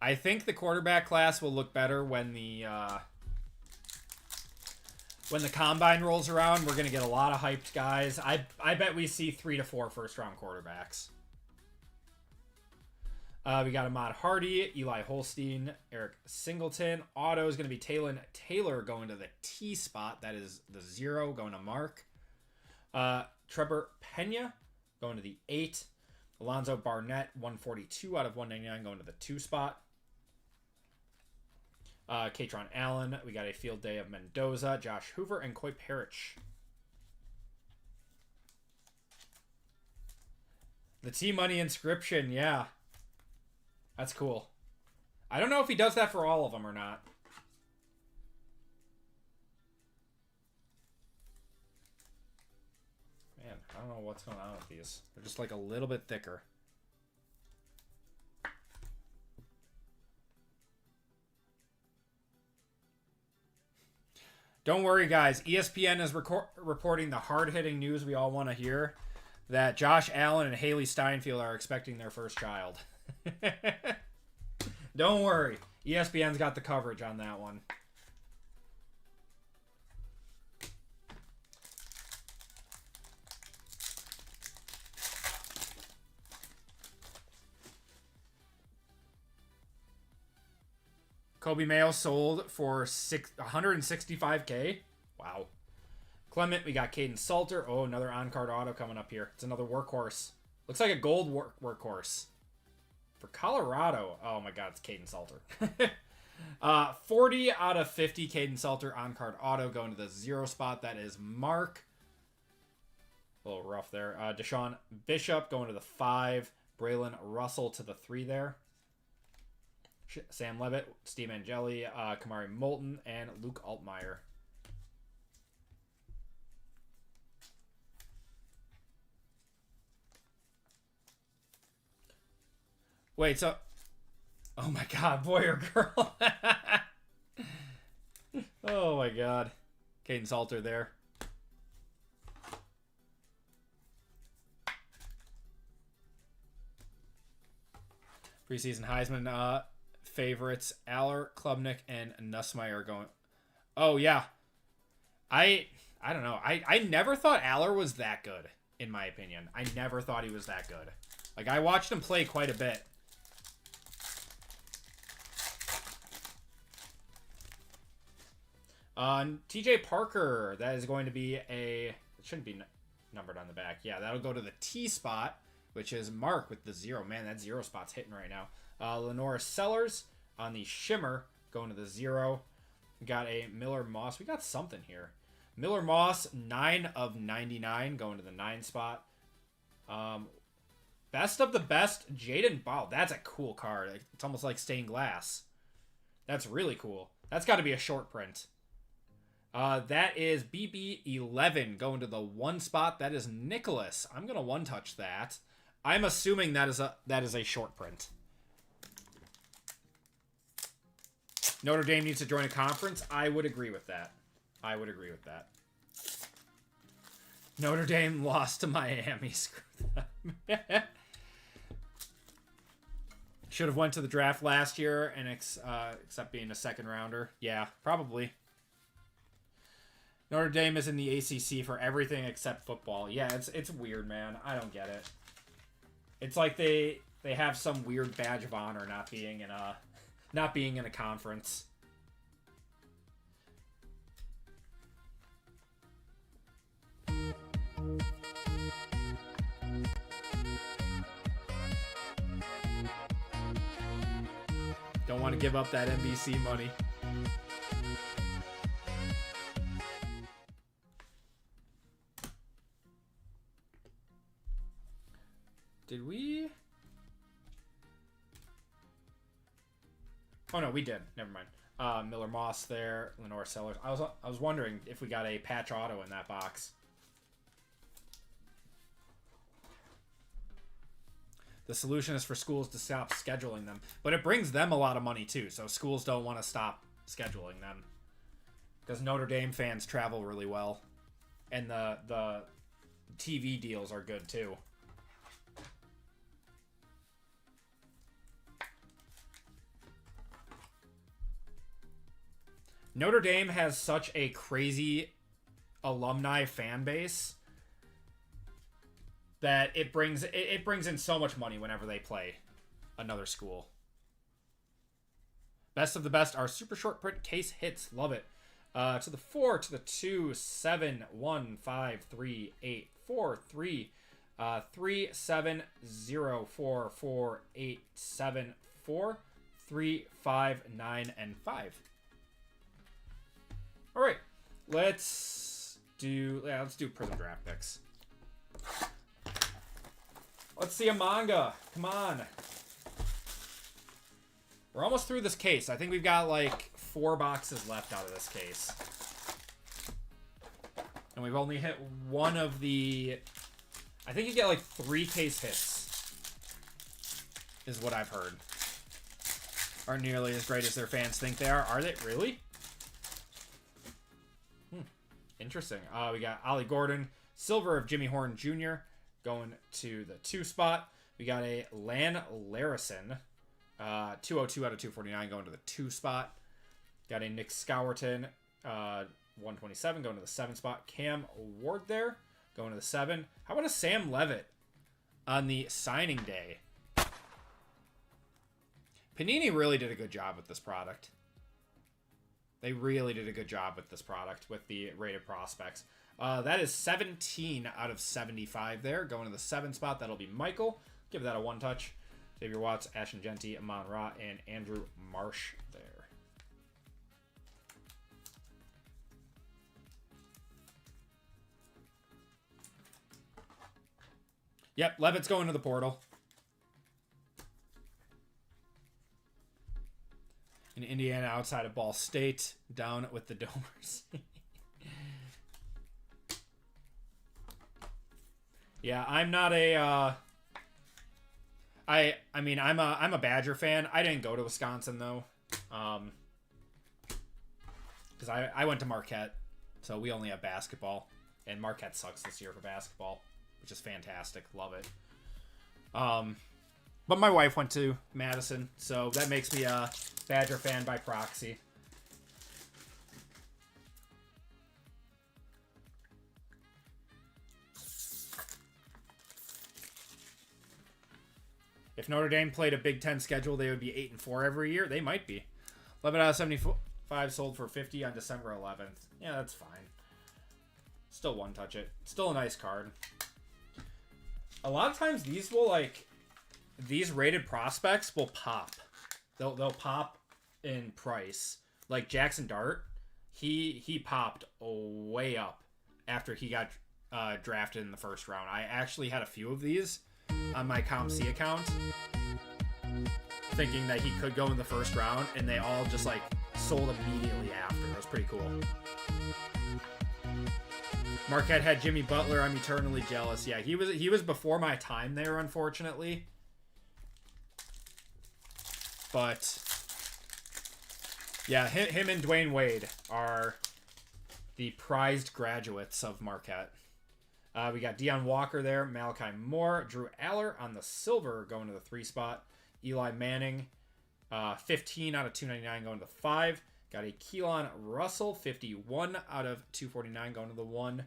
I think the quarterback class will look better when the combine rolls around. We're gonna get a lot of hyped guys. I bet we see 3 to 4 first-round quarterbacks. We got Ahmad Hardy, Eli Holstein, Eric Singleton. Auto is going to be Taylor going to the T spot. That is the 0 going to Mark. Trevor Pena going to the 8. Alonzo Barnett, 142 out of 199 going to the 2 spot. Katron Allen. We got a field day of Mendoza, Josh Hoover, and Coy Parrish. The T-Money inscription, yeah. That's cool. I don't know if he does that for all of them or not. Man, I don't know what's going on with these. They're just like a little bit thicker. Don't worry, guys. ESPN is reporting the hard-hitting news we all want to hear, that Josh Allen and Haley Steinfeld are expecting their first child. Don't worry. ESPN's got the coverage on that one. Kobe Mayo sold for $165K. Wow. Clement, we got Caden Salter. Oh, another on-card auto coming up here. It's another workhorse. Looks like a gold workhorse. For Colorado. Oh my god, it's Caden Salter. 40 out of 50 Caden Salter on-card auto going to the 0 spot. That is Mark. A little rough there. Deshaun Bishop going to the 5. Braylon Russell to the 3 there. Sam Levitt, Steve Angeli, Kamari Moulton, and Luke Altmaier. Wait, so... Oh my god, boy or girl? Oh my god. Caden Salter there. Preseason Heisman favorites, Aller, Klubnik, and Nussmeier going... Oh, yeah. I don't know. I never thought Aller was that good, in my opinion. I never thought he was that good. Like, I watched him play quite a bit. TJ Parker, that is going to be a... It shouldn't be numbered on the back. Yeah, that'll go to the T spot, which is Mark with the 0. Man, that 0 spot's hitting right now. Lenora Sellers on the Shimmer going to the 0. We got a Miller Moss. We got something here. Miller Moss, 9 of 99 going to the 9 spot. Best of the best, Jaden. Wow, that's a cool card. It's almost like stained glass. That's really cool. That's got to be a short print. That is BB11 going to the 1 spot. That is Nicholas. I'm going to one-touch that. I'm assuming that is a short print. Notre Dame needs to join a conference. I would agree with that. I would agree with that. Notre Dame lost to Miami. Screw them. Should have went to the draft last year and except being a second rounder. Yeah, probably. Notre Dame is in the ACC for everything except football. Yeah, it's weird, man. I don't get it. It's like they have some weird badge of honor not being in a conference. Don't want to give up that NBC money. Did we? Oh no, we did. Never mind. Miller Moss there, Lenore Sellers. I was wondering if we got a patch auto in that box. The solution is for schools to stop scheduling them, but it brings them a lot of money too. So schools don't want to stop scheduling them because Notre Dame fans travel really well, and the TV deals are good too. Notre Dame has such a crazy alumni fan base that it brings in so much money whenever they play another school. Best of the best are super short print case hits. Love it. To the 4, to the 2, 7, 1, 5, 3, 8, 4, 3, 3, 7, 0, 4, 4, 8, 7, 4, 3, 5, 9, and 5. All right, let's do Prizm draft picks. Let's see a manga. Come on. We're almost through this case. I think we've got like 4 boxes left out of this case. And we've only hit one of the... I think you get like 3 case hits. Is what I've heard. Aren't nearly as great as their fans think they are. Are they? Really? Interesting. We got Ollie Gordon. Silver of Jimmy Horn Jr. going to the 2 spot. We got a Lan Larison. 202 out of 249 going to the 2 spot. Got a Nick Scowerton. 127 going to the 7 spot. Cam Ward there going to the 7. How about a Sam Levitt on the signing day? Panini really did a good job with this product. They really did a good job with this product with the rated prospects. That is 17 out of 75 there. Going to the 7 spot, that'll be Michael. Give that a 1-touch. Xavier Watts, Ashton Genty, Amon Ra, and Andrew Marsh there. Yep, Levitt's going to the portal. In Indiana, outside of Ball State, down with the Domers. Yeah, I'm not a. I mean, I'm a Badger fan. I didn't go to Wisconsin though, because I went to Marquette, so we only have basketball, and Marquette sucks this year for basketball, which is fantastic. Love it. But my wife went to Madison, so that makes me a Badger fan by proxy. If Notre Dame played a Big Ten schedule, they would be 8-4 every year. They might be. 11 out of 75 sold for 50 on December 11th. Yeah, that's fine. Still 1-touch it. Still a nice card. A lot of times these will these rated prospects will pop. They'll pop in price. Like Jackson Dart, he popped way up after he got drafted in the first round. I actually had a few of these on my ComC account, thinking that he could go in the first round, and they all just sold immediately after. It was pretty cool. Marquette had Jimmy Butler. I'm eternally jealous. Yeah, he was before my time there, unfortunately. But yeah, him and Dwayne Wade are the prized graduates of Marquette. We got Deion Walker there, Malachi Moore, Drew Aller on the silver going to the 3 spot. Eli Manning, 15 out of 299 going to the 5. Got a Keelan Russell, 51 out of 249 going to the 1.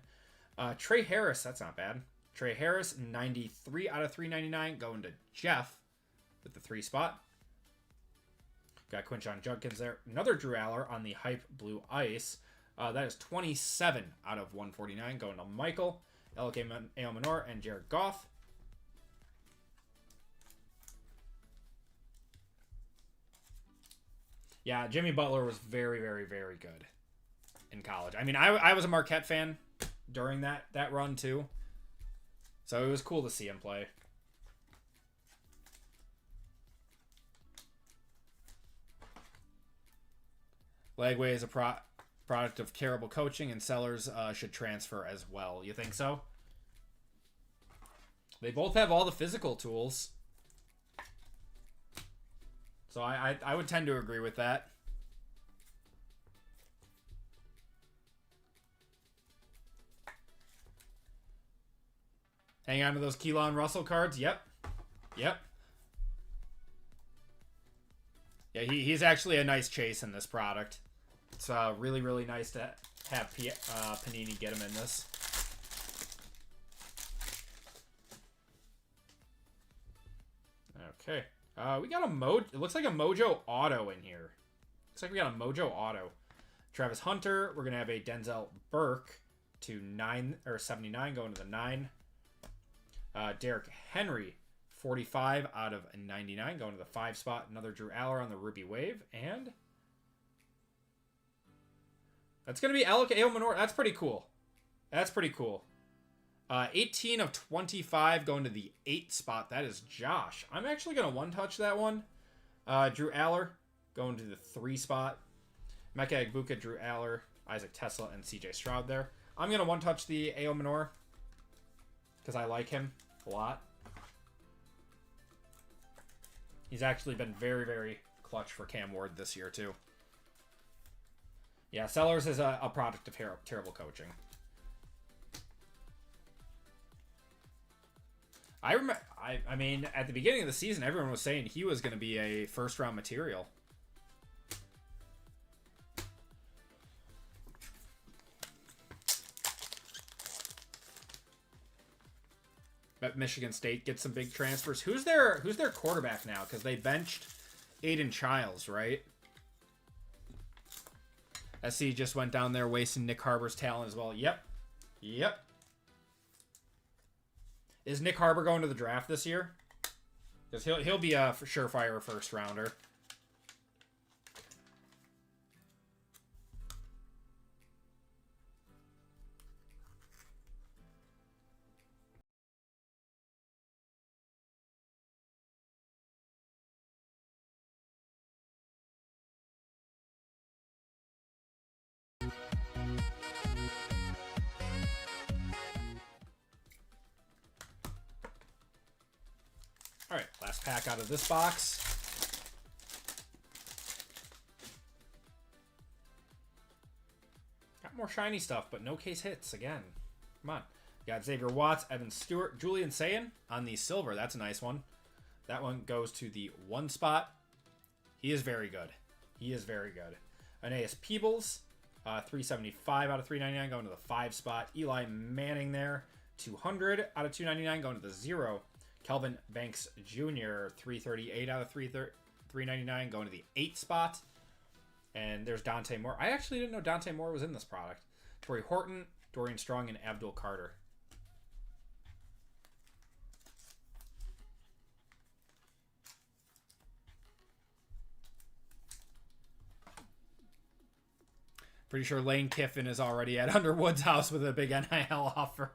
Trey Harris, that's not bad. Trey Harris, 93 out of 399 going to Jeff with the 3 spot. Got Quinshon Judkins there. Another Drew Aller on the Hype Blue Ice. That is 27 out of 149 going to Michael. LK Aomanor and Jared Goff. Yeah, Jimmy Butler was very, very, very good in college. I mean, I was a Marquette fan during that run too. So it was cool to see him play. Lagway is a product of terrible coaching, and sellers should transfer as well. You think so? They both have all the physical tools. So I would tend to agree with that. Hang on to those Keelan Russell cards. Yep. Yep. Yeah, he's actually a nice chase in this product. It's really, really nice to have Panini get him in this. Okay. We got it looks like a Mojo Auto in here. Looks like we got a Mojo Auto. Travis Hunter, we're going to have a Denzel Burke to 79 going to the 9. Derrick Henry, 45 out of 99 going to the 5 spot. Another Drew Aller on the Ruby Wave. And that's going to be Alec Aomanor. That's pretty cool. That's pretty cool. 18 of 25 going to the 8 spot. That is Josh. I'm actually going to one-touch that one. Drew Aller going to the 3 spot. Mecca Agbuka, Drew Aller, Isaac Tesla, and CJ Stroud there. I'm going to one-touch the A.O. Minor because I like him a lot. He's actually been very, very clutch for Cam Ward this year, too. Yeah, Sellers is a product of terrible coaching. I mean, at the beginning of the season, everyone was saying he was going to be a first-round material. Bet Michigan State gets some big transfers. Who's their quarterback now? Because they benched Aiden Childs, right? SC just went down there wasting Nick Harbor's talent as well. Yep. Yep. Is Nick Harbor going to the draft this year? Because he'll be a surefire first rounder. All right, last pack out of this box. Got more shiny stuff, but no case hits again. Come on. Got Xavier Watts, Evan Stewart, Julian Sayin on the silver. That's a nice one. That one goes to the 1 spot. He is very good. He is very good. Aeneas Peebles, 375 out of 399 going to the 5 spot. Eli Manning there, 200 out of 299 going to the 0. Kelvin Banks Jr., 338 out of 399 going to the 8 spot. And there's Dante Moore. I actually didn't know Dante Moore was in this product. Torrey Horton, Dorian Strong, and Abdul Carter. Pretty sure Lane Kiffin is already at Underwood's house with a big NIL offer.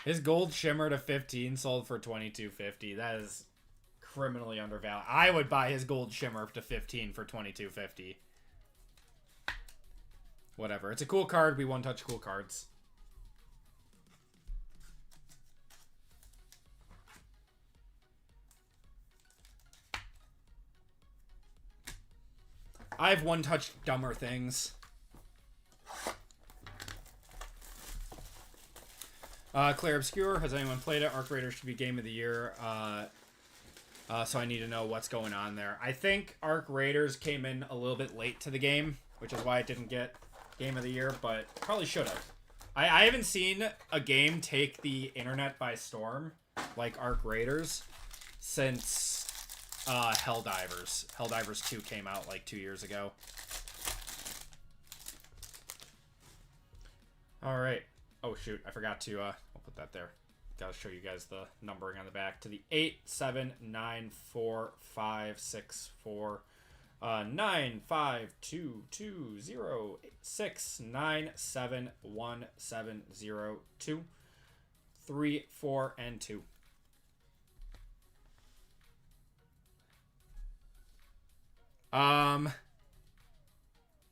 His gold shimmer to 15 sold for $22.50. That is criminally undervalued. I would buy his gold shimmer to 15 for $22.50. Whatever. It's a cool card. We one-touch cool cards. I've one-touched dumber things. Claire Obscure, has anyone played it? Arc Raiders should be game of the year. So I need to know what's going on there. I think Arc Raiders came in a little bit late to the game, which is why it didn't get game of the year, but probably should have. I haven't seen a game take the internet by storm like Arc Raiders since Helldivers. Helldivers 2 came out like 2 years ago. All right. Oh, shoot. I forgot to, I'll put that there. Got to show you guys the numbering on the back. To the 8, 7, 9, 4, 5, 6, 4, 9, 5, 2, 2, 0, 6, 9, 7, 1, 7, 0, 2, 3, 4, and 2.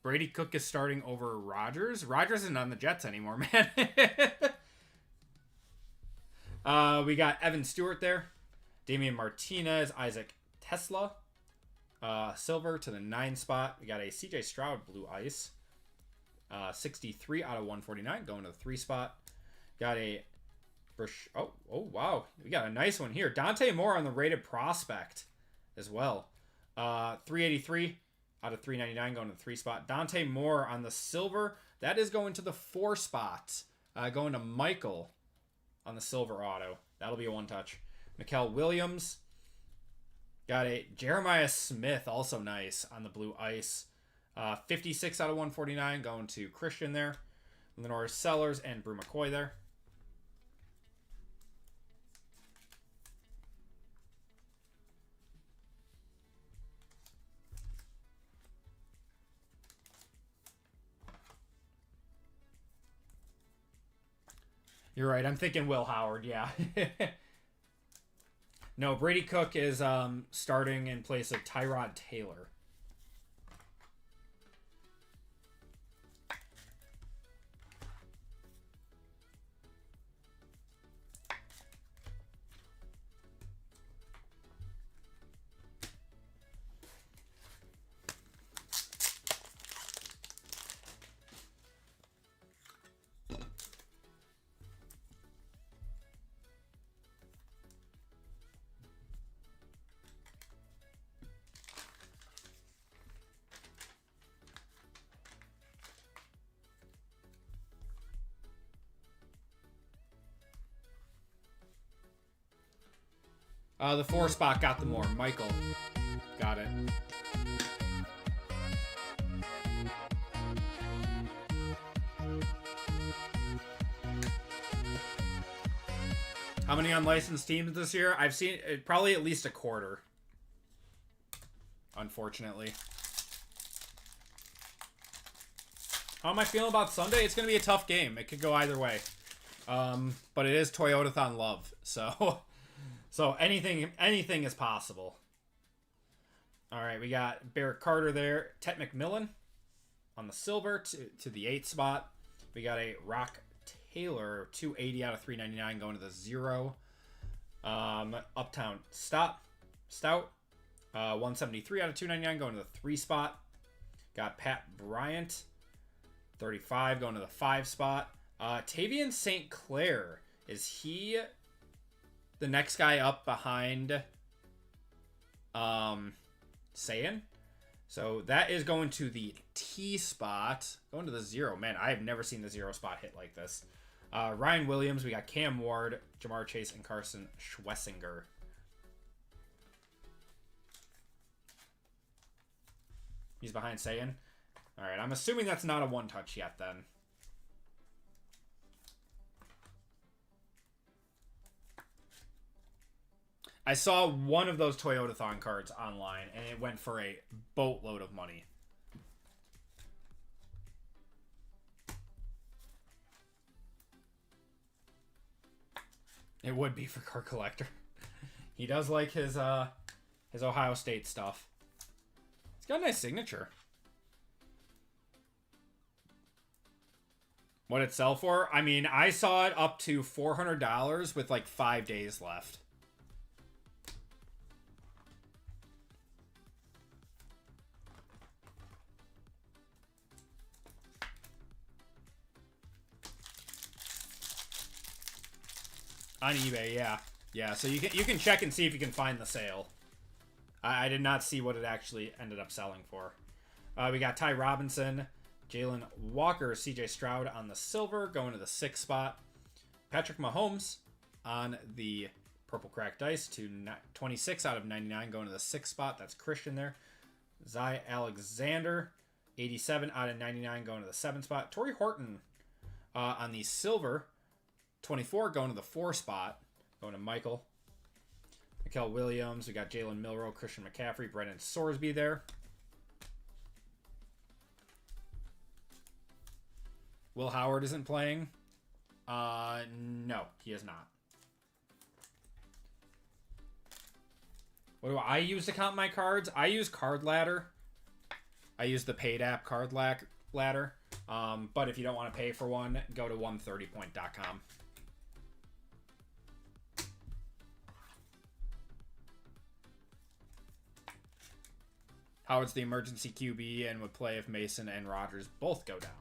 Brady Cook is starting over Rodgers. Rodgers isn't on the Jets anymore, man. We got Evan Stewart there. Damian Martinez, Isaac Tesla. Silver to the 9 spot. We got a CJ Stroud Blue Ice. 63 out of 149 going to the 3 spot. Got a... Oh, wow. We got a nice one here. Dante Moore on the rated prospect as well. 383 out of 399 going to the 3 spot. Dante Moore on the silver. That is going to the 4 spot. Going to Michael on the silver auto. That'll be a one-touch. Mikael Williams. Got a Jeremiah Smith, also nice, on the blue ice. 56 out of 149 going to Christian there. Lenore Sellers and Brew McCoy there. You're right. I'm thinking Will Howard. Yeah. No, Brady Cook is starting in place of Tyrod Taylor. The 4 spot got the more. Michael. Got it. How many unlicensed teams this year? I've seen probably at least a quarter. Unfortunately. How am I feeling about Sunday? It's going to be a tough game. It could go either way. But it is Toyotathon love. So anything is possible. All right, we got Barrett Carter there. Tet McMillan on the silver to the 8 spot. We got a Rock Taylor, 280 out of 399 going to the 0. Uptown Stout, 173 out of 299 going to the 3 spot. Got Pat Bryant, 35 going to the 5 spot. Tavian St. Clair, is he the next guy up behind Saiyan? So that is going to the T spot. Going to the 0. Man, I have never seen the 0 spot hit like this. Ryan Williams, we got Cam Ward, Jamar Chase, and Carson Schwessinger. He's behind Saiyan. All right, I'm assuming that's not a 1-touch yet then. I saw one of those Toyotathon cards online, and it went for a boatload of money. It would be for Card Collector. He does like his Ohio State stuff. It's got a nice signature. What it sell for? I mean, I saw it up to $400 with like 5 days left. On eBay, yeah. Yeah, so you can check and see if you can find the sale. I did not see what it actually ended up selling for. We got Ty Robinson, Jalen Walker, CJ Stroud on the silver, going to the 6th spot. Patrick Mahomes on the purple cracked dice to 26 out of 99, going to the 6th spot. That's Christian there. Zy Alexander, 87 out of 99, going to the 7th spot. Torrey Horton on the silver, 24 going to the 4 spot, going to Michael. Mikael Williams, we got Jalen Milroe, Christian McCaffrey, Brendan Sorsby there. Will Howard isn't playing. No, he is not. What do I use to count my cards? I use Card Ladder. I use the paid app Card Ladder. But if you don't want to pay for one, go to 130point.com. Howard's the emergency QB and would play if Mason and Rodgers both go down.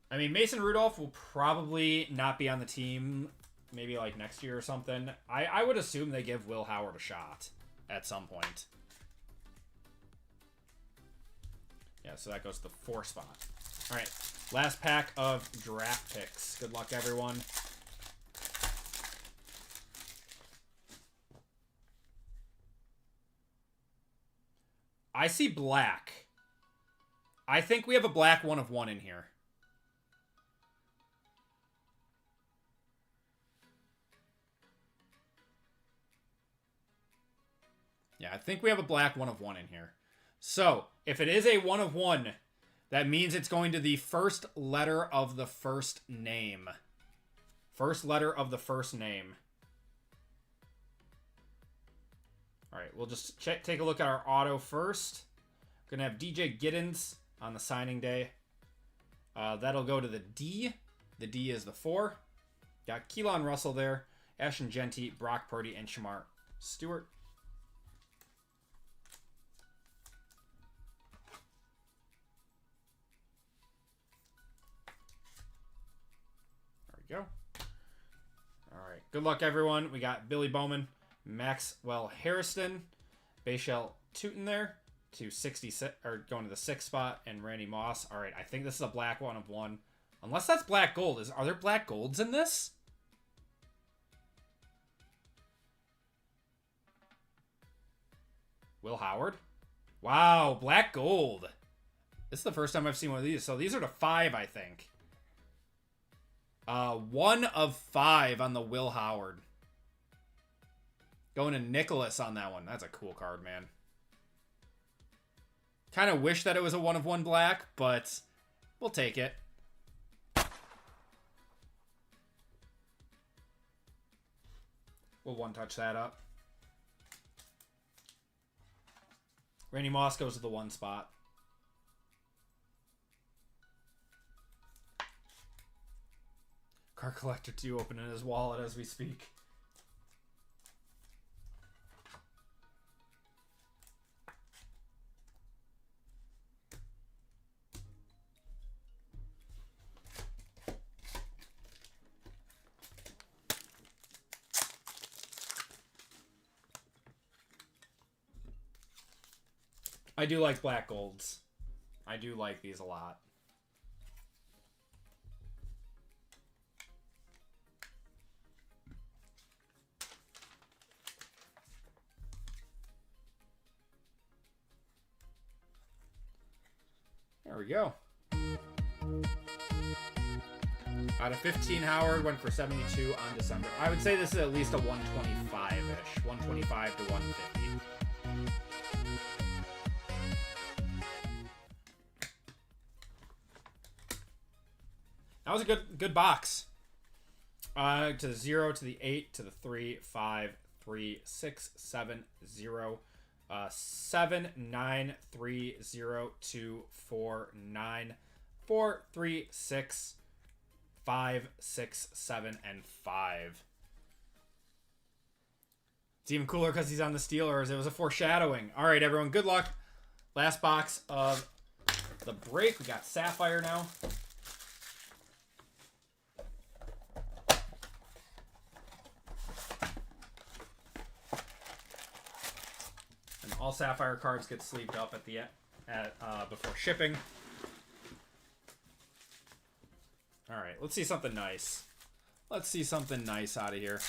I mean, Mason Rudolph will probably not be on the team maybe like next year or something. I would assume they give Will Howard a shot at some point. Yeah, so that goes to the 4 spot. All right, last pack of draft picks. Good luck, everyone. I see black. I think we have a black 1 of 1 in here. Yeah, I think we have a black 1 of 1 in here. So, if it is a 1 of 1, That means it's going to the first letter of the first name. First letter of the first name. All right, we'll just take a look at our auto first. We're going to have DJ Giddens on the signing day. That'll go to the D. The D is the 4. Got Keelan Russell there. Ashton Genty, Brock Purdy, and Shamar Stewart. There we go. All right. Good luck, everyone. We got Billy Bowman, Maxwell Harrison, Bayshell Tootin there to 66, or going to the 6th spot, and Randy Moss. All right. I think this is a black 1 of 1. Unless that's black gold. Are there black golds in this? Will Howard. Wow, black gold. This is the first time I've seen one of these. So these are to 5, I think. 1 of 5 on the Will Howard. Going to Nicholas on that one. That's a cool card, man. Kind of wish that it was a 1 of 1 black, but we'll take it. We'll one-touch that up. Randy Moss goes to the 1 spot. Card Collector 2 opening his wallet as we speak. I do like black golds. I do like these a lot. There we go. Out of 15, Howard went for 72 on December. I would say this is at least a 125-ish. 125 to 150. That was a good box. To the 0, to the 8, to the 3, 5, 3, 6, 7, 0, 7, 9, 3, 0, 2, 4, 9, 4, 3, 6, 5, 6, 7, and 5. It's even cooler because he's on the Steelers. It was a foreshadowing. All right, everyone, good luck. Last box of the break. We got Sapphire now. All Sapphire cards get sleeved up at the before shipping. All right, let's see something nice. Let's see something nice out of here.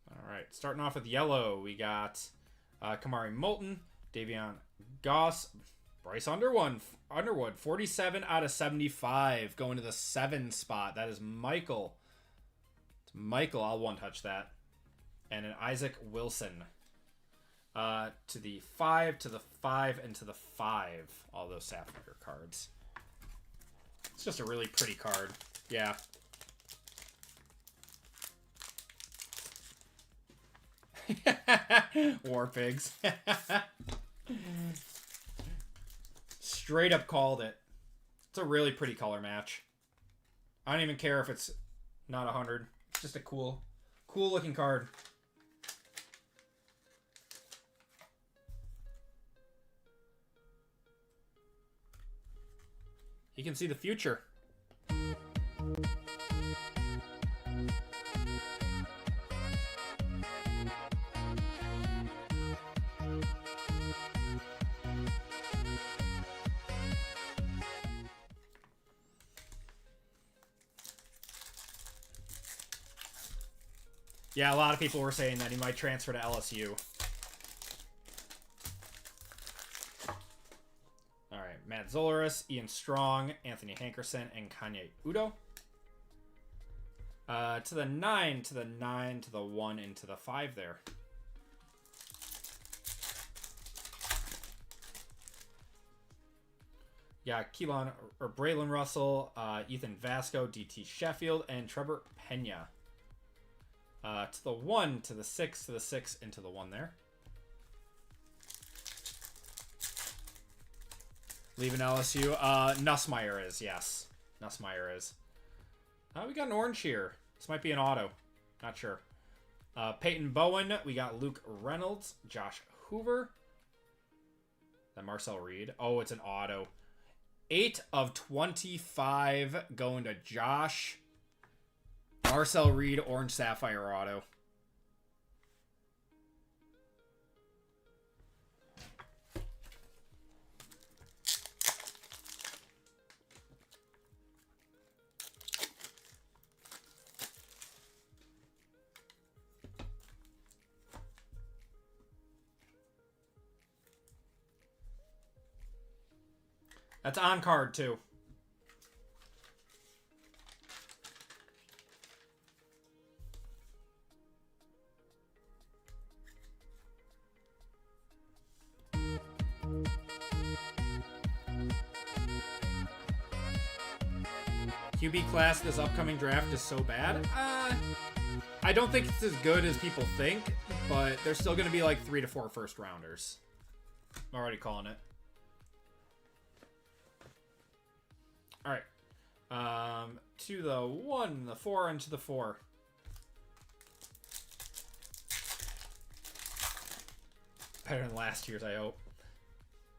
All right, starting off with yellow, we got Kamari Moulton, Davion Goss, Bryce Underwood, 47 out of 75, going to the 7 spot. That is Michael. Michael, I'll one-touch that. And an Isaac Wilson. To the 5, to the 5, and to the 5. All those Sapphire cards. It's just a really pretty card. Yeah. War Pigs. Straight up called it. It's a really pretty color match. I don't even care if it's not 100. Just a cool looking card. He can see the future. Yeah, a lot of people were saying that he might transfer to LSU. All right, Matt Zolaris, Ian Strong, Anthony Hankerson, and Kanye Udo. To the 9, to the 9, to the 1, and to the 5 there. Yeah, Keelan or Braylon Russell, Ethan Vasco, DT Sheffield, and Trevor Pena. To the 1, to the 6, to the 6, into the 1 there. Leaving LSU. Nussmeier is, yes. Nussmeier is. We got an orange here. This might be an auto. Not sure. Peyton Bowen. We got Luke Reynolds. Josh Hoover. Then Marcel Reed. Oh, it's an auto. 8 of 25 going to Josh. Marcel Reed, orange sapphire auto. That's on card too. QB class this upcoming draft is so bad. I don't think it's as good as people think, but there's still going to be like 3 to 4 first rounders. I'm already calling it. All right. To the 1, the 4, and to the 4. Better than last year's, I hope.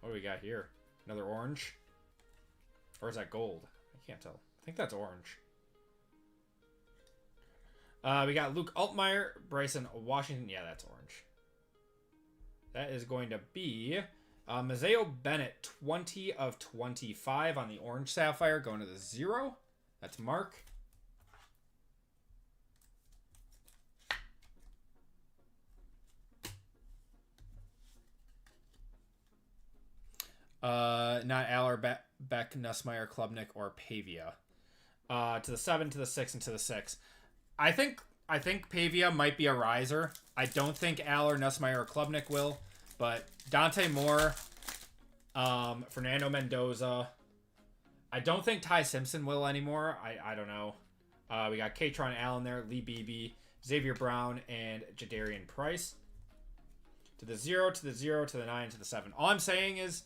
What do we got here? Another orange? Or is that gold? I can't tell. I think that's orange. We got Luke Altmaier, Bryson Washington. Yeah, that's orange. That is going to be Mazeo Bennett, 20 of 25 on the orange sapphire, going to the 0. That's Mark. Not Aller, Beck, Nussmeier, Klubnik, or Pavia. To the 7, to the 6, and to the 6. I think Pavia might be a riser. I don't think Aller, Nussmeier, or Klubnik will. But Dante Moore, Fernando Mendoza. I don't think Ty Simpson will anymore. I don't know. We got Katron Allen there, Lee Beebe, Xavier Brown, and Jadarian Price. To the 0, to the 0, to the 9, to the 7. All I'm saying is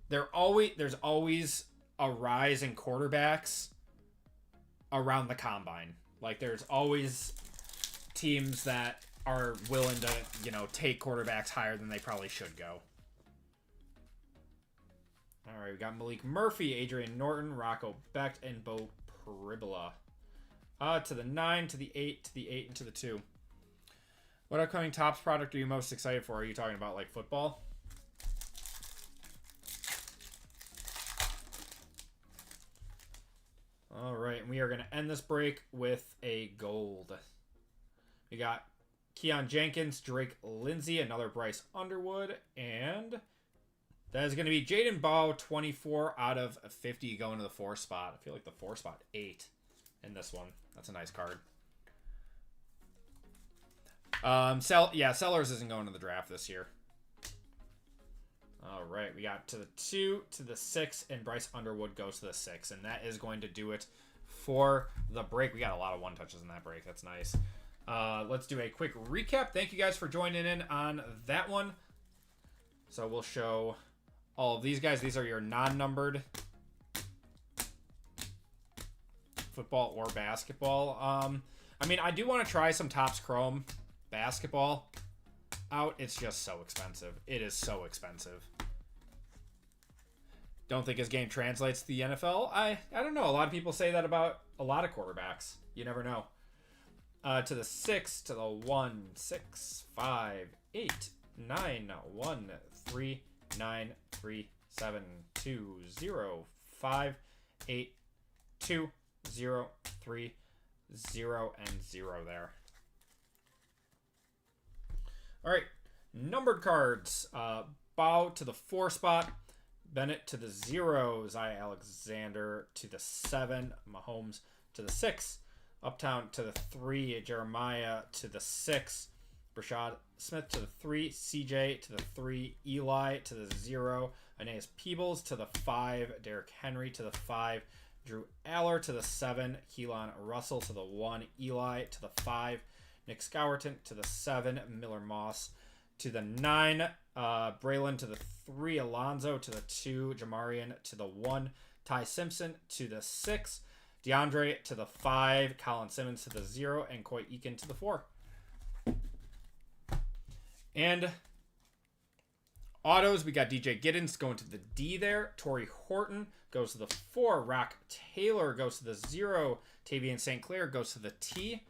there's always a rise in quarterbacks around the combine. Like, there's always teams that are willing to, take quarterbacks higher than they probably should go. All right, we got Malik Murphy, Adrian Norton, Rocco Becht, and Bo Pribola. To the 9, to the 8, to the 8, and to the 2. What upcoming Topps product are you most excited for? Are you talking about, like, football? All right, and we are going to end this break with a gold. We got Keon Jenkins, Drake Lindsay, another Bryce Underwood, and that is going to be Jaden Bow, 24 out of 50 going to the 4 spot. I feel like the 4 spot 8 in this one. That's a nice card. Sellers isn't going to the draft this year. All right, we got to the 2, to the 6, and Bryce Underwood goes to the 6, and that is going to do it for the break. We got a lot of 1-touches in that break. That's nice. Let's do a quick recap. Thank you guys for joining in on that one. So we'll show all of these guys. These are your non-numbered football or basketball. I mean, I do want to try some Topps Chrome basketball out. It's just so expensive. It is so expensive. Don't think his game translates to the NFL. I don't know. A lot of people say that about a lot of quarterbacks. You never know. To the 6, to the 1, 6, 5, 8, 9, 1, 3, 9, 3, 7, 2, 0, 5, 8, 2, 0, 3, 0, and 0 there. All right, numbered cards. Bow to the 4 spot. Bennett to the 0. Zaya Alexander to the 7. Mahomes to the 6. Uptown to the 3. Jeremiah to the 6. Brashad Smith to the 3, CJ to the 3, Eli to the 0, Aeneas Peebles to the 5, Derrick Henry to the 5, Drew Aller to the 7, Keelan Russell to the 1, Eli to the 5, Nick Scowerton to the 7, Miller Moss to the 9, Braylon to the 3, Alonzo to the 2, Jamarian to the 1, Ty Simpson to the 6, DeAndre to the 5, Colin Simmons to the 0, and Coy Eakin to the 4. And autos, we got DJ Giddens going to the D there. Torrey Horton goes to the 4. Rock Taylor goes to the 0. Tavian St. Clair goes to the T.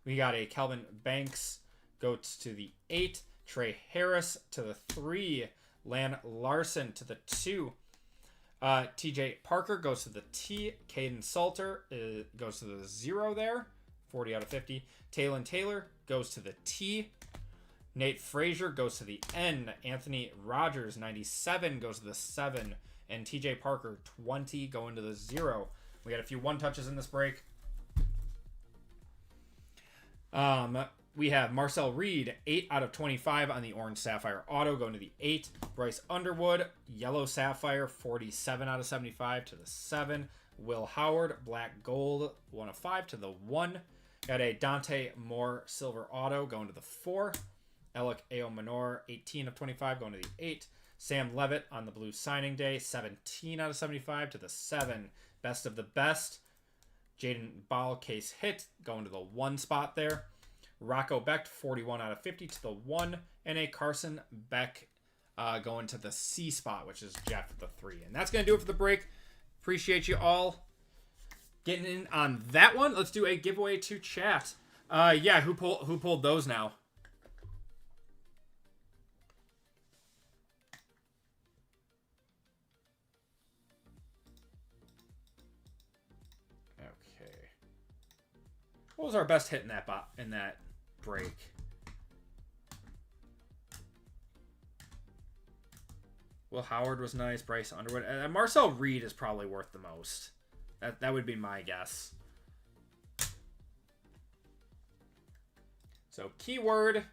We got a Kelvin Banks goes to the 8. Trey Harris to the 3. Lan Larson to the 2. TJ Parker goes to the T. Caden Salter goes to the 0 there. 40 out of 50. Taylon Taylor goes to the T. Nate Frazier goes to the N. Anthony Rogers, 97, goes to the 7. And TJ Parker, 20, going to the 0. We got a few one-touches in this break. We have Marcel Reed, 8 out of 25 on the Orange Sapphire Auto, going to the 8. Bryce Underwood, Yellow Sapphire, 47 out of 75 to the 7. Will Howard, Black Gold, 1 of 5 to the 1. Got a Dante Moore Silver Auto, going to the 4. Alec Aomanor, 18 of 25, going to the 8. Sam Levitt on the Blue Signing Day, 17 out of 75 to the 7. Best of the best. Jaden Ball case hit, going to the 1 spot there. Rocco Becht, 41 out of 50 to the 1. And a Carson Beck going to the C spot, which is Jeff at the 3. And that's going to do it for the break. Appreciate you all getting in on that one. Let's do a giveaway to chat. Yeah, who pulled those now? What was our best hit in that break? Will Howard was nice. Bryce Underwood. Marcel Reed is probably worth the most. That would be my guess. So keyword. A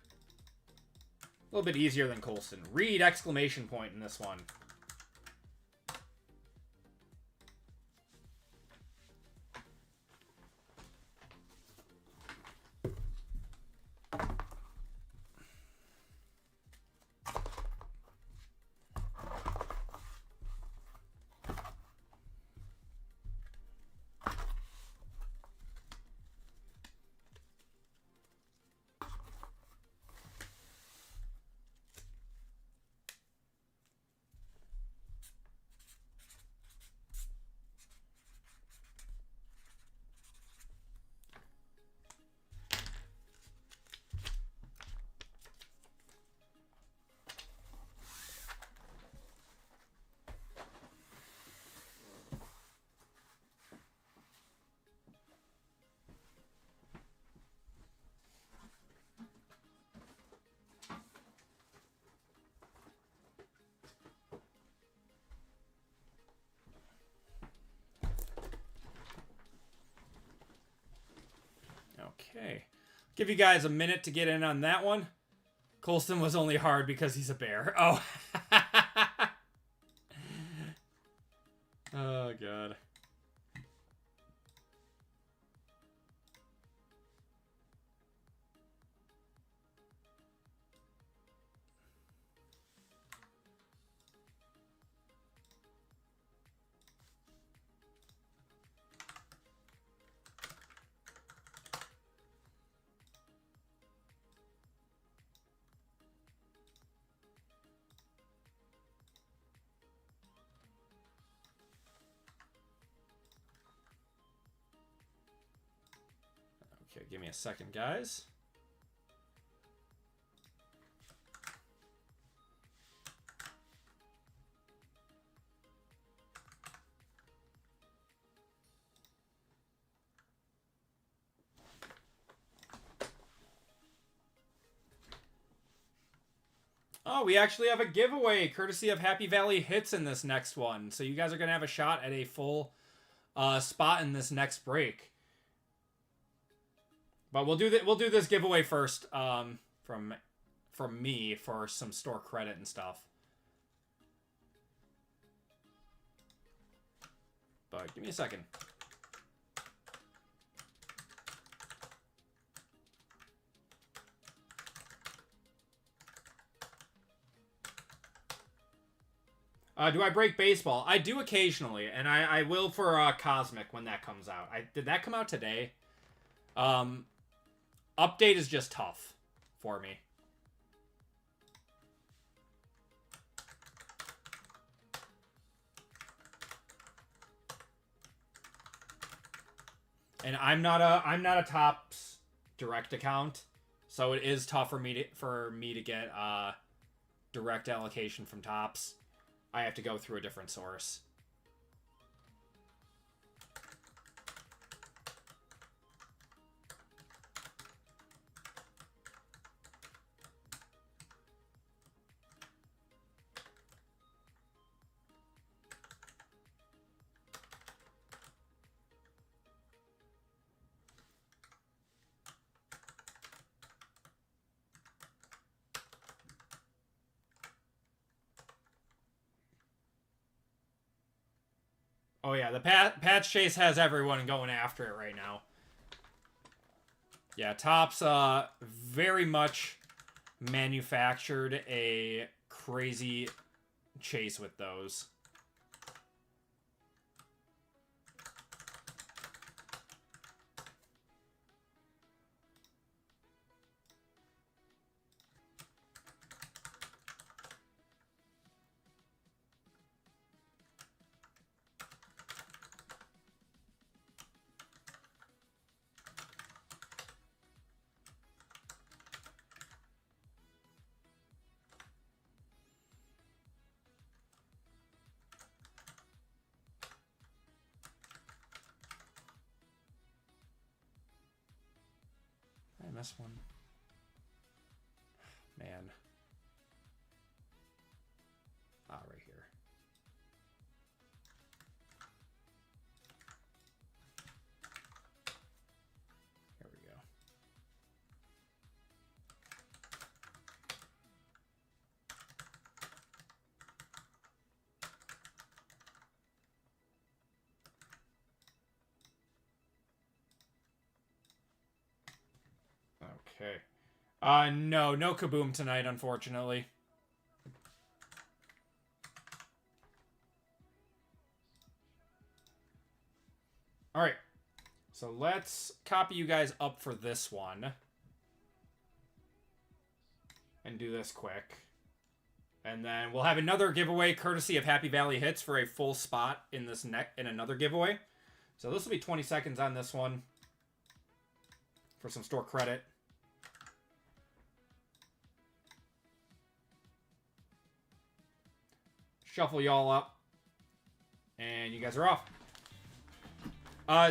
little bit easier than Colston. Reed, exclamation point in this one. Okay. Give you guys a minute to get in on that one. Colston was only hard because he's a bear. Oh. Oh, God. Okay, give me a second, guys. Oh, we actually have a giveaway courtesy of Happy Valley Hits in this next one. So you guys are going to have a shot at a full spot in this next break. But we'll do this giveaway first. from me for some store credit and stuff. But give me a second. Do I break baseball? I do occasionally, and I will for Cosmic when that comes out. Did that come out today? Update is just tough for me. And I'm not a Topps direct account, so it is tough for me to get direct allocation from Topps. I have to go through a different source. Oh yeah, the patch chase has everyone going after it right now. Yeah, Topps very much manufactured a crazy chase with those. I missed one. Man. Ah, right here. Here we go. Okay. No Kaboom tonight, unfortunately. All right. So let's copy you guys up for this one. And do this quick. And then we'll have another giveaway courtesy of Happy Valley Hits for a full spot in this in another giveaway. So this will be 20 seconds on this one for some store credit. Shuffle y'all up. And you guys are off.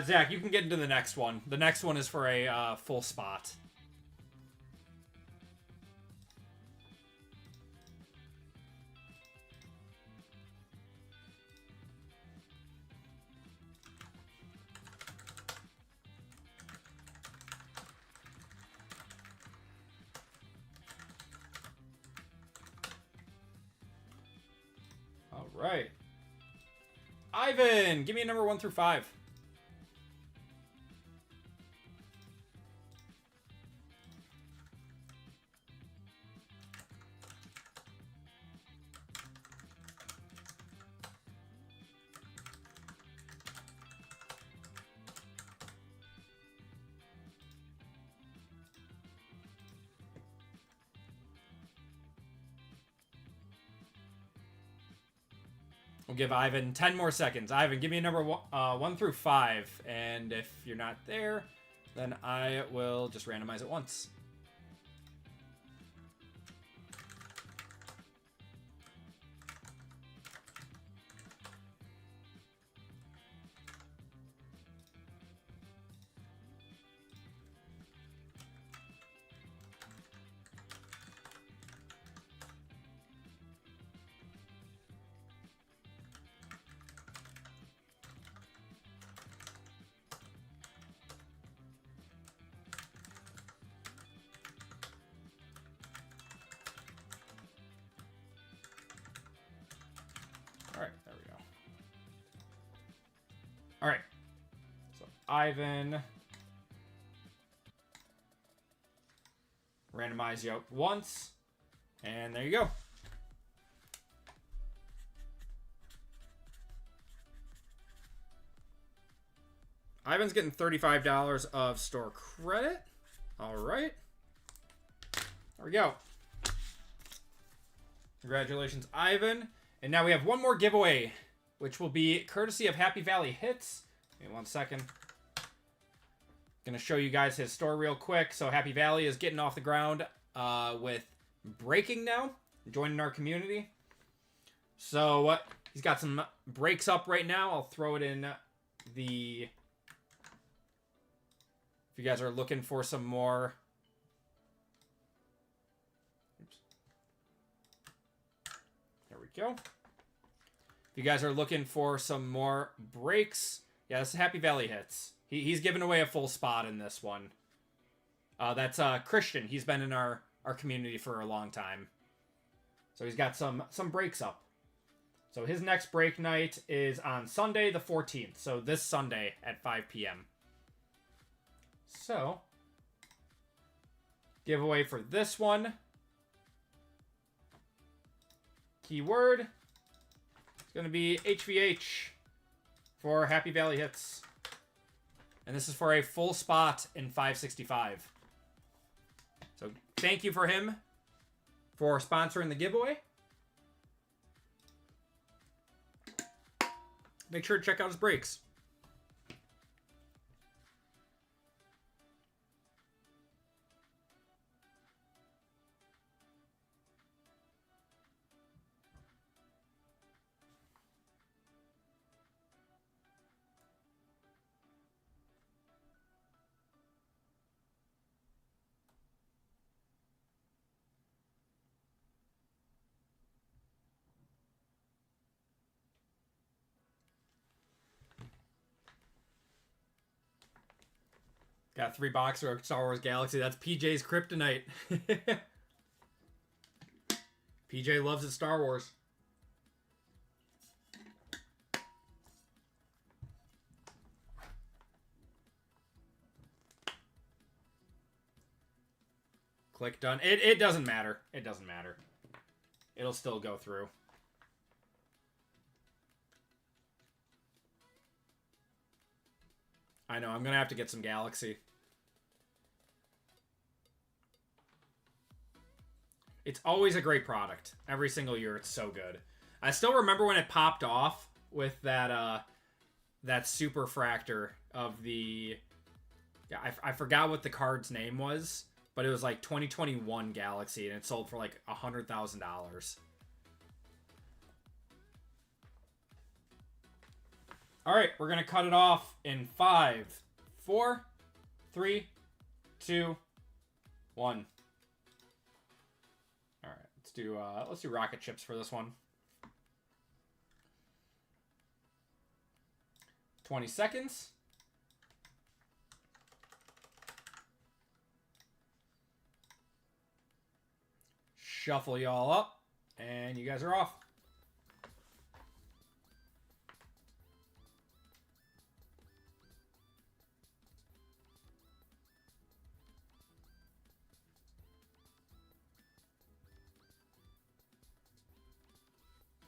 Zach, you can get into the next one. The next one is for a full spot. All right. Ivan, give me a number 1 through 5. We'll give Ivan 10 more seconds. Ivan, give me a number 1 through 5. And if you're not there, then I will just randomize it once. Ivan. Randomize you out once. And there you go. Ivan's getting $35 of store credit. All right. There we go. Congratulations, Ivan. And now we have one more giveaway, which will be courtesy of Happy Valley Hits. Give me 1 second. Going to show you guys his store real quick. So Happy Valley is getting off the ground with breaking now, joining our community. So he's got some breaks up right now. I'll throw it in the... If you guys are looking for some more... Oops. There we go. If you guys are looking for some more breaks, yeah, this is Happy Valley Hits. He's giving away a full spot in this one. That's Christian. He's been in our community for a long time. So he's got some breaks up. So his next break night is on Sunday the 14th. So this Sunday at 5 p.m. So, giveaway for this one. Keyword. It's going to be HVH for Happy Valley Hits. And this is for a full spot in 565. So thank you for him for sponsoring the giveaway. Make sure to check out his breaks. Got 3 boxes of Star Wars Galaxy. That's PJ's kryptonite. PJ loves his Star Wars. Click done. It doesn't matter. It doesn't matter. It'll still go through. I know. I'm going to have to get some Galaxy. It's always a great product. Every single year, it's so good. I still remember when it popped off with that that super fractor of the... Yeah, I forgot what the card's name was, but it was like 2021 Galaxy, and it sold for like $100,000. All right, we're going to cut it off in 5, 4, 3, 2, 1. All right, let's do rocket chips for this one. 20 seconds. Shuffle y'all up, and you guys are off.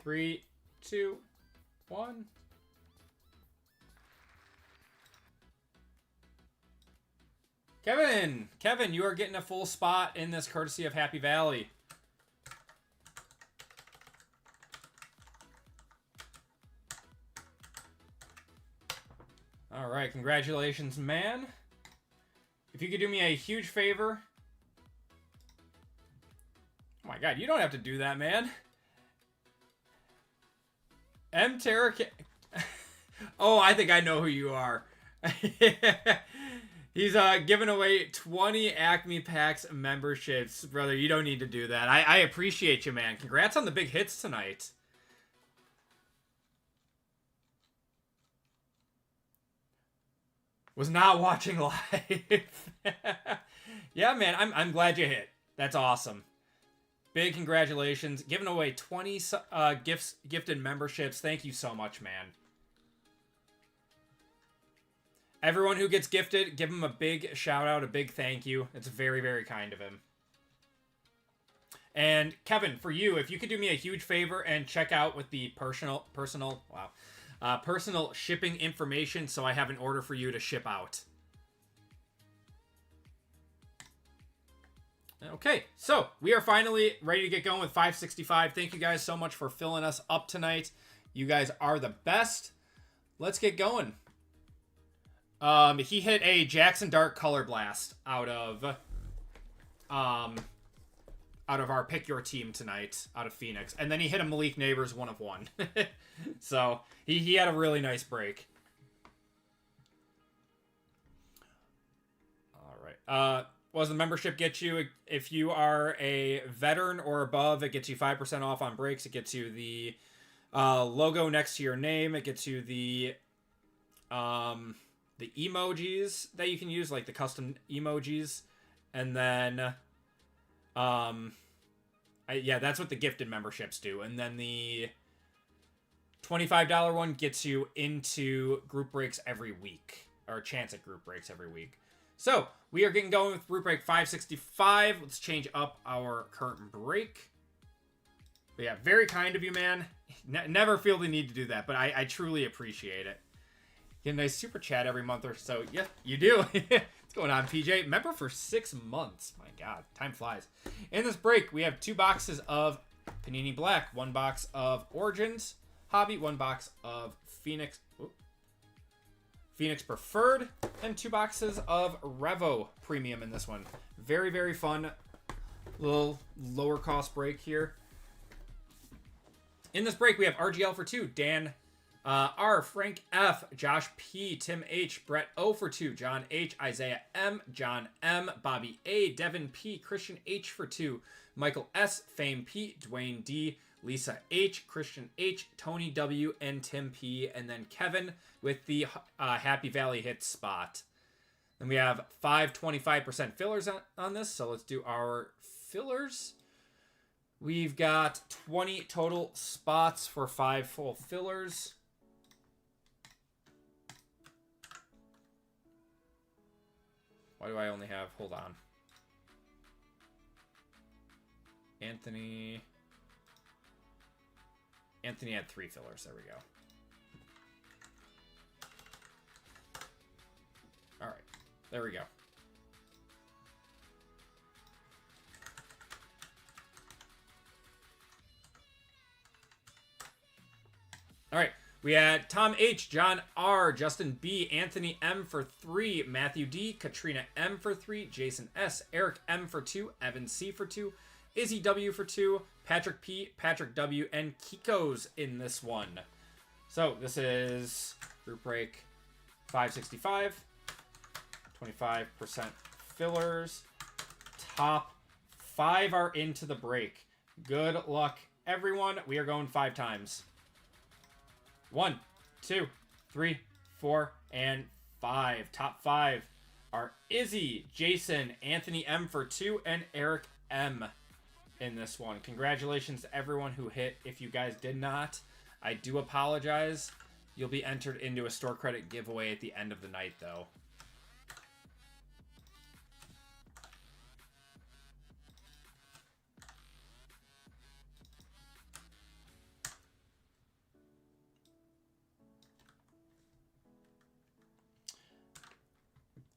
Three, two, one. Kevin, you are getting a full spot in this courtesy of Happy Valley. All right, congratulations, man. If you could do me a huge favor. Oh my God, you don't have to do that, man. M. Terra. Oh, I think I know who you are. He's giving away 20 Acme Packs memberships. Brother, you don't need to do that. I appreciate you, man. Congrats on the big hits tonight. Was not watching live. Yeah, man, I'm glad you hit. That's awesome. Big congratulations. Giving away 20 gifted memberships. Thank you so much, man. Everyone who gets gifted, give him a big shout out, a big thank you. It's very, very kind of him. And Kevin, for you, if you could do me a huge favor and check out with the personal shipping information so I have an order for you to ship out. Okay, so we are finally ready to get going with 565. Thank you guys so much for filling us up tonight. You guys are the best. Let's get going. He hit a Jackson Dart Color Blast out of our Pick Your Team tonight, out of Phoenix. And then he hit a Malik Neighbors 1 of 1. So, he had a really nice break. Alright, what does the membership get you? If you are a veteran or above, it gets you 5% off on breaks. It gets you the logo next to your name. It gets you the emojis that you can use, like the custom emojis. And then, yeah, that's what the gifted memberships do. And then the $25 one gets you into group breaks every week, or a chance at group breaks every week. So, we are getting going with group break 565. Let's change up our current break. But yeah, very kind of you, man. Never feel the need to do that, but I truly appreciate it. Get a nice super chat every month or so. Yeah, you do. What's going on, PJ? Member for 6 months. My God, time flies. In this break, we have 2 boxes of Panini Black, 1 box of Origins Hobby, 1 box of Phoenix Preferred, and 2 boxes of Revo Premium in this one. Very, very fun little lower cost break here. In this break, we have RGL for 2, Dan R, Frank F, Josh P, Tim H, Brett O for 2, John H, Isaiah M, John M, Bobby A, Devin P, Christian H for 2, Michael S, Fame P, Dwayne D, Lisa H, Christian H, Tony W, and Tim P, and then Kevin with the Happy Valley Hits spot. Then we have 5 25% fillers on this, so let's do our fillers. We've got 20 total spots for 5 full fillers. Why do I only have... Hold on. Anthony had 3 fillers. There we go. All right. There we go. All right. We had Tom H, John R, Justin B, Anthony M for 3, Matthew D, Katrina M for 3, Jason S, Eric M for 2, Evan C for 2, Izzy W for 2, Patrick P, Patrick W, and Kiko's in this one. So this is group break 565, 25% fillers. Top 5 are into the break. Good luck, everyone. We are going 5 times. 1, 2, 3, 4, and 5. Top 5 are Izzy, Jason, Anthony M for 2, and Eric M in this one. Congratulations to everyone who hit. If you guys did not, I do apologize. You'll be entered into a store credit giveaway at the end of the night, though.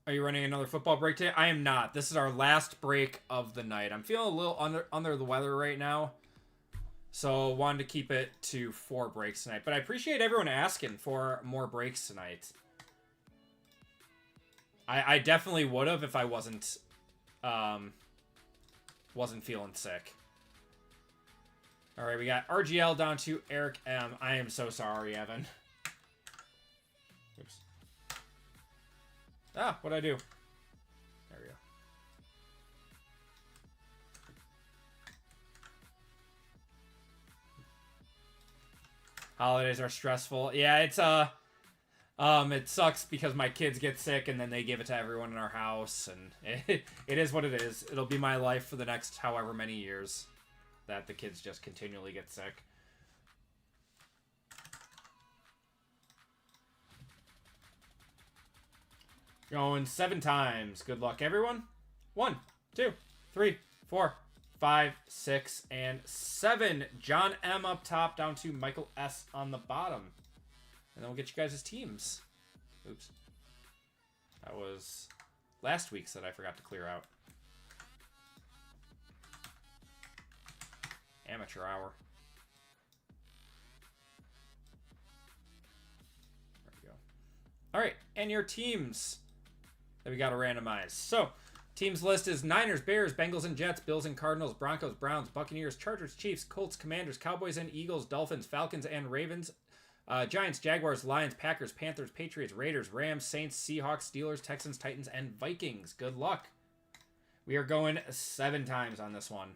Are you running another football break today? I am not. This is our last break of the night. I'm feeling a little under the weather right now, so wanted to keep it to 4 breaks tonight. But I appreciate everyone asking for more breaks tonight. I definitely would have if I wasn't feeling sick. All right, we got RGL down to Eric M. I am so sorry, Evan. Oops. Ah, what'd I do? There we go. Holidays are stressful. Yeah, it's it sucks because my kids get sick and then they give it to everyone in our house, and it is what it is. It'll be my life for the next however many years that the kids just continually get sick. Going 7 times. Good luck, everyone. 1, 2, 3, 4, 5, 6, and 7. John M up top, down to Michael S on the bottom. And then we'll get you guys' teams. Oops. That was last week's that I forgot to clear out. Amateur hour. There we go. All right, and your teams that we got to randomize. So, teams list is Niners, Bears, Bengals and Jets, Bills and Cardinals, Broncos, Browns, Buccaneers, Chargers, Chiefs, Colts, Commanders, Cowboys and Eagles, Dolphins, Falcons and Ravens, Giants, Jaguars, Lions, Packers, Panthers, Patriots, Raiders, Rams, Saints, Seahawks, Steelers, Texans, Titans, and Vikings. Good luck. We are going 7 times on this one.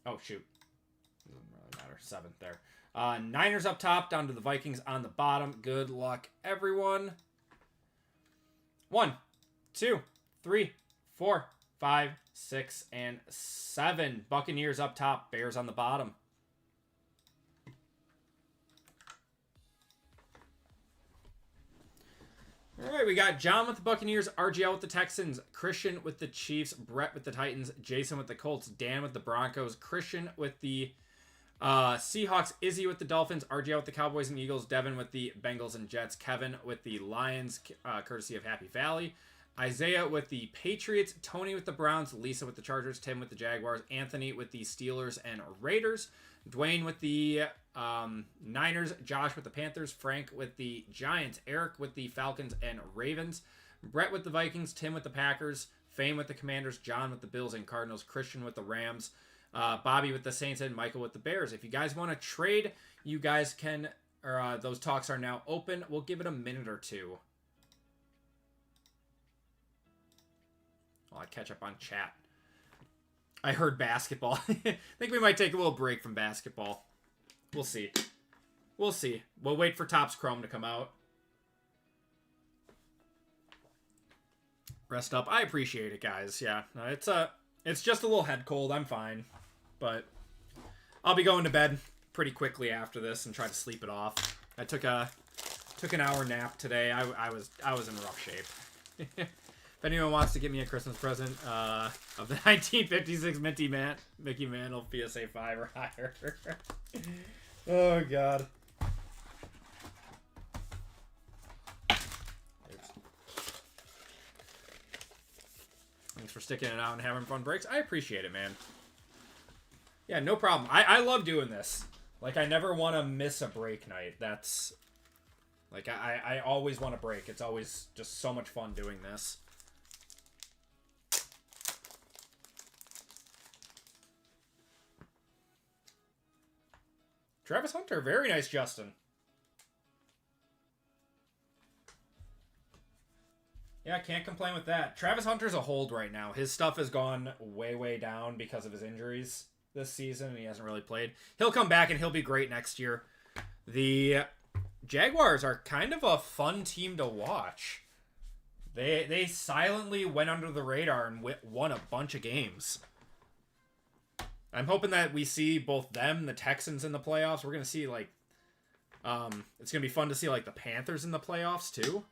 Oh, shoot. Doesn't really matter. 7 there. Niners up top, down to the Vikings on the bottom. Good luck, everyone. 1, 2, 3, 4, 5, 6, and 7. Buccaneers up top, Bears on the bottom. All right, we got John with the Buccaneers, RGL with the Texans, Christian with the Chiefs, Brett with the Titans, Jason with the Colts, Dan with the Broncos, Christian with the Seahawks, Izzy with the Dolphins, RGL with the Cowboys and Eagles, Devin with the Bengals and Jets, Kevin with the Lions, courtesy of Happy Valley, Isaiah with the Patriots, Tony with the Browns, Lisa with the Chargers, Tim with the Jaguars, Anthony with the Steelers and Raiders, Dwayne with the Niners, Josh with the Panthers, Frank with the Giants, Eric with the Falcons and Ravens, Brett with the Vikings, Tim with the Packers, Fame with the Commanders, John with the Bills and Cardinals, Christian with the Rams, Bobby with the Saints, and Michael with the Bears. If you guys want to trade, you guys can, or those talks are now open. We'll give it a minute or two. I'll catch up on chat. I heard basketball. I think we might take a little break from basketball. We'll see. We'll see. We'll wait for Topps Chrome to come out. Rest up. I appreciate it, guys. Yeah, no, it's just a little head cold. I'm fine, but I'll be going to bed pretty quickly after this and try to sleep it off. I took an hour nap today. I was in rough shape. If anyone wants to get me a Christmas present of the 1956 Mickey Mantle PSA 5 or higher. Oh, God. Thanks for sticking it out and having fun breaks. I appreciate it, man. Yeah, no problem. I love doing this. Like, I never want to miss a break night. That's... Like, I always want to break. It's always just so much fun doing this. Travis Hunter, very nice, Justin. Yeah, can't complain with that. Travis Hunter's a hold right now. His stuff has gone way, way down because of his injuries this season, and he hasn't really played. He'll come back, and he'll be great next year. The Jaguars are kind of a fun team to watch. They silently went under the radar and won a bunch of games. I'm hoping that we see both them, the Texans, in the playoffs. We're going to see, like... it's going to be fun to see, like, the Panthers in the playoffs, too.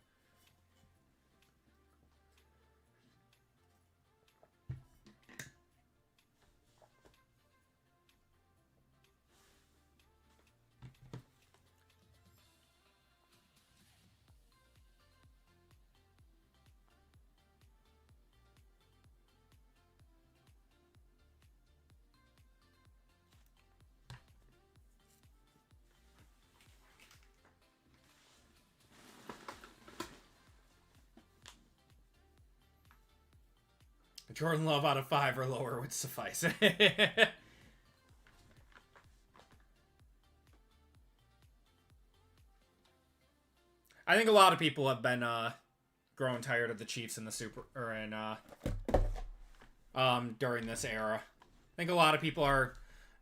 Jordan Love out of 5 or lower would suffice. I think a lot of people have been growing tired of the Chiefs in the during this era. I think a lot of people are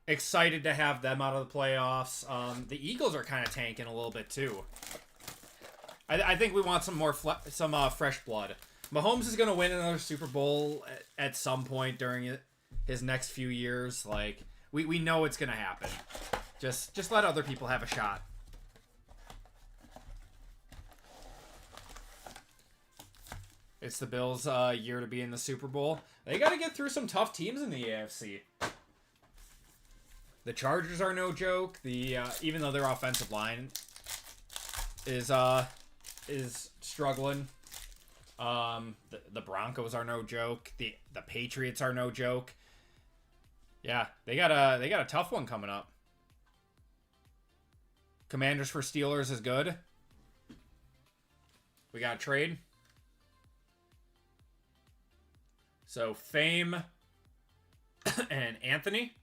excited to have them out of the playoffs. The Eagles are kind of tanking a little bit too. I think we want some more fresh blood. Mahomes is going to win another Super Bowl at some point during his next few years. Like, We know it's gonna happen. Just let other people have a shot. It's the Bills' year to be in the Super Bowl. They got to get through some tough teams in the AFC. The Chargers are no joke. Even though their offensive line is struggling. The Broncos are no joke. The Patriots are no joke. Yeah, they got a tough one coming up. Commanders for Steelers is good. We got a trade. So Fame and Anthony.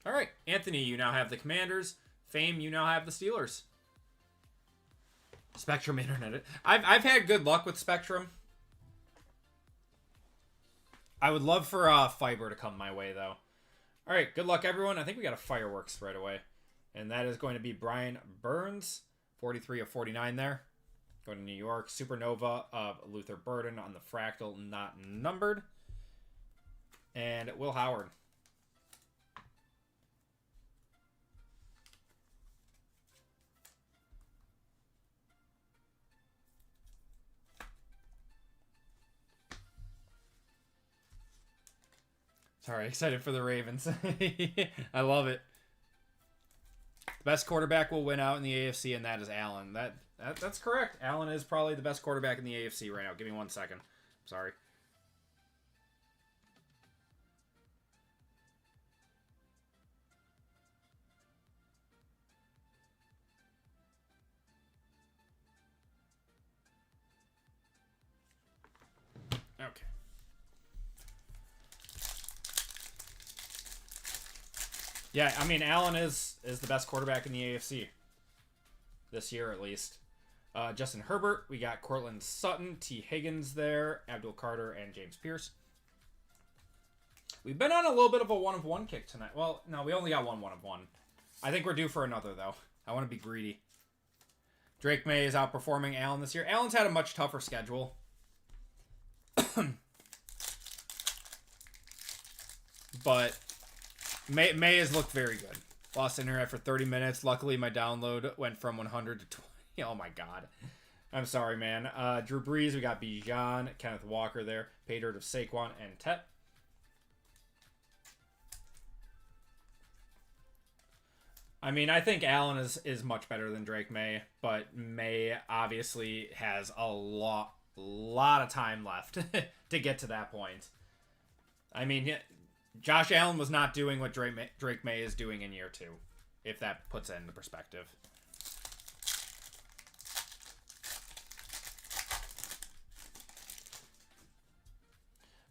All right, Anthony, you now have the Commanders. Fame, you now have the Steelers. Spectrum Internet. I've had good luck with Spectrum. I would love for Fiber to come my way, though. All right, good luck, everyone. I think we got a fireworks right away. And that is going to be Brian Burns, 43 of 49 there. Going to New York. Supernova of Luther Burden on the Fractal, not numbered. And Will Howard. Sorry, excited for the Ravens. I love it. The best quarterback will win out in the AFC, and that is Allen. That's correct. Allen is probably the best quarterback in the AFC right now. Give me 1 second. Sorry. Okay. Yeah, I mean, Allen is the best quarterback in the AFC. This year, at least. Justin Herbert. We got Cortland Sutton, T. Higgins there, Abdul Carter, and James Pierce. We've been on a little bit of a 1-of-1 kick tonight. Well, no, we only got one 1-of-1. I think we're due for another, though. I want to be greedy. Drake May is outperforming Allen this year. Allen's had a much tougher schedule. But May has looked very good. Lost internet for 30 minutes. Luckily, my download went from 100 to 20. Oh, my God. I'm sorry, man. Drew Brees, we got Bijan, Kenneth Walker there. Pay dirt of Saquon and Tet. I mean, I think Allen is much better than Drake May, but May obviously has a lot of time left to get to that point. I mean, Josh Allen was not doing what Drake May is doing in year 2, if that puts it into perspective.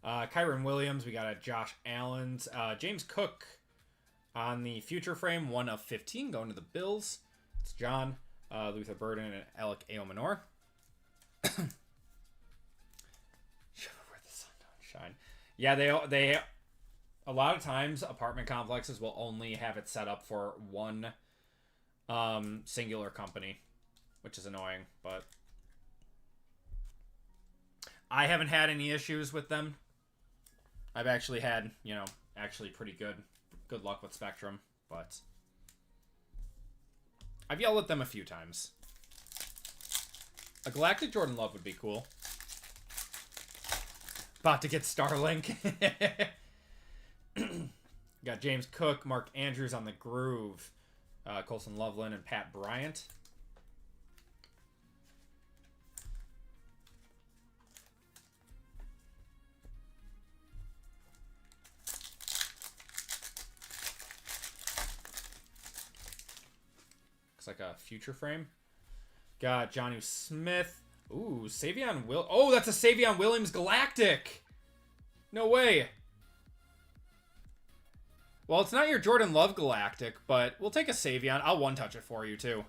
Kyron Williams, we got a Josh Allen's. James Cook on the future frame, 1/15, going to the Bills. It's John, Luther Burden, and Alec Aomanor. Show where the sun don't shine. Yeah, they a lot of times apartment complexes will only have it set up for one singular company, which is annoying, but I haven't had any issues with them. I've actually had, actually pretty good luck with Spectrum, but I've yelled at them a few times. A Galactic Jordan Love would be cool. About to get Starlink. Got James Cook, Mark Andrews on the groove, Colson Loveland, and Pat Bryant. Like a future frame. Got Jonnu Smith. Ooh, Savion Will. Oh, that's a Savion Williams Galactic. No way. Well, it's not your Jordan Love Galactic, but we'll take a Savion. I'll one-touch it for you, too.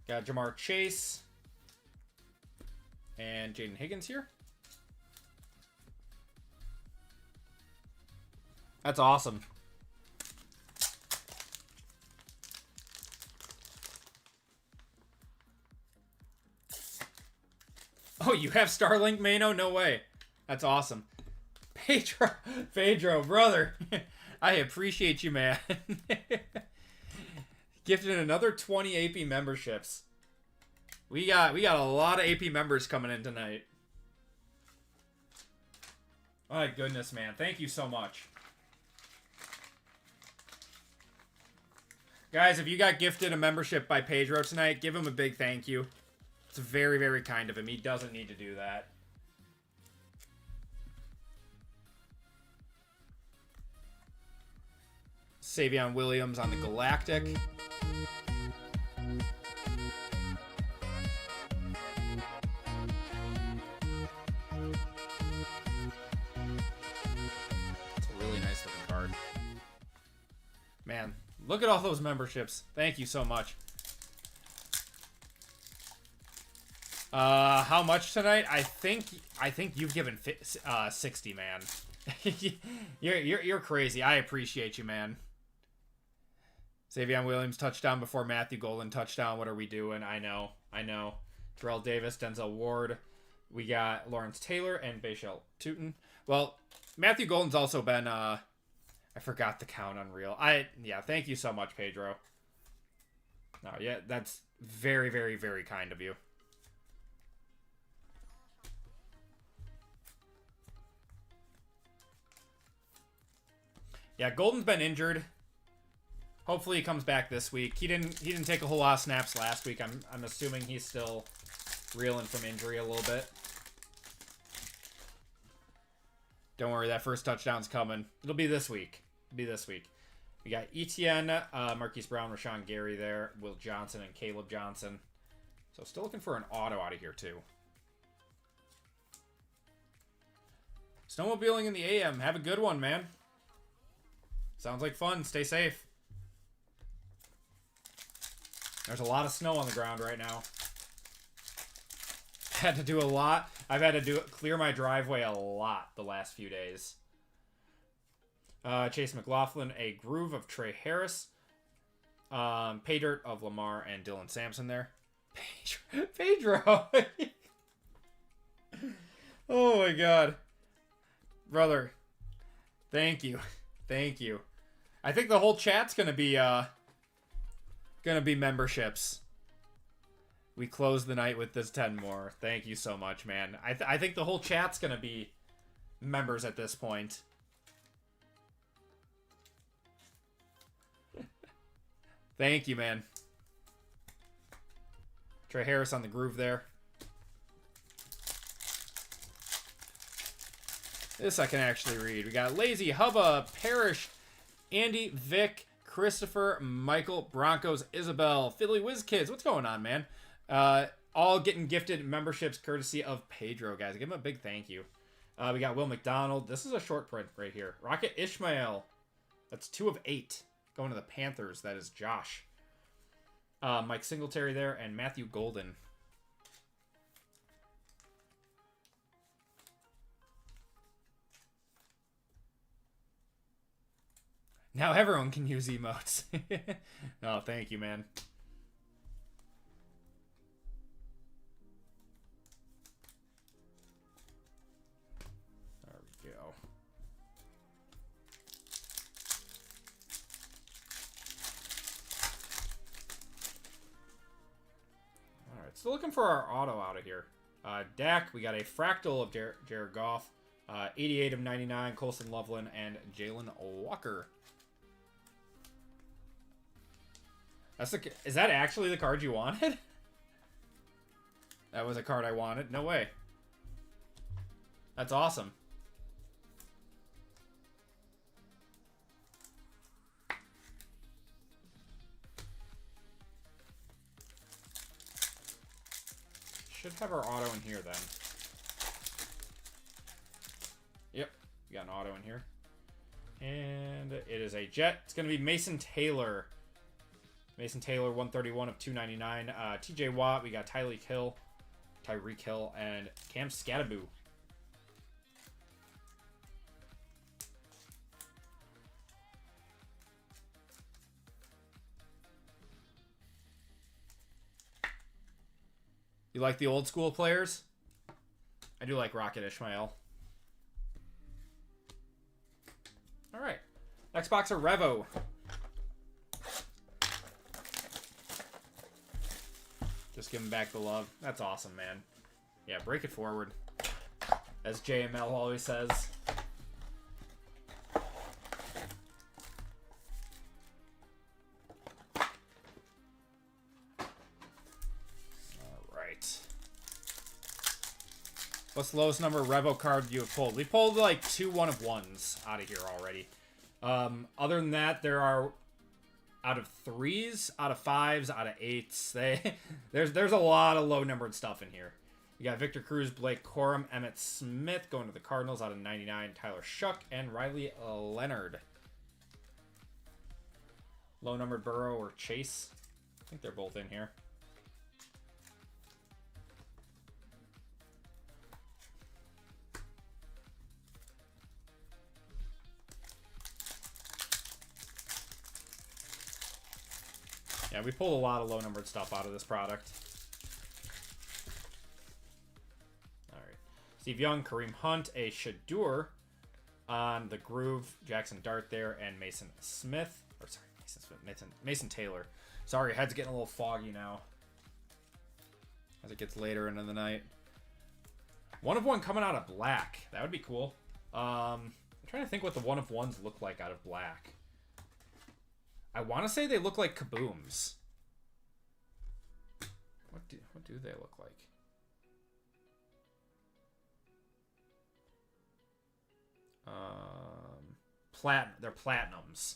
Got Jamar Chase. And Jaden Higgins here. That's awesome. Oh, you have Starlink, Mano? No way. That's awesome. Pedro, brother. I appreciate you, man. Gifted another 20 AP memberships. We got a lot of AP members coming in tonight. My goodness, man. Thank you so much. Guys, if you got gifted a membership by Pedro tonight, give him a big thank you. It's very, very kind of him. He doesn't need to do that. Savion Williams on the Galactic. It's a really nice looking card. Man, look at all those memberships. Thank you so much. How much tonight? I think you've given 60, man. you're crazy. I appreciate you, man. Savion Williams touchdown before Matthew Golden touchdown. What are we doing? I know. Terrell Davis, Denzel Ward. We got Lawrence Taylor and Bashal Tootin. Well, Matthew Golden's also been I forgot the count. Unreal. Yeah, thank you so much, Pedro. No, yeah, that's very, very, very kind of you. Yeah, Golden's been injured. Hopefully he comes back this week. He didn't take a whole lot of snaps last week. I'm assuming he's still reeling from injury a little bit. Don't worry, that first touchdown's coming. It'll be this week. We got Etienne, Marquise Brown, Rashawn Gary there, Will Johnson, and Caleb Johnson. So still looking for an auto out of here too. Snowmobiling in the AM. Have a good one, man. Sounds like fun. Stay safe. There's a lot of snow on the ground right now. Had to do a lot. I've had to clear my driveway a lot the last few days. Chase McLaughlin, a groove of Trey Harris. Pay Dirt of Lamar and Dylan Sampson there. Pedro. Oh my god. Brother. Thank you. I think the whole chat's gonna be memberships. We close the night with this 10 more. Thank you so much, man. I think the whole chat's gonna be members at this point. Thank you, man. Trey Harris on the groove there. This I can actually read. We got Lazy, Hubba, Parrish, Andy, Vic, Christopher, Michael, Broncos, Isabel, Philly Whiz Kids. What's going on, man? All getting gifted memberships courtesy of Pedro, guys. Give him a big thank you. We got Will McDonald. This is a short print right here. Rocket Ishmael. That's 2 of 8. Going to the Panthers. That is Josh. Mike Singletary there and Matthew Golden. Now everyone can use emotes. Oh, thank you, man. There we go. All right, still looking for our auto out of here. Dak, we got a fractal of Jared Goff. 88 of 99, Colson Loveland, and Jalen Walker. Is that actually the card you wanted? That was a card I wanted. No way. That's awesome. Should have our auto in here then. Yep, we got an auto in here. And it is a Jet. It's going to be Mason Taylor. Mason Taylor, 131 of 299. TJ Watt, we got Tyreek Hill, and Cam Scattaboo. You like the old school players? I do like Rocket Ishmael. All right. Next box of Revo. Just give him back the love. That's awesome, man. Yeah, break it forward. As JML always says. Alright. What's the lowest number of Revo card you have pulled? We pulled like 2 1-of-1s out of here already. Other than that, there are out of 3s, out of 5s, out of 8s. There's a lot of low numbered stuff in here. You got Victor Cruz, Blake Corum, Emmett Smith going to the Cardinals out of 99, Tyler Shuck, and Riley Leonard. Low numbered Burrow or Chase. I think they're both in here. Yeah, we pulled a lot of low-numbered stuff out of this product. All right. Steve Young, Kareem Hunt, a Shadur on the Groove, Jackson Dart there, and Mason Smith. Or sorry, Mason Smith, Mason Taylor. Sorry, head's getting a little foggy now as it gets later into the night. 1-of-1 coming out of black. That would be cool. I'm trying to think what the 1-of-1s look like out of black. I want to say they look like Kabooms. What do they look like? They're platinums.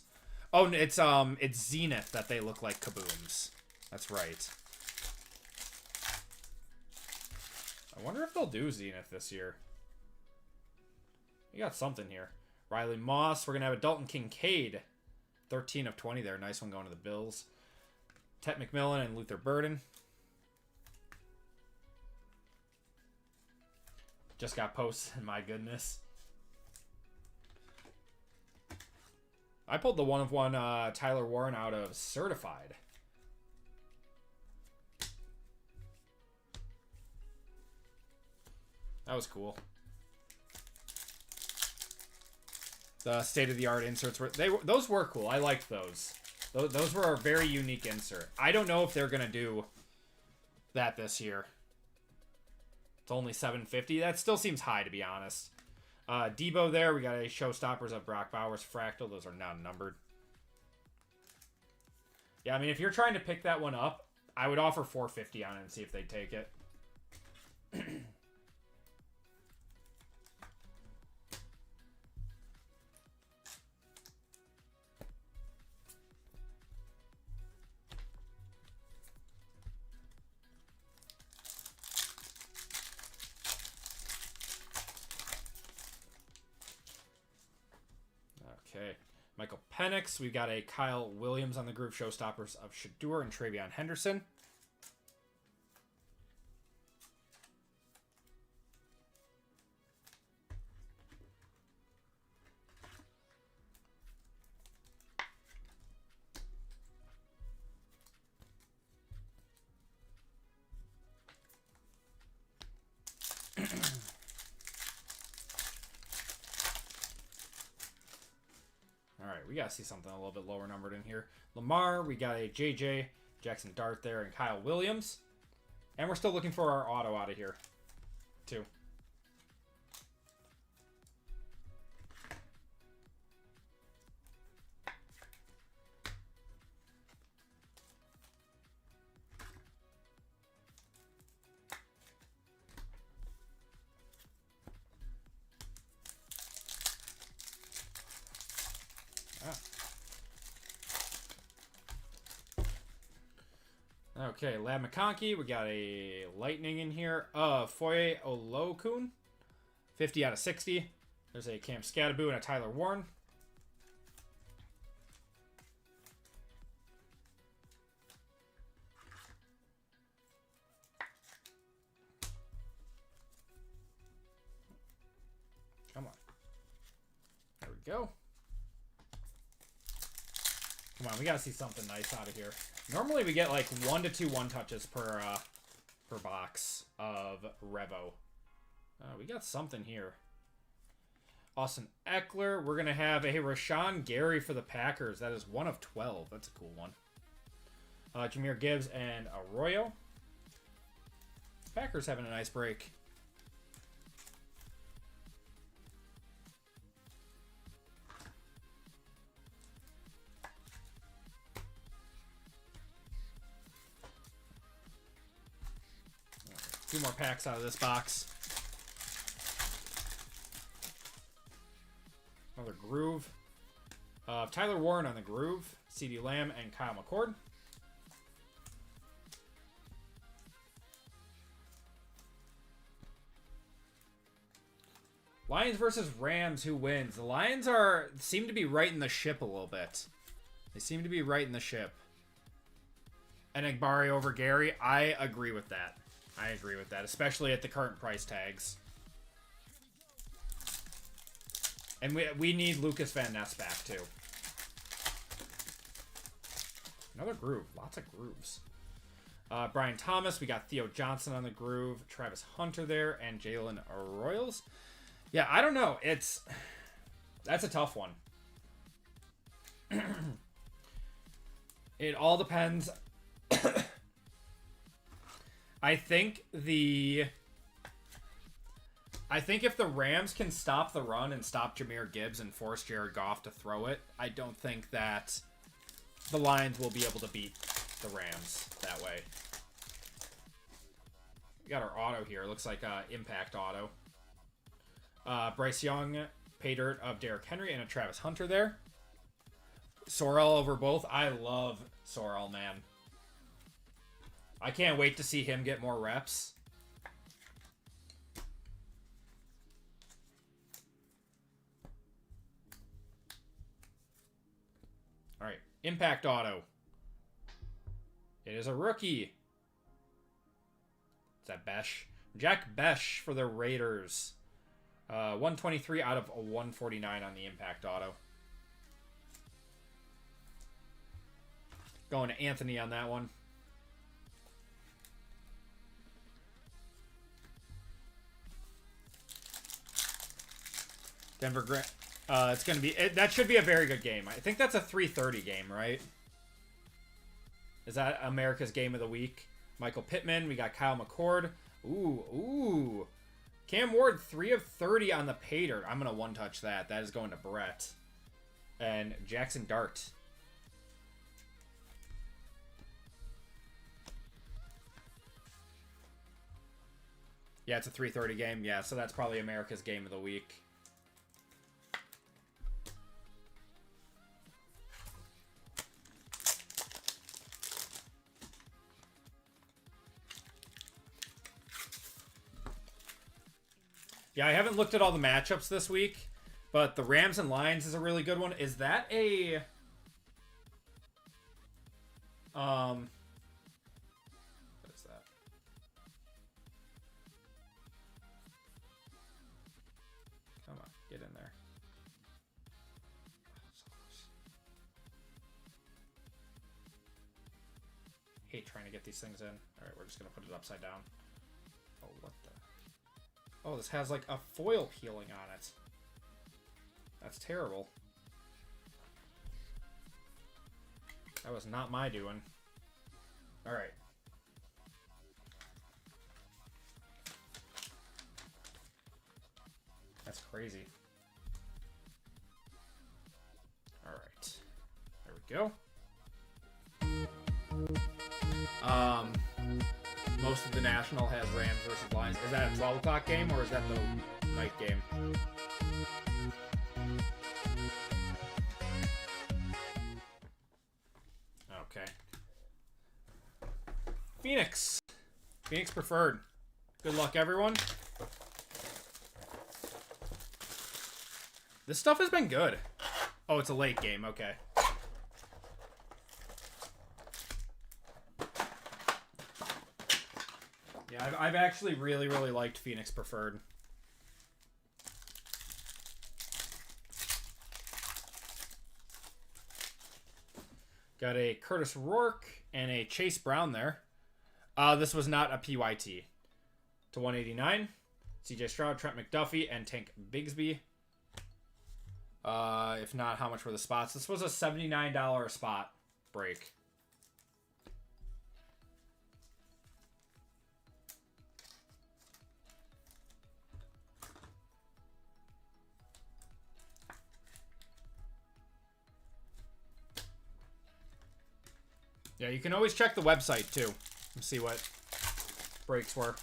Oh, it's Zenith that they look like Kabooms. That's right. I wonder if they'll do Zenith this year. We got something here. Riley Moss. We're gonna have a Dalton Kincaid. 13 of 20 there. Nice one going to the Bills. Tet McMillan and Luther Burden. Just got posted. My goodness. I pulled the 1-of-1 Tyler Warren out of Certified. That was cool. The state-of-the-art inserts those were cool. I liked those. Those were a very unique insert. I don't know if they're gonna do that this year. It's only $750. That still seems high, to be honest. Debo there. We got a Showstoppers of Brock Bowers Fractal. Those are not numbered. Yeah, I mean, if you're trying to pick that one up, I would offer $450 on it and see if they'd take it. Okay. Michael Penix. We've got a Kyle Williams on the Groove. Showstoppers of Shadur and Travion Henderson. We got to see something a little bit lower numbered in here. Lamar, we got a JJ, Jackson Dart there, and Kyle Williams. And we're still looking for our auto out of here, too. Okay, Lab McConkey. We got a Lightning in here. Foye Olokun. 50 out of 60. There's a Cam Scattaboo and a Tyler Warren. Come on. There we go. Come on, we gotta see something nice out of here. Normally we get like 1 to 2 one-touches per box of Revo. We got something here. Austin Eckler. We're going to have a Rashawn Gary for the Packers. That is 1 of 12. That's a cool one. Jahmyr Gibbs and Arroyo. Packers having a nice break. Two more packs out of this box. Another Groove. Tyler Warren on the Groove. CeeDee Lamb and Kyle McCord. Lions versus Rams. Who wins? The Lions seem to be right in the ship a little bit. They seem to be right in the ship. And Egbari over Gary. I agree with that. I agree with that, especially at the current price tags. And we need Lucas Van Ness back, too. Another Groove. Lots of Grooves. Brian Thomas. We got Theo Johnson on the Groove. Travis Hunter there. And Jalen Royals. Yeah, I don't know. That's a tough one. It all depends. I think if the Rams can stop the run and stop Jahmyr Gibbs and force Jared Goff to throw it, I don't think that the Lions will be able to beat the Rams that way. We got our auto here. Looks like Impact Auto. Bryce Young, pay dirt of Derrick Henry, and a Travis Hunter there. Sorrell over both. I love Sorrell, man. I can't wait to see him get more reps. All right, Impact Auto. It is a rookie. Is that Besh? Jack Besh for the Raiders. 123 out of 149 on the Impact Auto. Going to Anthony on that one. Denver Grant. It's going to be... that should be a very good game. I think that's a 3:30 game, right? Is that America's Game of the Week? Michael Pittman. We got Kyle McCord. Ooh. Cam Ward, 3 of 30 on the pay dirt. I'm going to one-touch that. That is going to Brett. And Jackson Dart. Yeah, it's a 3:30 game. Yeah, so that's probably America's Game of the Week. Yeah, I haven't looked at all the matchups this week, but the Rams and Lions is a really good one. Is that a... What is that? Come on, get in there. So close. Hate trying to get these things in. All right, we're just going to put it upside down. Oh, what the... Oh, this has like a foil peeling on it. That's terrible. That was not my doing. Alright. That's crazy. Alright. There we go. Most of the National has Rams versus Lions. Is that a 12 o'clock game or is that the night game? Okay. Phoenix. Phoenix preferred. Good luck, everyone. This stuff has been good. Oh, it's a late game. Okay. Yeah, I've actually really liked Phoenix Preferred. Got a Curtis Rourke and a Chase Brown there. This was not a PYT. To 189. CJ Stroud, Trent McDuffie, and Tank Bigsby. If not, how much were the spots? This was a $79 spot break. Yeah, you can always check the website, too, and see what breaks were.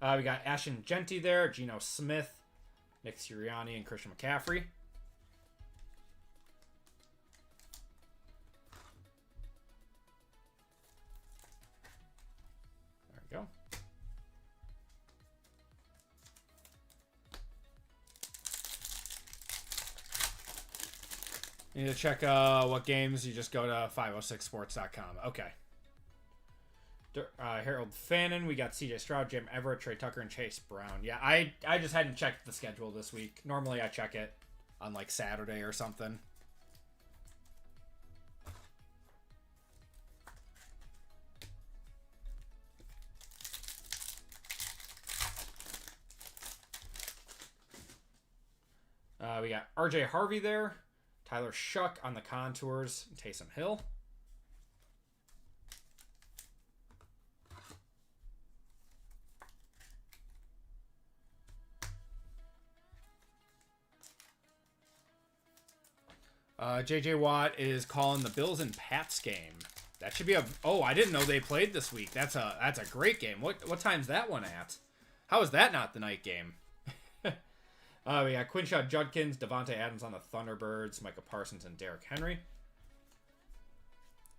We got Ashton Genty there, Geno Smith, Nick Sirianni, and Christian McCaffrey. There we go. You need to check what games. You just go to 506sports.com. Okay. Harold Fannin. We got CJ Stroud, Jim Everett, Trey Tucker, and Chase Brown. Yeah, I just hadn't checked the schedule this week. Normally I check it on like Saturday or something. We got RJ Harvey there. Tyler Shuck on the contours. Taysom Hill. JJ Watt is calling the Bills and Pats game. That should be a... Oh, I didn't know they played this week. That's a great game. What time's that one at? How is that not the night game? We got Quinshaw Judkins, Devontae Adams on the Thunderbirds, Micah Parsons, and Derrick Henry.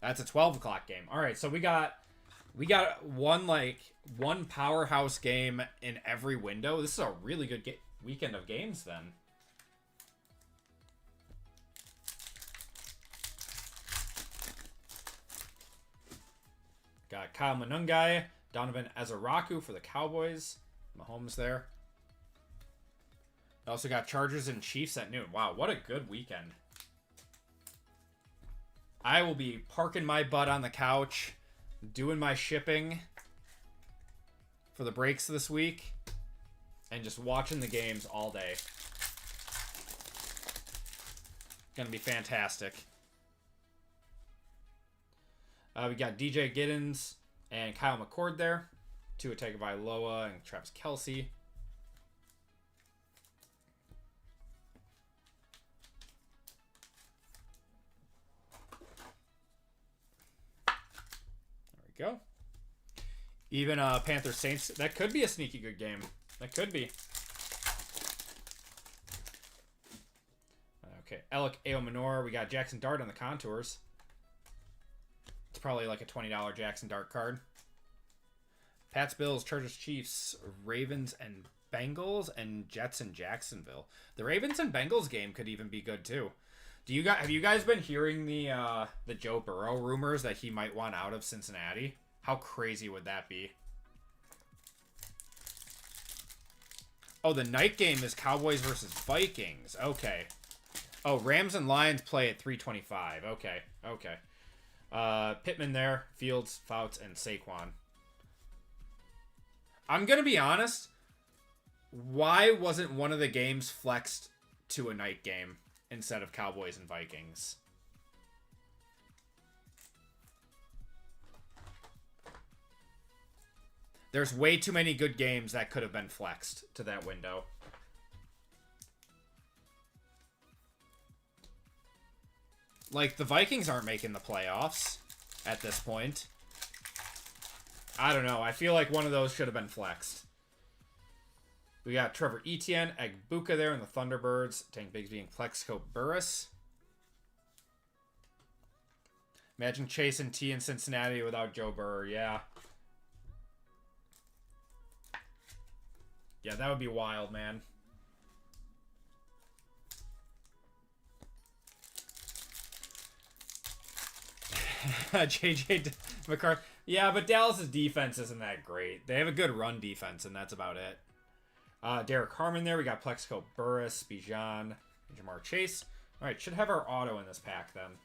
That's a 12 o'clock game. All right, so we got one powerhouse game in every window. This is a really good weekend of games then. Got Kyle Manungai, Donovan Azaraku for the Cowboys. Mahomes there. Also got Chargers and Chiefs at noon. Wow, what a good weekend. I will be parking my butt on the couch, doing my shipping for the breaks this week, and just watching the games all day. Gonna be fantastic. We got DJ Giddens and Kyle McCord there. Tua Tagovailoa and Travis Kelce. Go. Even Panthers Saints. That could be a sneaky good game. That could be. Okay. Alec Aomanor. We got Jackson Dart on the contours. It's probably like a $20 Jackson Dart card. Pats, Bills, Chargers, Chiefs, Ravens, and Bengals, and Jets and Jacksonville. The Ravens and Bengals game could even be good too. Have you guys been hearing the Joe Burrow rumors that he might want out of Cincinnati? How crazy would that be? Oh, the night game is Cowboys versus Vikings. Okay. Oh, Rams and Lions play at 3:25. Okay. Pittman there, Fields, Fouts, and Saquon. I'm gonna be honest. Why wasn't one of the games flexed to a night game instead of Cowboys and Vikings? There's way too many good games that could have been flexed to that window. Like, the Vikings aren't making the playoffs at this point. I don't know. I feel like one of those should have been flexed. We got Trevor Etienne, Egbuka there in the Thunderbirds. Tank Bigsby and Plexico Burris. Imagine Chase and T in Cincinnati without Joe Burrow. Yeah. Yeah, that would be wild, man. JJ McCarthy. Yeah, but Dallas's defense isn't that great. They have a good run defense, and that's about it. Derek Harmon there. We got Plexico Burris, Bijan, and Jamar Chase. All right, should have our auto in this pack then.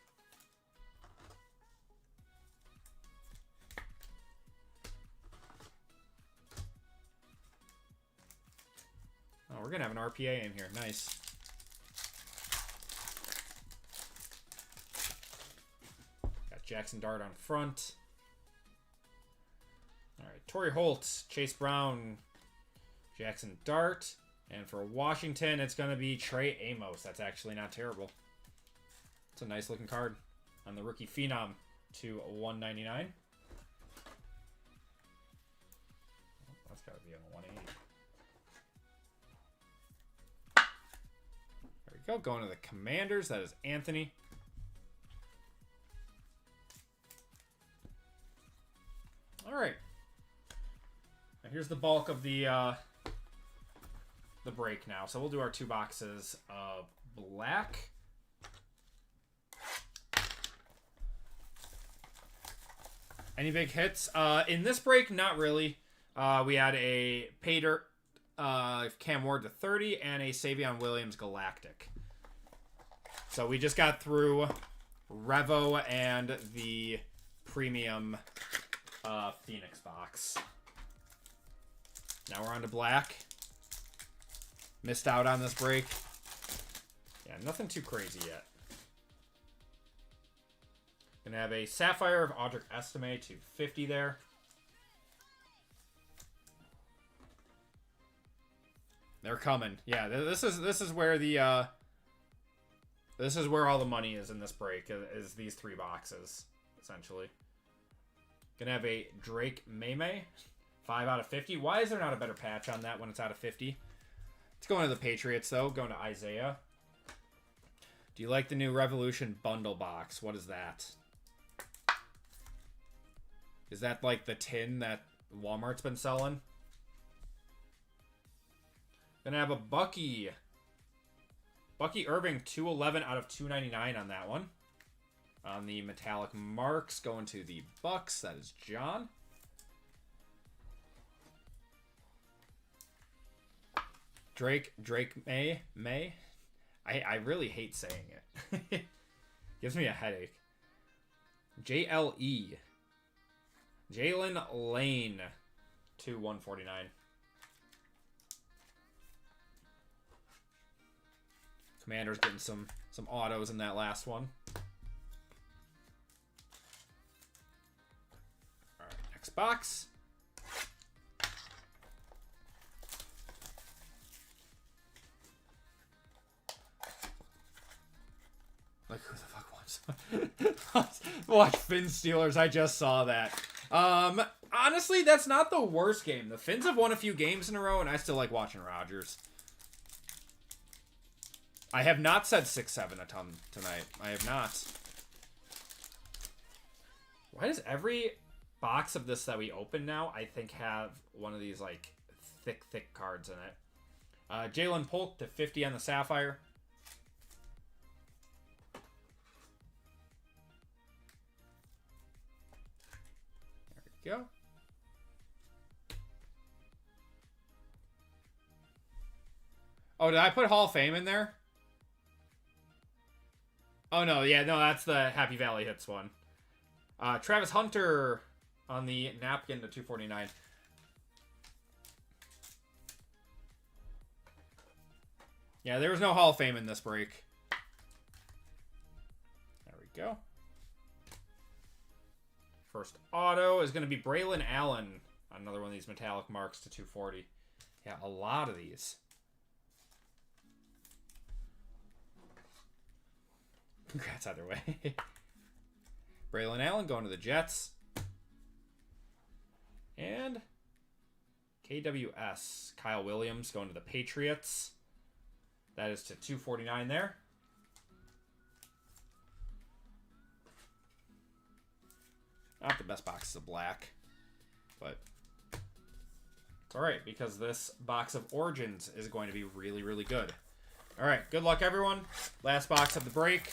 we're going to have an RPA in here. Nice. Got Jackson Dart on front. All right, Torrey Holt, Chase Brown, Jackson Dart. And for Washington, it's going to be Trey Amos. That's actually not terrible. It's a nice looking card on the rookie phenom to 199. That's got to be on a 180. There we go. Going to the Commanders. That is Anthony. All right. Now here's the bulk of the break now. So we'll do our 2 boxes of black. Any big hits? In this break, not really. We had a Pater Cam Ward to 30 and a Savion Williams Galactic. So we just got through Revo and the premium Phoenix box. Now we're on to black. Missed out on this break. Yeah, nothing too crazy yet. Gonna have a Sapphire of Audric Estime to 50 there. They're coming. Yeah, this is where the this is where all the money is in this break, is these 3 boxes, essentially. Gonna have a Drake Meme, 5 out of 50. Why is there not a better patch on that when it's out of 50? It's going to the Patriots, though. Going to Isaiah. Do you like the new Revolution bundle box? What is that? Is that like the tin that Walmart's been selling? Gonna have a Bucky. Bucky Irving, 211 out of 299 on that one. On the metallic marks, going to the Bucks. That is John. Drake May. I really hate saying it. Gives me a headache. JLE. Jalen Lane to 149. Commander's getting some autos in that last one. All right, next box. Like, who the fuck wants watch Finn Steelers? I just saw that. Honestly, that's not the worst game. The Finns have won a few games in a row, and I still like watching Rodgers. I have not said 6-7 a ton tonight. I have not. Why does every box of this that we open now, I think, have one of these, like, thick cards in it? Jalen Polk to 50 on the Sapphire. There we go. Oh, did I put Hall of Fame in there? Oh, no. Yeah, no, that's the Happy Valley Hits one. Travis Hunter on the napkin to 249. Yeah, there was no Hall of Fame in this break. There we go. First auto is going to be Braylon Allen. Another one of these metallic marks to 240. Yeah, a lot of these. Congrats either way. Braylon Allen going to the Jets. And KWS. Kyle Williams going to the Patriots. That is to 249 there. Not the best boxes of black, but it's alright because this box of Origins is going to be really, really good. Alright, good luck everyone. Last box of the break.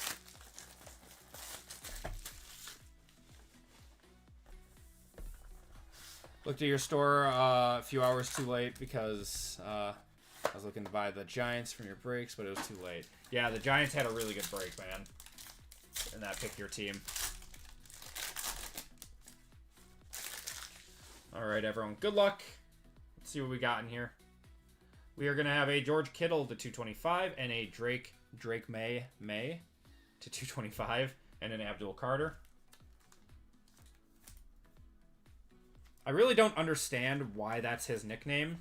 Looked at your store a few hours too late because I was looking to buy the Giants from your breaks, but it was too late. Yeah, the Giants had a really good break, man. And that pick your team. All right, everyone. Good luck. Let's see what we got in here. We are going to have a George Kittle to 225 and a Drake May to 225 and an Abdul Carter. I really don't understand why that's his nickname.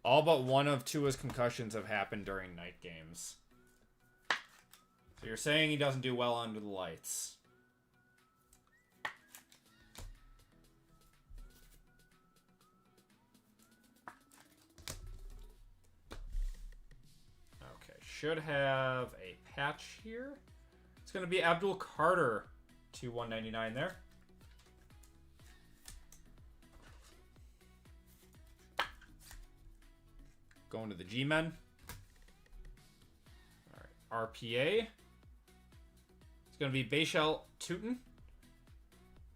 All but one of Tua's concussions have happened during night games. So you're saying he doesn't do well under the lights. Okay, should have a patch here. It's going to be Abdul Carter to 199 there. Going to the G-Men. All right, RPA. It's going to be Bashal Tutin.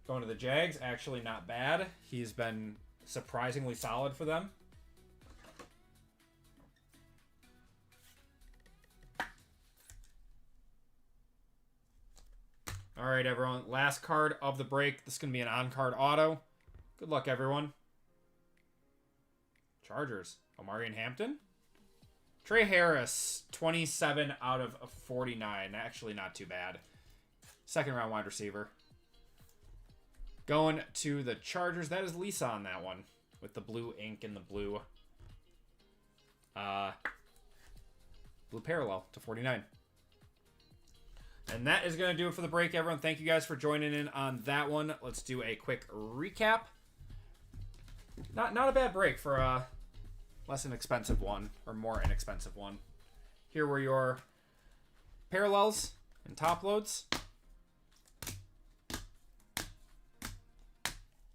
Going to the Jags. Actually not bad. He's been surprisingly solid for them. All right, everyone. Last card of the break. This is going to be an on-card auto. Good luck, everyone. Chargers. Omarion Hampton. Trey Harris, 27 out of 49. Actually not too bad. Second round wide receiver. Going to the Chargers. That is Lisa on that one. With the blue ink and the blue parallel to 49. And that is going to do it for the break, everyone. Thank you guys for joining in on that one. Let's do a quick recap. Not a bad break for a less inexpensive one, or more inexpensive one. Here were your parallels and top loads.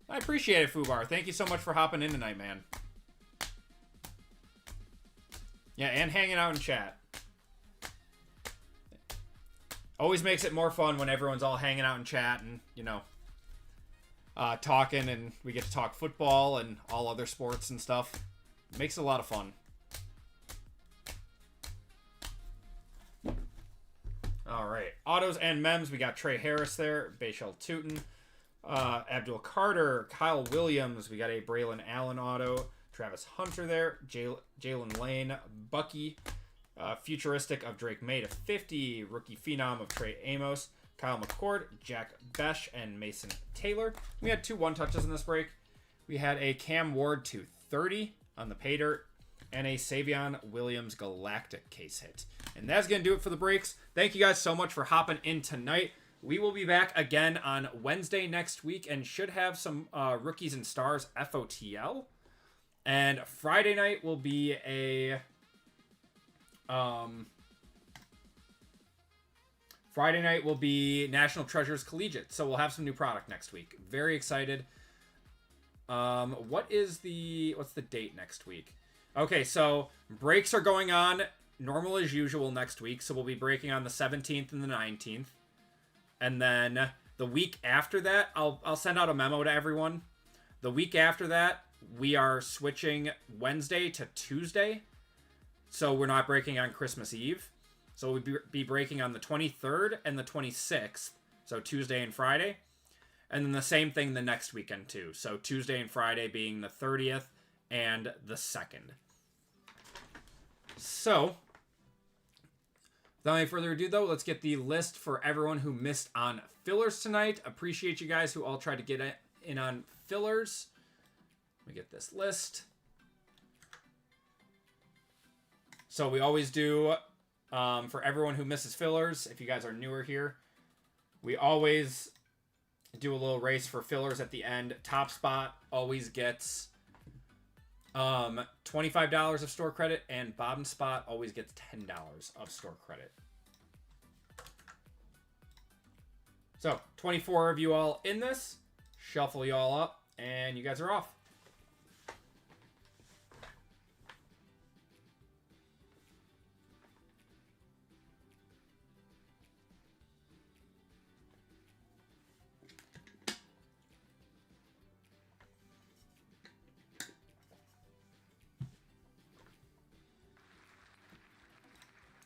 I appreciate it, Fubar. Thank you so much for hopping in tonight, man. Yeah, and hanging out in chat. Always makes it more fun when everyone's all hanging out in chat and, you know, talking, and we get to talk football and all other sports and stuff. It makes it a lot of fun. All right. Autos and mems. We got Trey Harris there. Bashal Tutin. Abdul Carter. Kyle Williams. We got a Braylon Allen auto. Travis Hunter there. Jalen Lane. Bucky. Futuristic of Drake May to 50. Rookie Phenom of Trey Amos. Kyle McCord. Jack Besh. And Mason Taylor. We had 2 one-touches in this break. We had a Cam Ward to 30 on the pay dirt, and a Savion Williams Galactic case hit. And that's going to do it for the breaks. Thank you guys so much for hopping in tonight. We will be back again on Wednesday next week and should have some Rookies and Stars FOTL. And Friday night will be a... Friday night will be National Treasures Collegiate. So we'll have some new product next week. Very excited. What's the date next week? Okay, so breaks are going on normal as usual next week. So we'll be breaking on the 17th and the 19th. And then the week after that, I'll send out a memo to everyone. The week after that, we are switching Wednesday to Tuesday. So we're not breaking on Christmas Eve. So we'll be breaking on the 23rd and the 26th. So Tuesday and Friday. And then the same thing the next weekend too. So Tuesday and Friday being the 30th and the 2nd. So, without any further ado though, let's get the list for everyone who missed on fillers tonight. Appreciate you guys who all tried to get in on fillers. Let me get this list. So we always do, for everyone who misses fillers, if you guys are newer here, we always do a little race for fillers at the end. Top spot always gets $25 of store credit, and bottom spot always gets $10 of store credit. So 24 of you all in this. Shuffle you all up, and you guys are off.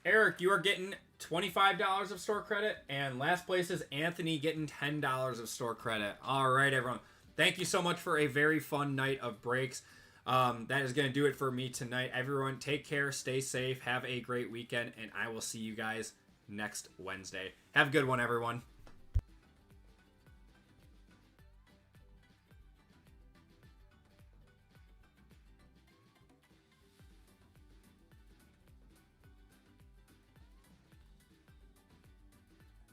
Eric, you are getting $25 of store credit, and last place is Anthony getting $10 of store credit. All right, everyone. thank you so much for a very fun night of breaks. That is going to do it for me tonight. Everyone, take care, stay safe, have a great weekend, and I will see you guys next Wednesday. Have a good one, everyone.